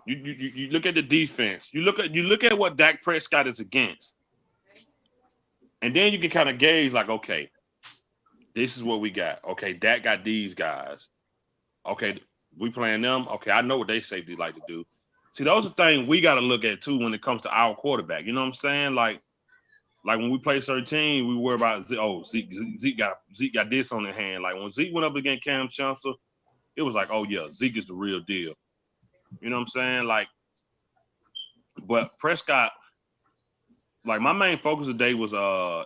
You look at the defense. You look at what Dak Prescott is against. And then you can kind of gauge like, okay, this is what we got. Okay, Dak got these guys. Okay, we playing them. Okay, I know what they safety like to do. See, those are things we got to look at too when it comes to our quarterback. You know what I'm saying? Like when we play certain teams, we worry about Zeke got this on their hand. Like when Zeke went up against Cam Chancellor, it was like, oh yeah, Zeke is the real deal. You know what I'm saying? Like, but Prescott, like my main focus today was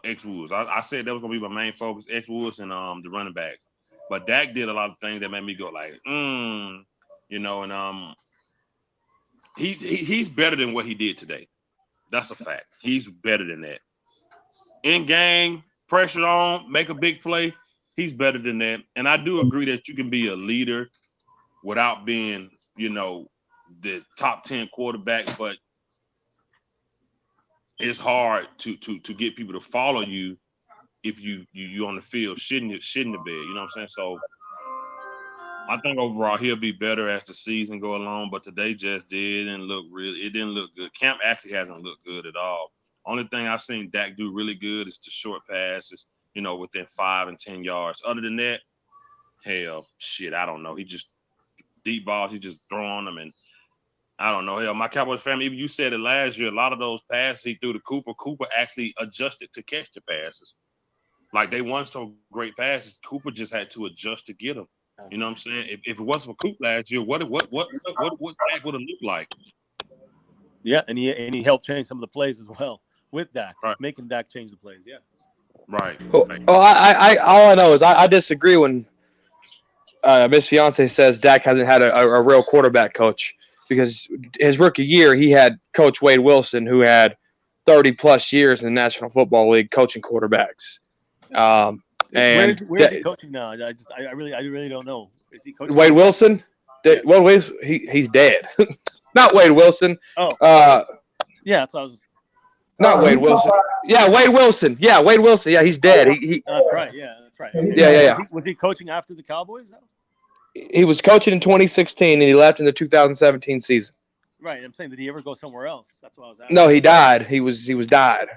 X Woods. I said that was gonna be my main focus, X Woods and the running back. But Dak did a lot of things that made me go like, and he's better than what he did today. That's a fact. He's better than that. In game, pressure on, make a big play. He's better than that. And I do agree that you can be a leader without being, the top 10 quarterback, but it's hard to get people to follow you if you on the field shitting the bed. You know what I'm saying? So I think overall he'll be better as the season go along, but today just didn't look good. Camp actually hasn't looked good at all. Only thing I've seen Dak do really good is the short passes within 5 and 10 yards. Other than that, hell, shit, I don't know. He just deep balls, he just throwing them, and I don't know. Hell, my Cowboys family, even you said it last year, a lot of those passes he threw to Cooper actually adjusted to catch the passes. Like they won some great passes, Cooper just had to adjust to get them. You know what I'm saying? If it wasn't for Cooper last year, what Dak would have looked like? Yeah, and he helped change some of the plays as well with Dak, making Dak change the plays. Yeah. Right. Well, I all I know is I disagree when Miss Fiance says Dak hasn't had a real quarterback coach, because his rookie year he had Coach Wade Wilson, who had 30+ years in the National Football League coaching quarterbacks. And where is he coaching now? I really don't know. Is he coaching Wade Wilson? He's dead. Not Wade Wilson. Oh. Yeah, that's what I was. Not Wade Wilson. Yeah, Wade Wilson. Yeah, Wade Wilson. Yeah, he's dead. That's right. Yeah, that's right. Okay. Yeah. Was he coaching after the Cowboys? He was coaching in 2016, and he left in the 2017 season. Right. I'm saying, did he ever go somewhere else? That's what I was asking. No, he died. He was died.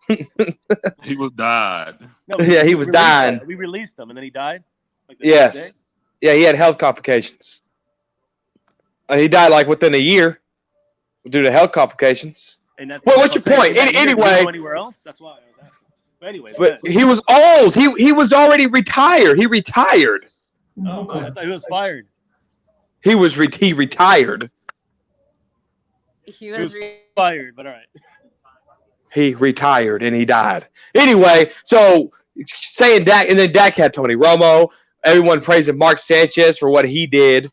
He was died. No, he was dying. We released him, and then he died. Like yes. Yeah, he had health complications. He died like within a year due to health complications. Well, what's your point? Anyway, anywhere else? That's why I was asking. But anyway, but he was old. He was already retired. He retired. Oh, I thought he was fired. He retired. He was fired, but all right. He retired and he died. Anyway, so saying Dak, and then Dak had Tony Romo. Everyone praising Mark Sanchez for what he did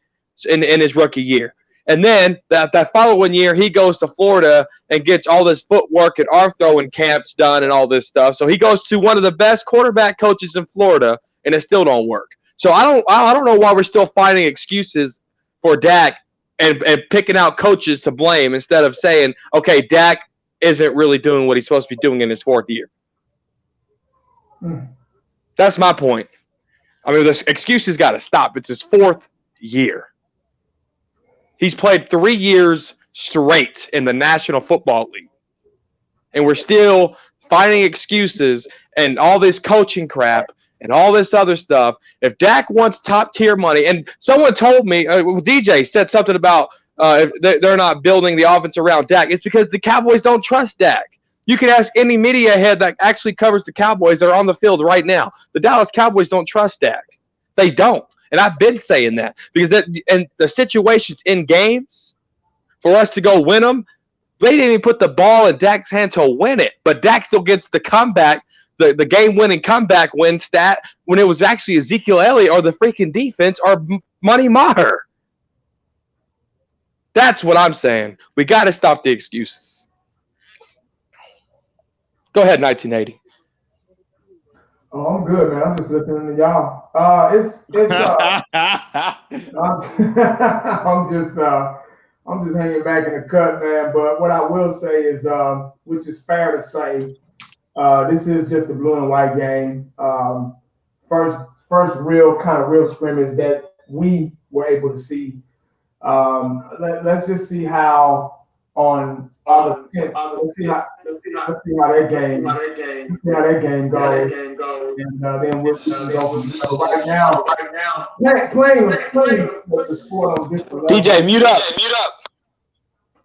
in his rookie year. And then that following year, he goes to Florida and gets all this footwork and arm throwing camps done and all this stuff. So he goes to one of the best quarterback coaches in Florida, and it still don't work. So I don't know why we're still finding excuses for Dak and picking out coaches to blame instead of saying, okay, Dak isn't really doing what he's supposed to be doing in his 4th year. That's my point. I mean, the excuses got to stop. It's his 4th year. He's played 3 years straight in the National Football League. And we're still finding excuses and all this coaching crap and all this other stuff. If Dak wants top-tier money, and someone told me, DJ said something about they're not building the offense around Dak. It's because the Cowboys don't trust Dak. You can ask any media head that actually covers the Cowboys that are on the field right now. The Dallas Cowboys don't trust Dak. They don't. And I've been saying that because and the situations in games for us to go win them, they didn't even put the ball in Dak's hand to win it. But Dak still gets the comeback, the game-winning comeback win stat when it was actually Ezekiel Elliott or the freaking defense or Money Maher. That's what I'm saying. We got to stop the excuses. Go ahead, 1980. Oh, I'm good, man. I'm just listening to y'all. I'm just hanging back in the cut, man. But what I will say is, which is fair to say, this is just a blue and white game. First real scrimmage that we were able to see. Let's just see how on August 10th. Let's see how that game goes. And then we'll go. So right now, playing with the sport on different levels. DJ, mute up.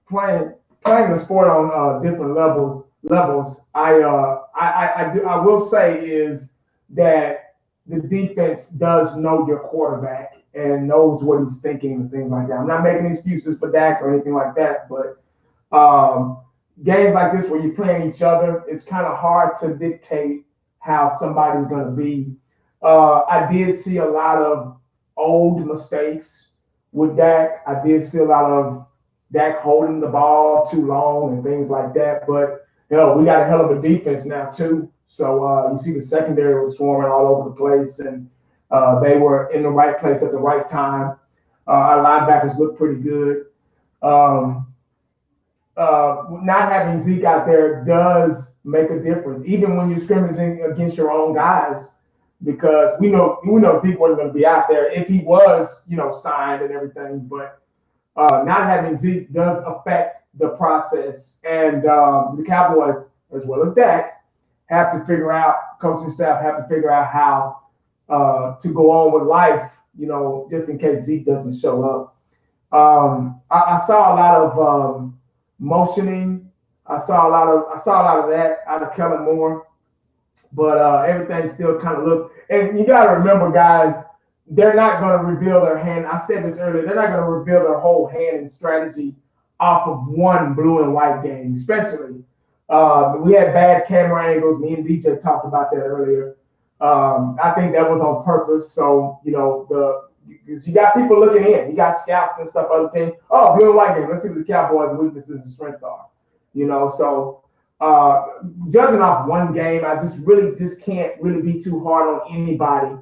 Playing the sport on different levels. I will say is that the defense does know your quarterback and knows what he's thinking and things like that. I'm not making excuses for Dak or anything like that, but games like this where you're playing each other, it's kind of hard to dictate how somebody's going to be. I did see a lot of old mistakes with Dak. I did see a lot of Dak holding the ball too long and things like that. But, we got a hell of a defense now, too. So you see the secondary was swarming all over the place, and they were in the right place at the right time. Our linebackers look pretty good. Not having Zeke out there does make a difference, even when you're scrimmaging against your own guys, because we know Zeke wasn't going to be out there if he was, signed and everything. But not having Zeke does affect the process, and the Cowboys, as well as Dak, have to figure out coaching staff have to figure out how to go on with life, just in case Zeke doesn't show up. I saw a lot of motioning. I saw a lot of that out of Kellen Moore, but everything still kind of looked. And you got to remember, guys, they're not going to reveal their hand. I said this earlier. They're not going to reveal their whole hand and strategy off of one blue and white game, especially. We had bad camera angles. Me and DJ talked about that earlier. I think that was on purpose. So, because you got people looking in. You got scouts and stuff on the team. Oh, blue and white game. Let's see what the Cowboys' weaknesses and strengths are. So judging off one game, I just can't really be too hard on anybody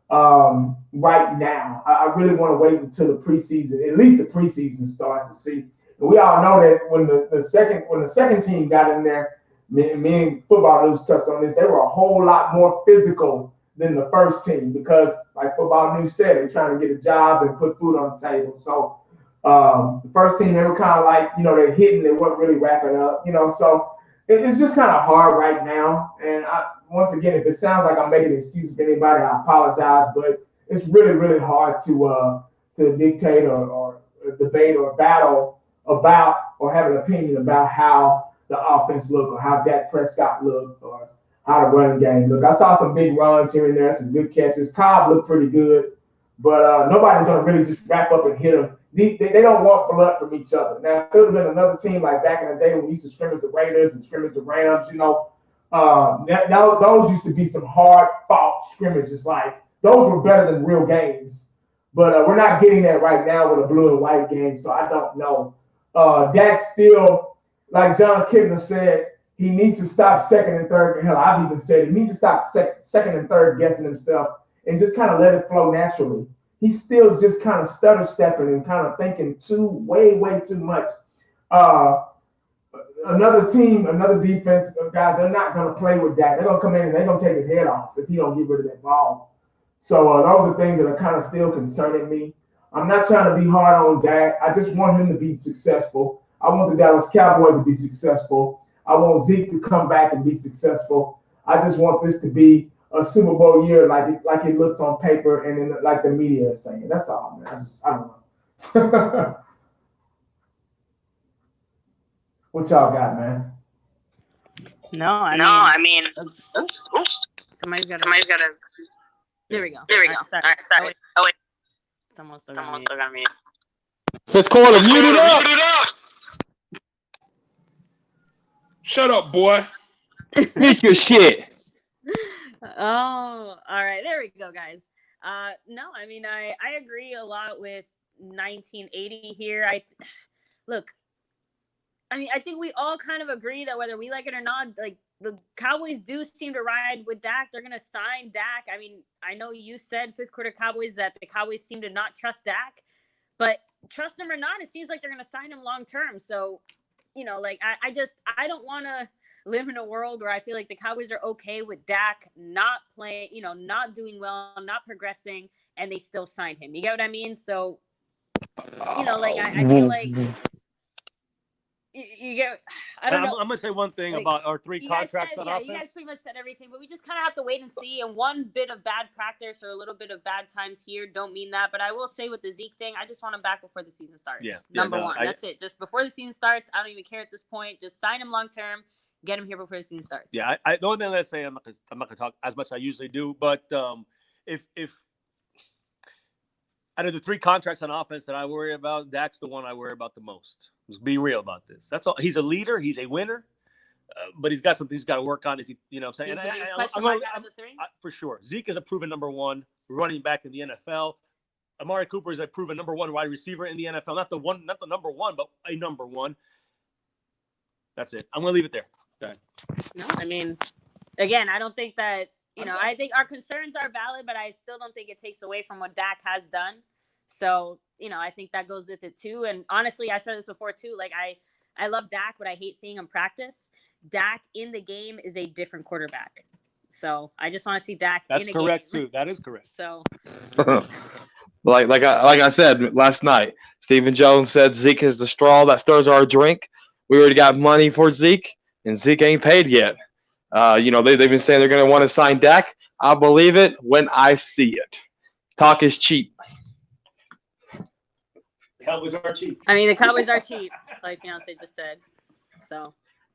right now. I really want to wait until the preseason, at least the preseason starts to see. And we all know that when the second team got in there, me and Football News touched on this, they were a whole lot more physical than the first team because, like Football News said, they're trying to get a job and put food on the table. So the first team, they were kind of like, they're hitting, they weren't really wrapping up, so it's just kind of hard right now. And once again, if it sounds like I'm making excuses for anybody, I apologize, but it's really, really hard to dictate or debate or battle about or have an opinion about how the offense looked or how Dak Prescott looked or how the running game looked. I saw some big runs here and there, some good catches. Cobb looked pretty good, but nobody's going to really just wrap up and hit him. They don't want blood from each other. Now, if it would have been another team like back in the day when we used to scrimmage the Raiders and scrimmage the Rams, those used to be some hard-fought scrimmages. Like, those were better than real games. But we're not getting that right now with a blue and white game, so I don't know. Dak still, like John Kibner said, he needs to stop second and third. Hell, I've even said he needs to stop second and third guessing himself and just kind of let it flow naturally. He's still just kind of stutter stepping and kind of thinking way too much. Another team, another defense, guys, they're not going to play with Dak. They're going to come in and they're going to take his head off if he don't get rid of that ball. So those are things that are kind of still concerning me. I'm not trying to be hard on Dak. I just want him to be successful. I want the Dallas Cowboys to be successful. I want Zeke to come back and be successful. I just want this to be a Super Bowl year like it looks on paper and then like the media is saying. That's all, man. I don't know. What y'all got, man? No, I mean, somebody's got to. There we go. All right, sorry. Oh wait. Someone's still got me. Fifth quarter, mute it up. Shut up, boy. Speak your shit. Oh, all right. There we go, guys. No, I mean, I agree a lot with 1980 here. I think we all kind of agree that whether we like it or not, like the Cowboys do seem to ride with Dak. They're going to sign Dak. I mean, I know you said fifth quarter Cowboys that the Cowboys seem to not trust Dak, but trust him or not, it seems like they're going to sign him long term. So, I don't want to live in a world where I feel like the Cowboys are okay with Dak not playing, not doing well, not progressing, and they still sign him. You get what I mean? So, I feel like you get. I don't know. I'm gonna say one thing about our three contracts on offense. You guys pretty much said everything, but we just kind of have to wait and see. And one bit of bad practice or a little bit of bad times here don't mean that. But I will say with the Zeke thing, I just want him back before the season starts. Number one. That's it. Just before the season starts, I don't even care at this point. Just sign him long term. Get him here before the season starts. Yeah, the only thing I say, I'm not gonna talk as much as I usually do, but if out of the three contracts on offense that I worry about, Dak's the one I worry about the most. Let's be real about this. That's all. He's a leader. He's a winner, but he's got something he's got to work on. You know what I'm saying? For sure. Zeke is a proven number one running back in the NFL. Amari Cooper is a proven number one wide receiver in the NFL. Not the number one, but a number one. That's it. I'm going to leave it there. Go ahead. No, I mean, again, I don't think that, I think our concerns are valid, but I still don't think it takes away from what Dak has done. So, I think that goes with it too. And honestly, I said this before too, like I love Dak, but I hate seeing him practice. Dak in the game is a different quarterback. So I just want to see Dak in a game. That's correct too. That is correct. So like I said last night, Stephen Jones said Zeke is the straw that stirs our drink. We already got money for Zeke, and Zeke ain't paid yet. They've been saying they're going to want to sign Dak. I'll believe it when I see it. Talk is cheap. Cowboys are cheap. I mean, the Cowboys are cheap, like fiance just said. So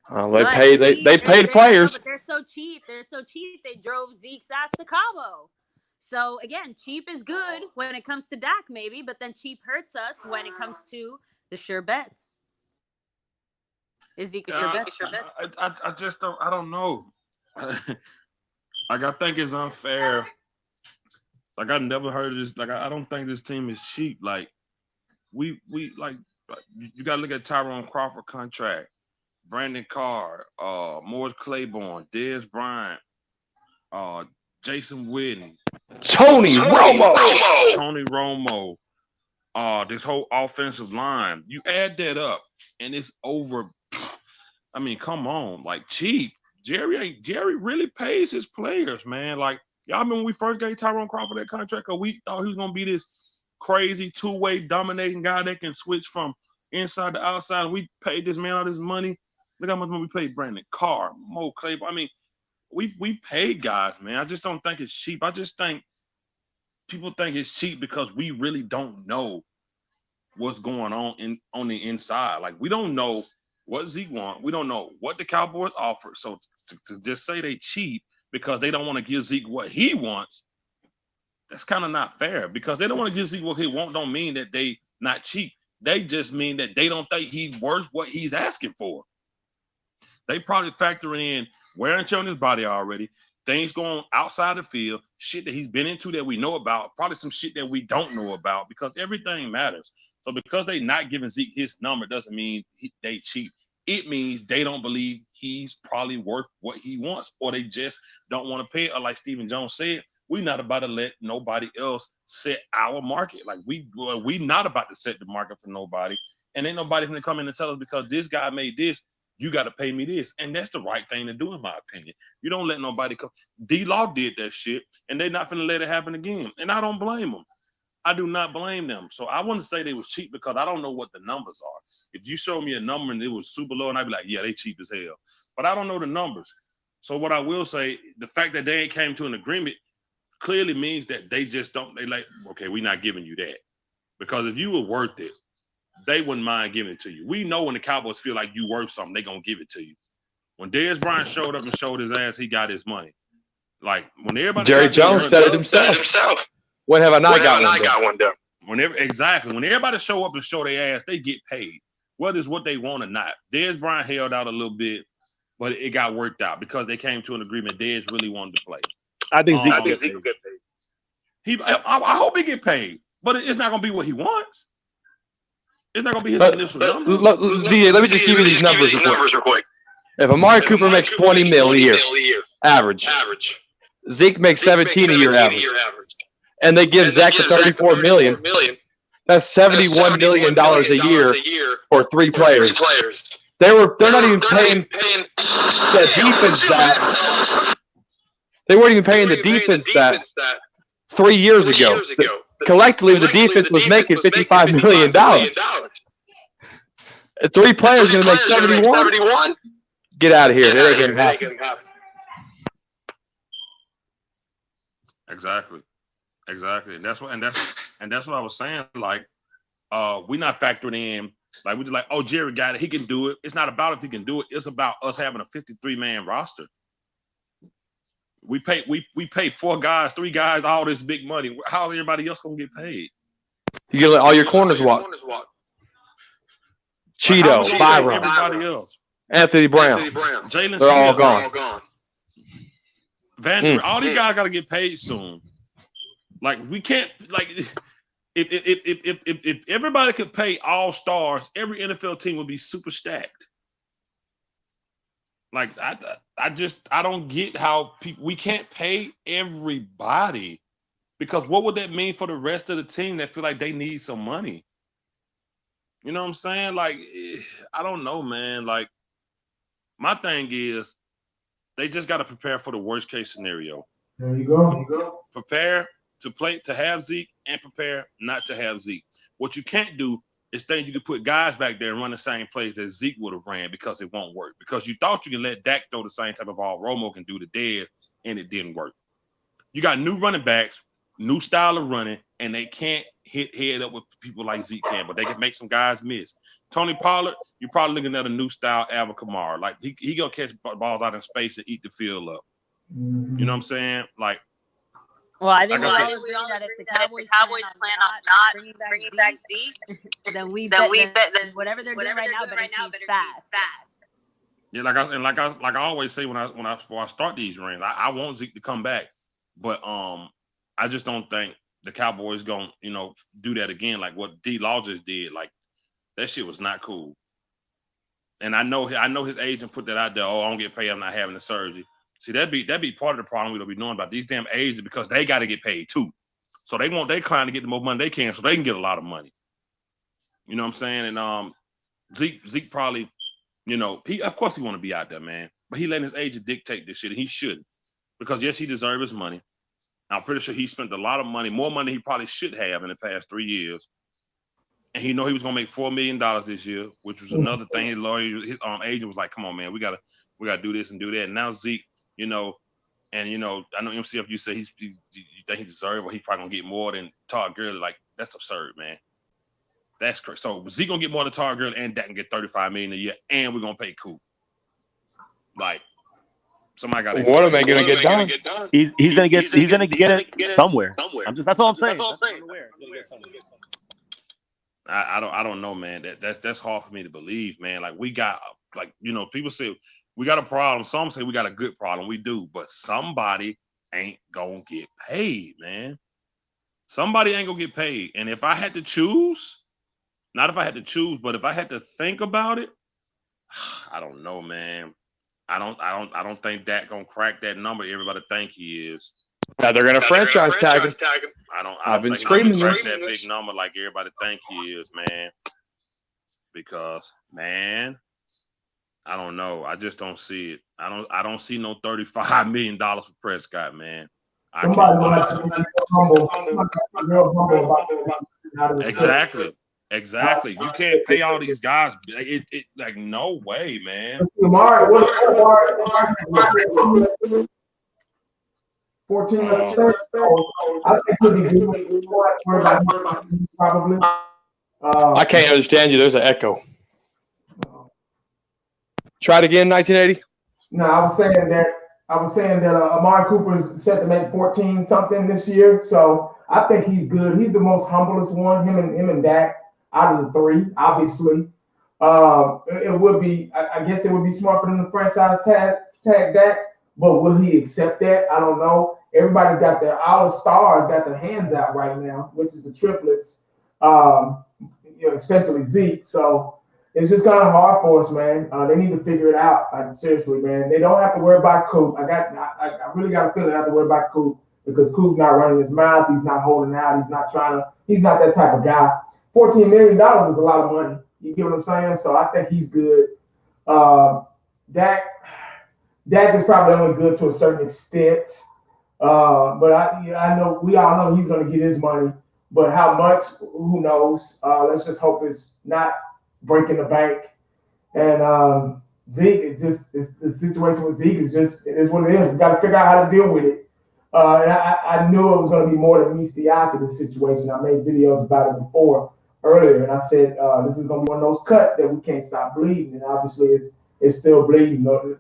They paid players. But they're so cheap. They're so cheap. They drove Zeke's ass to Cabo. So again, cheap is good when it comes to Dak, maybe, but then cheap hurts us when it comes to the sure bets. Is Zeke a sure bet? I just don't. I don't know. Like, I think it's unfair. Like, I never heard of this. Like, I don't think this team is cheap. Like, we like you got to look at Tyrone Crawford contract, Brandon Carr, Morris Claiborne, Dez Bryant, Jason Witten, Tony Romo, this whole offensive line. You add that up, and it's over. I mean, come on, like, cheap. Jerry really pays his players, man. Like, y'all remember when we first gave Tyrone Crawford that contract, or we thought he was gonna be this crazy two-way dominating guy that can switch from inside to outside, and we paid this man all this money. Look how much money we paid Brandon Carr, Mo Claiborne. I mean, we paid guys, man. I just don't think it's cheap. I just think people think it's cheap because we really don't know what's going on the inside. Like, we don't know what Zeke wants. We don't know what the Cowboys offer. So to just say they cheap because they don't want to give Zeke what he wants, that's kind of not fair. Because they don't want to give Zeke what he wants don't mean that they not cheap. They just mean that they don't think he's worth what he's asking for. They probably factor in wear and tear on his body already, things going outside the field, shit that he's been into that we know about, probably some shit that we don't know about, because everything matters. So because they not giving Zeke his number doesn't mean they cheap. It means they don't believe he's probably worth what he wants, or they just don't want to pay it. Or like Stephen Jones said, we're not about to let nobody else set our market. Like, we not about to set the market for nobody. And ain't nobody going to come in and tell us because this guy made this, you got to pay me this. And that's the right thing to do, in my opinion. You don't let nobody come. D-Law did that shit, and they're not going to let it happen again. And I don't blame them. I do not blame them. So I wouldn't say they was cheap because I don't know what the numbers are. If you show me a number and it was super low, and I'd be like, yeah, they cheap as hell. But I don't know the numbers. So what I will say, the fact that they ain't came to an agreement clearly means that they just don't, they like, okay, we're not giving you that. Because if you were worth it, they wouldn't mind giving it to you. We know when the Cowboys feel like you worth something, they going to give it to you. When Dez Bryant showed up and showed his ass, he got his money. Like, when everybody— Jerry Jones said it himself. When have I not got one done? Whenever everybody show up and show their ass, they get paid, whether it's what they want or not. Dez Bryant held out a little bit, but it got worked out because they came to an agreement. Dez really wanted to play. I think Zeke will get paid. I hope he get paid, but it's not going to be what he wants. It's not going to be his initial number. Let me just give you these numbers real quick. If Amari Cooper makes $20 million a year, average. Zeke makes 17 a year average. And they give Zach the $34 million. That's $71 million a year for three players. They're not even paying the defense that. They weren't even paying the defense that 3 years ago. Collectively, the defense was making $55 million. Three players going to make 71. Get out of here. That ain't going to happen. Exactly. And that's what I was saying. Like, we're not factoring in, like, we're just like, oh, Jerry got it, he can do it. It's not about if he can do it, it's about us having a 53-man roster. We pay three guys all this big money. How is everybody else gonna get paid? You get all your corners walk. Cheeto, Byron, everybody else. Anthony Brown. Jalen, they're all gone. All these guys gotta get paid soon. Like, we can't, like, if everybody could pay all stars, every NFL team would be super stacked. Like, I don't get how we can't pay everybody, because what would that mean for the rest of the team that feel like they need some money? You know what I'm saying? Like, I don't know, man. Like, my thing is they just got to prepare for the worst case scenario. There you go. Prepare to have Zeke and prepare not to have Zeke. What you can't do it's things you could put guys back there and run the same plays that Zeke would have ran because it won't work. Because you thought you could let Dak throw the same type of ball Romo can do to dead, and it didn't work. You got new running backs, new style of running, and they can't hit head up with people like Zeke can, but they can make some guys miss. Tony Pollard, you're probably looking at a new style Alvin Kamara. Like he gonna catch balls out in space and eat the field up. Mm-hmm. You know what I'm saying? Like, well, I think like we I all said, agree that if the Cowboys plan on not bringing back Zeke, then we bet that whatever they're doing right now better change fast. Yeah, like I always say before I start these rants, I want Zeke to come back, but I just don't think the Cowboys gonna do that again, like what D Law just did. Like that shit was not cool. And I know his agent put that out there. Oh, I don't get paid. I'm not having the surgery. See, that'd be part of the problem we don't be knowing about these damn agents because they got to get paid too. So they want their client to get the most money they can, so they can get a lot of money. You know what I'm saying? And Zeke probably, he of course he want to be out there, man. But he letting his agent dictate this shit, and he shouldn't. Because yes, he deserves his money. I'm pretty sure he spent a lot of money, more money he probably should have in the past 3 years. And he was gonna make $4 million this year, which was another thing. His lawyer, his agent was like, "Come on, man, we gotta do this and do that." And now Zeke, I know MCF, you say you think he deserves, or he probably gonna get more than Todd Gurley. Like that's absurd, man. That's crazy. So Zeke gonna get more than Todd Gurley, and Dak can get $35 million a year, and we're gonna pay Coop. Like somebody got. What am I gonna get done? He's gonna get it somewhere. That's all I'm saying. I don't know, man. That's hard for me to believe, man. Like we got people say we got a problem. Some say we got a good problem. We do, but somebody ain't gonna get paid, man. Somebody ain't gonna get paid. And if I had to choose, not if I had to choose, but if I had to think about it, I don't know, man. I don't think Dak gonna crack that number everybody think he is. Now they're gonna franchise tag him. I've been screaming that big number like everybody think he is, man. Because, man, I don't know. I just don't see it. I don't see no $35 million for Prescott, man. Exactly. You can't pay all these guys. Like no way, man. 14 I think he'll be good. Probably. I can't understand you. There's an echo. Try it again, 1980. No, I was saying that Amari Cooper is set to make 14 something this year. So I think he's good. He's the most humblest one. Him and Dak out of the three, obviously. It would be, I guess, it would be smart for them to franchise tag Dak. But will he accept that? I don't know. Everybody's got all the stars got their hands out right now, which is the triplets, especially Zeke. So it's just kind of hard for us, man. They need to figure it out. Like, seriously, man. They don't have to worry about Coop. I really got a feeling they have to worry about Coop because Coop's not running his mouth. He's not holding out. He's not that type of guy. $14 million is a lot of money. You get what I'm saying? So I think he's good. Dak is probably only good to a certain extent. But I know we all know he's going to get his money. But how much, who knows? Let's just hope it's not breaking the bank. And Zeke, the situation with Zeke it is what it is. We got to figure out how to deal with it. And I knew it was going to be more than meets the eye to this situation. I made videos about it earlier, and I said this is going to be one of those cuts that we can't stop bleeding. And obviously, it's still bleeding. No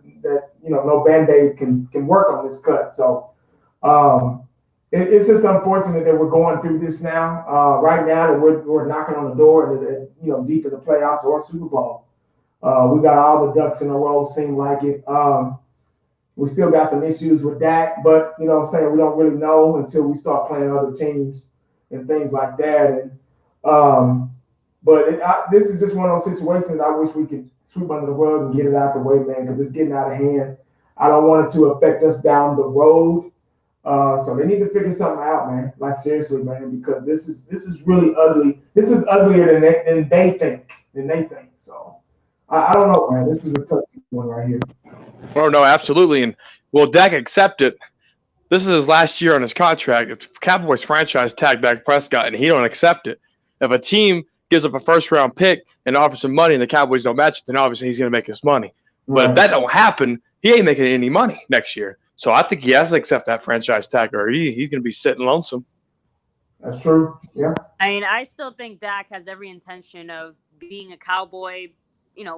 Band-Aid can work on this cut. So it's just unfortunate that we're going through this now. Right now that we're knocking on the door and deep in the playoffs or Super Bowl. We got all the ducks in a row. Seem like it. We still got some issues with Dak, but we don't really know until we start playing other teams and things like that. And this is just one of those situations I wish we could sweep under the rug and get it out the way, man, because it's getting out of hand. I don't want it to affect us down the road. So they need to figure something out, man. Like seriously, man, because this is really ugly. This is uglier than they think. So I don't know, man. This is a tough one right here. Oh no, absolutely. And will Dak accept it? This is his last year on his contract. It's Cowboys franchise tag Dak Prescott, and he don't accept it. If a team gives up a first-round pick and offers some money and the Cowboys don't match it, then obviously he's going to make his money. But if that don't happen, he ain't making any money next year. So I think he has to accept that franchise tag or he's going to be sitting lonesome. That's true. Yeah. I mean, I still think Dak has every intention of being a Cowboy,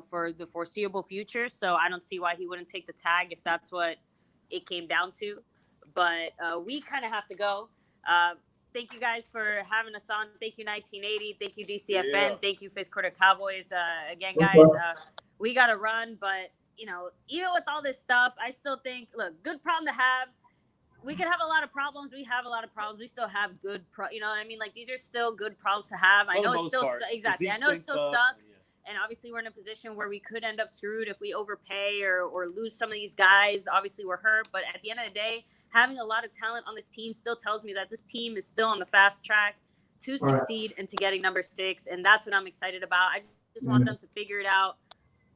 for the foreseeable future. So I don't see why he wouldn't take the tag if that's what it came down to. But we kind of have to go. Thank you guys for having us on. Thank you, 1980. Thank you, DCFN. Yeah. Thank you, Fifth Quarter Cowboys. Again, guys, we got to run. But, even with all this stuff, I still think, look, good problem to have. We could have a lot of problems. We have a lot of problems. We still have good, you know what I mean? Like, these are still good problems to have. I know it still, exactly. I know it still sucks. And obviously, we're in a position where we could end up screwed if we overpay or lose some of these guys. Obviously, we're hurt. But at the end of the day, having a lot of talent on this team still tells me that this team is still on the fast track to succeed and to getting number 6. And that's what I'm excited about. I just want them to figure it out,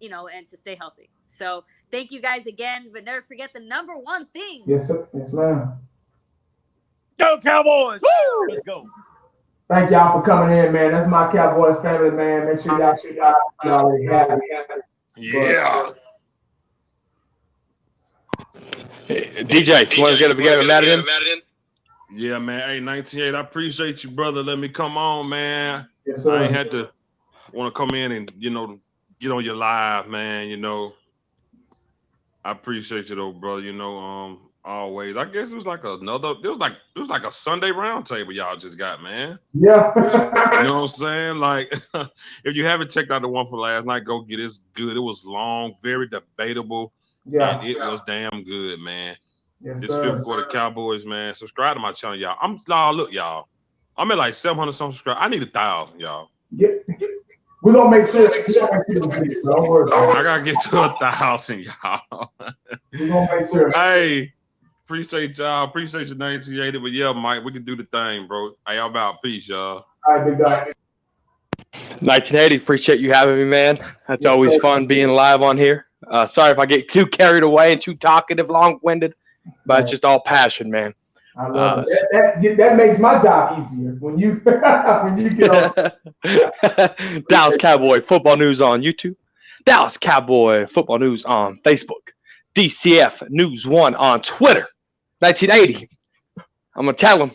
and to stay healthy. So thank you guys again. But never forget the number one thing. Yes, sir. Yes, ma'am. Go Cowboys! Woo! Let's go. Thank y'all for coming in, man. That's my Cowboys family, man. Make sure y'all already have it. Yeah. Hey, DJ, you want to get a Madden in? Yeah, man. Hey, 1980, I appreciate you, brother. Let me come on, man. Yes, sir. I ain't had to want to come in and, get on your live, man. I appreciate you though, brother. Always. I guess it was like a Sunday round table y'all just got, man. Yeah. You know what I'm saying? Like, if you haven't checked out the one for last night, go get it. It's good. It was long, very debatable. Yeah. And it was damn good, man. Yes, This sir. Fifth Quarter Cowboys, man. Subscribe to my channel, y'all. Look, y'all. I'm at like 700 some subscribers. I need 1,000, y'all. We're gonna make sure. Don't worry. I gotta get to 1,000, y'all. We're gonna make sure. Hey, appreciate y'all. Appreciate your 1980. But yeah, Mike, we can do the thing, bro. Hey, y'all about peace, y'all. All right, big guy. 1980, appreciate you having me, man. That's always fun being live on here. Sorry if I get too carried away and too talkative, long-winded, but it's just all passion, man. I love it. That makes my job easier when you get on. Dallas Cowboy Football News on YouTube. Dallas Cowboy Football News on Facebook. DCF News 1 on Twitter. 1980. I'm going to tell them,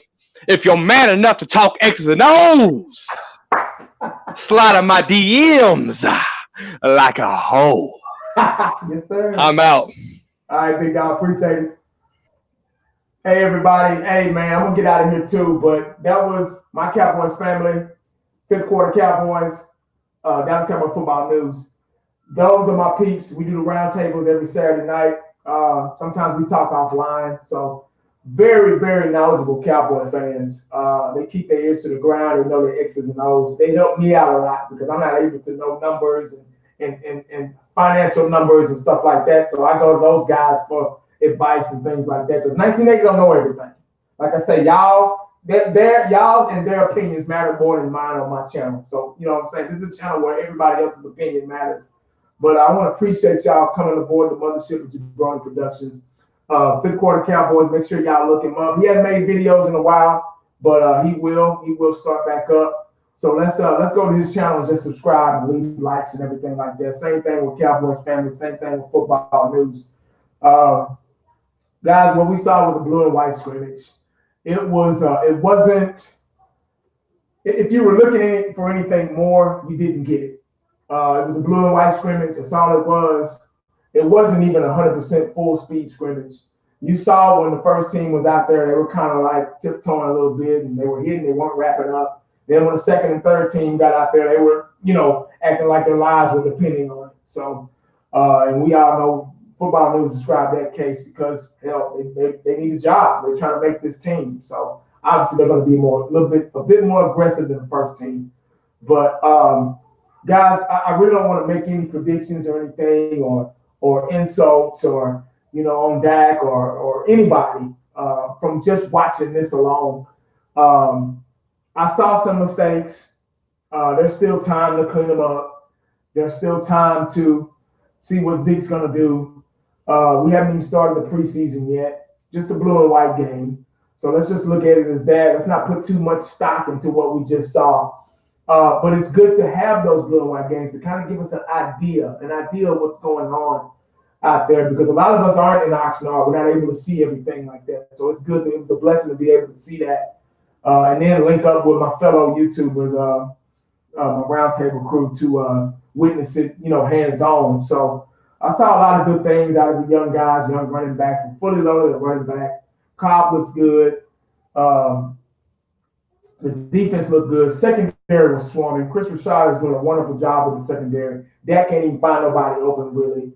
if you're man enough to talk X's and O's, slide on my DMs like a hoe. Yes, sir. I'm out. All right, big guy. Appreciate it. Hey, everybody. Hey, man, I'm going to get out of here, too. But that was my Cowboys family, Fifth Quarter Cowboys, Dallas Cowboy Football News. Those are my peeps. We do the roundtables every Saturday night. Sometimes we talk offline. So very, very knowledgeable Cowboy fans. They keep their ears to the ground. They know their X's and O's. They help me out a lot because I'm not able to know numbers and financial numbers and stuff like that. So I go to those guys for advice and things like that. Because 1980 don't know everything. Like I say, y'all and their opinions matter more than mine on my channel. So, you know what I'm saying? This is a channel where everybody else's opinion matters. But I want to appreciate y'all coming aboard the mothership of Jabroni Productions. Fifth Quarter Cowboys, make sure y'all look him up. He hasn't made videos in a while, but he will start back up. So let's go to his channel and just subscribe and leave likes and everything like that. Same thing with Cowboys family, same thing with football news. Guys, what we saw was a blue and white scrimmage. It wasn't, if you were looking for anything more, you didn't get it. It was a blue and white scrimmage. That's all it was. It wasn't even 100% full speed scrimmage. You saw when the first team was out there, they were kind of like tiptoeing a little bit and they were hitting, they weren't wrapping up. Then when the second and third team got out there, they were, acting like their lives were depending on it. So, and we all know Football News described that case because, hell, they need a job. They're trying to make this team. So obviously they're going to be a bit more aggressive than the first team. But guys, I really don't want to make any predictions or anything or insults or, on Dak or anybody from just watching this alone. I saw some mistakes. There's still time to clean them up. There's still time to see what Zeke's going to do. We haven't even started the preseason yet. Just a blue and white game. So let's just look at it as that. Let's not put too much stock into what we just saw. But it's good to have those blue and white games to kind of give us an idea of what's going on out there, because a lot of us aren't in Oxnard. We're not able to see everything like that. So it's good. It was a blessing to be able to see that. And then link up with my fellow YouTubers, my roundtable crew to witness it, hands-on. So I saw a lot of good things out of the young guys, young running backs, from fully loaded running back. Cobb looked good. The defense looked good. Secondary was swarming. Chris Rashad is doing a wonderful job with the secondary. Dak can't even find nobody open really,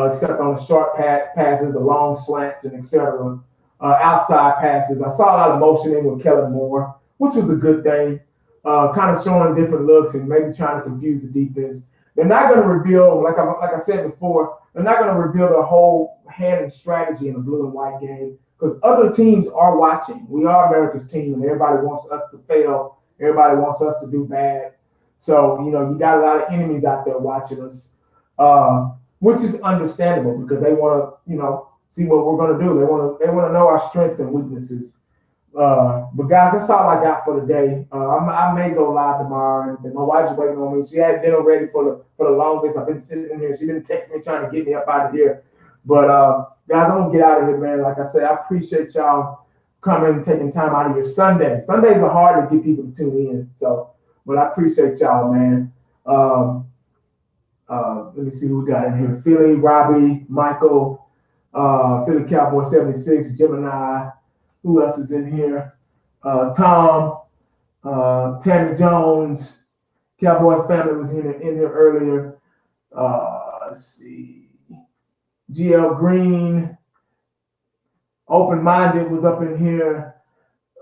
except on the short passes, the long slants, and etc. Outside passes. I saw a lot of motion in with Kellen Moore, which was a good thing. Kind of showing different looks and maybe trying to confuse the defense. They're not going to reveal, like I said before, they're not going to reveal the whole hand and strategy in the blue and white game, because other teams are watching. We are America's team, and everybody wants us to fail. Everybody wants us to do bad. So, you got a lot of enemies out there watching us, which is understandable because they want to, see what we're going to do. They want to know our strengths and weaknesses. But guys, that's all I got for today. I may go live tomorrow, and my wife's waiting on me. She had dinner ready for the longest. I've been sitting in here. She's been texting me trying to get me up out of here. But guys, I'm gonna get out of here, man. Like I said, I appreciate y'all coming and taking time out of your Sunday. Sundays are hard to get people to tune in. So, but I appreciate y'all, man. Let me see who we got in here. Philly, Robbie, Michael, Philly Cowboy 76, Gemini. Who else is in here? Tom, Tammy Jones, Cowboy family was in here earlier. Let's see. GL Green, Open Minded was up in here.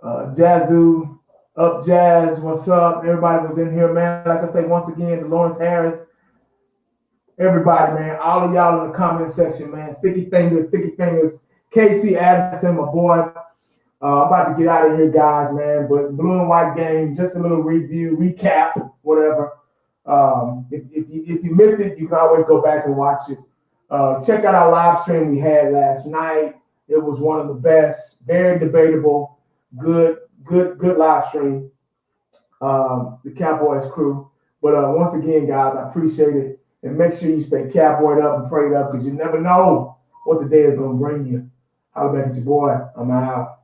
Jazzu, Up Jazz, what's up? Everybody was in here, man. Like I say, once again, Lawrence Harris, everybody, man. All of y'all in the comment section, man. Sticky fingers. Casey Addison, my boy. I'm about to get out of here, guys, man. But blue and white game, just a little review, recap, whatever. If you missed it, you can always go back and watch it. Check out our live stream we had last night. It was one of the best, very debatable, good live stream. The Cowboys crew. But once again, guys, I appreciate it. And make sure you stay cowboyed up and prayed up, because you never know what the day is going to bring you. Holla back at your boy. I'm out.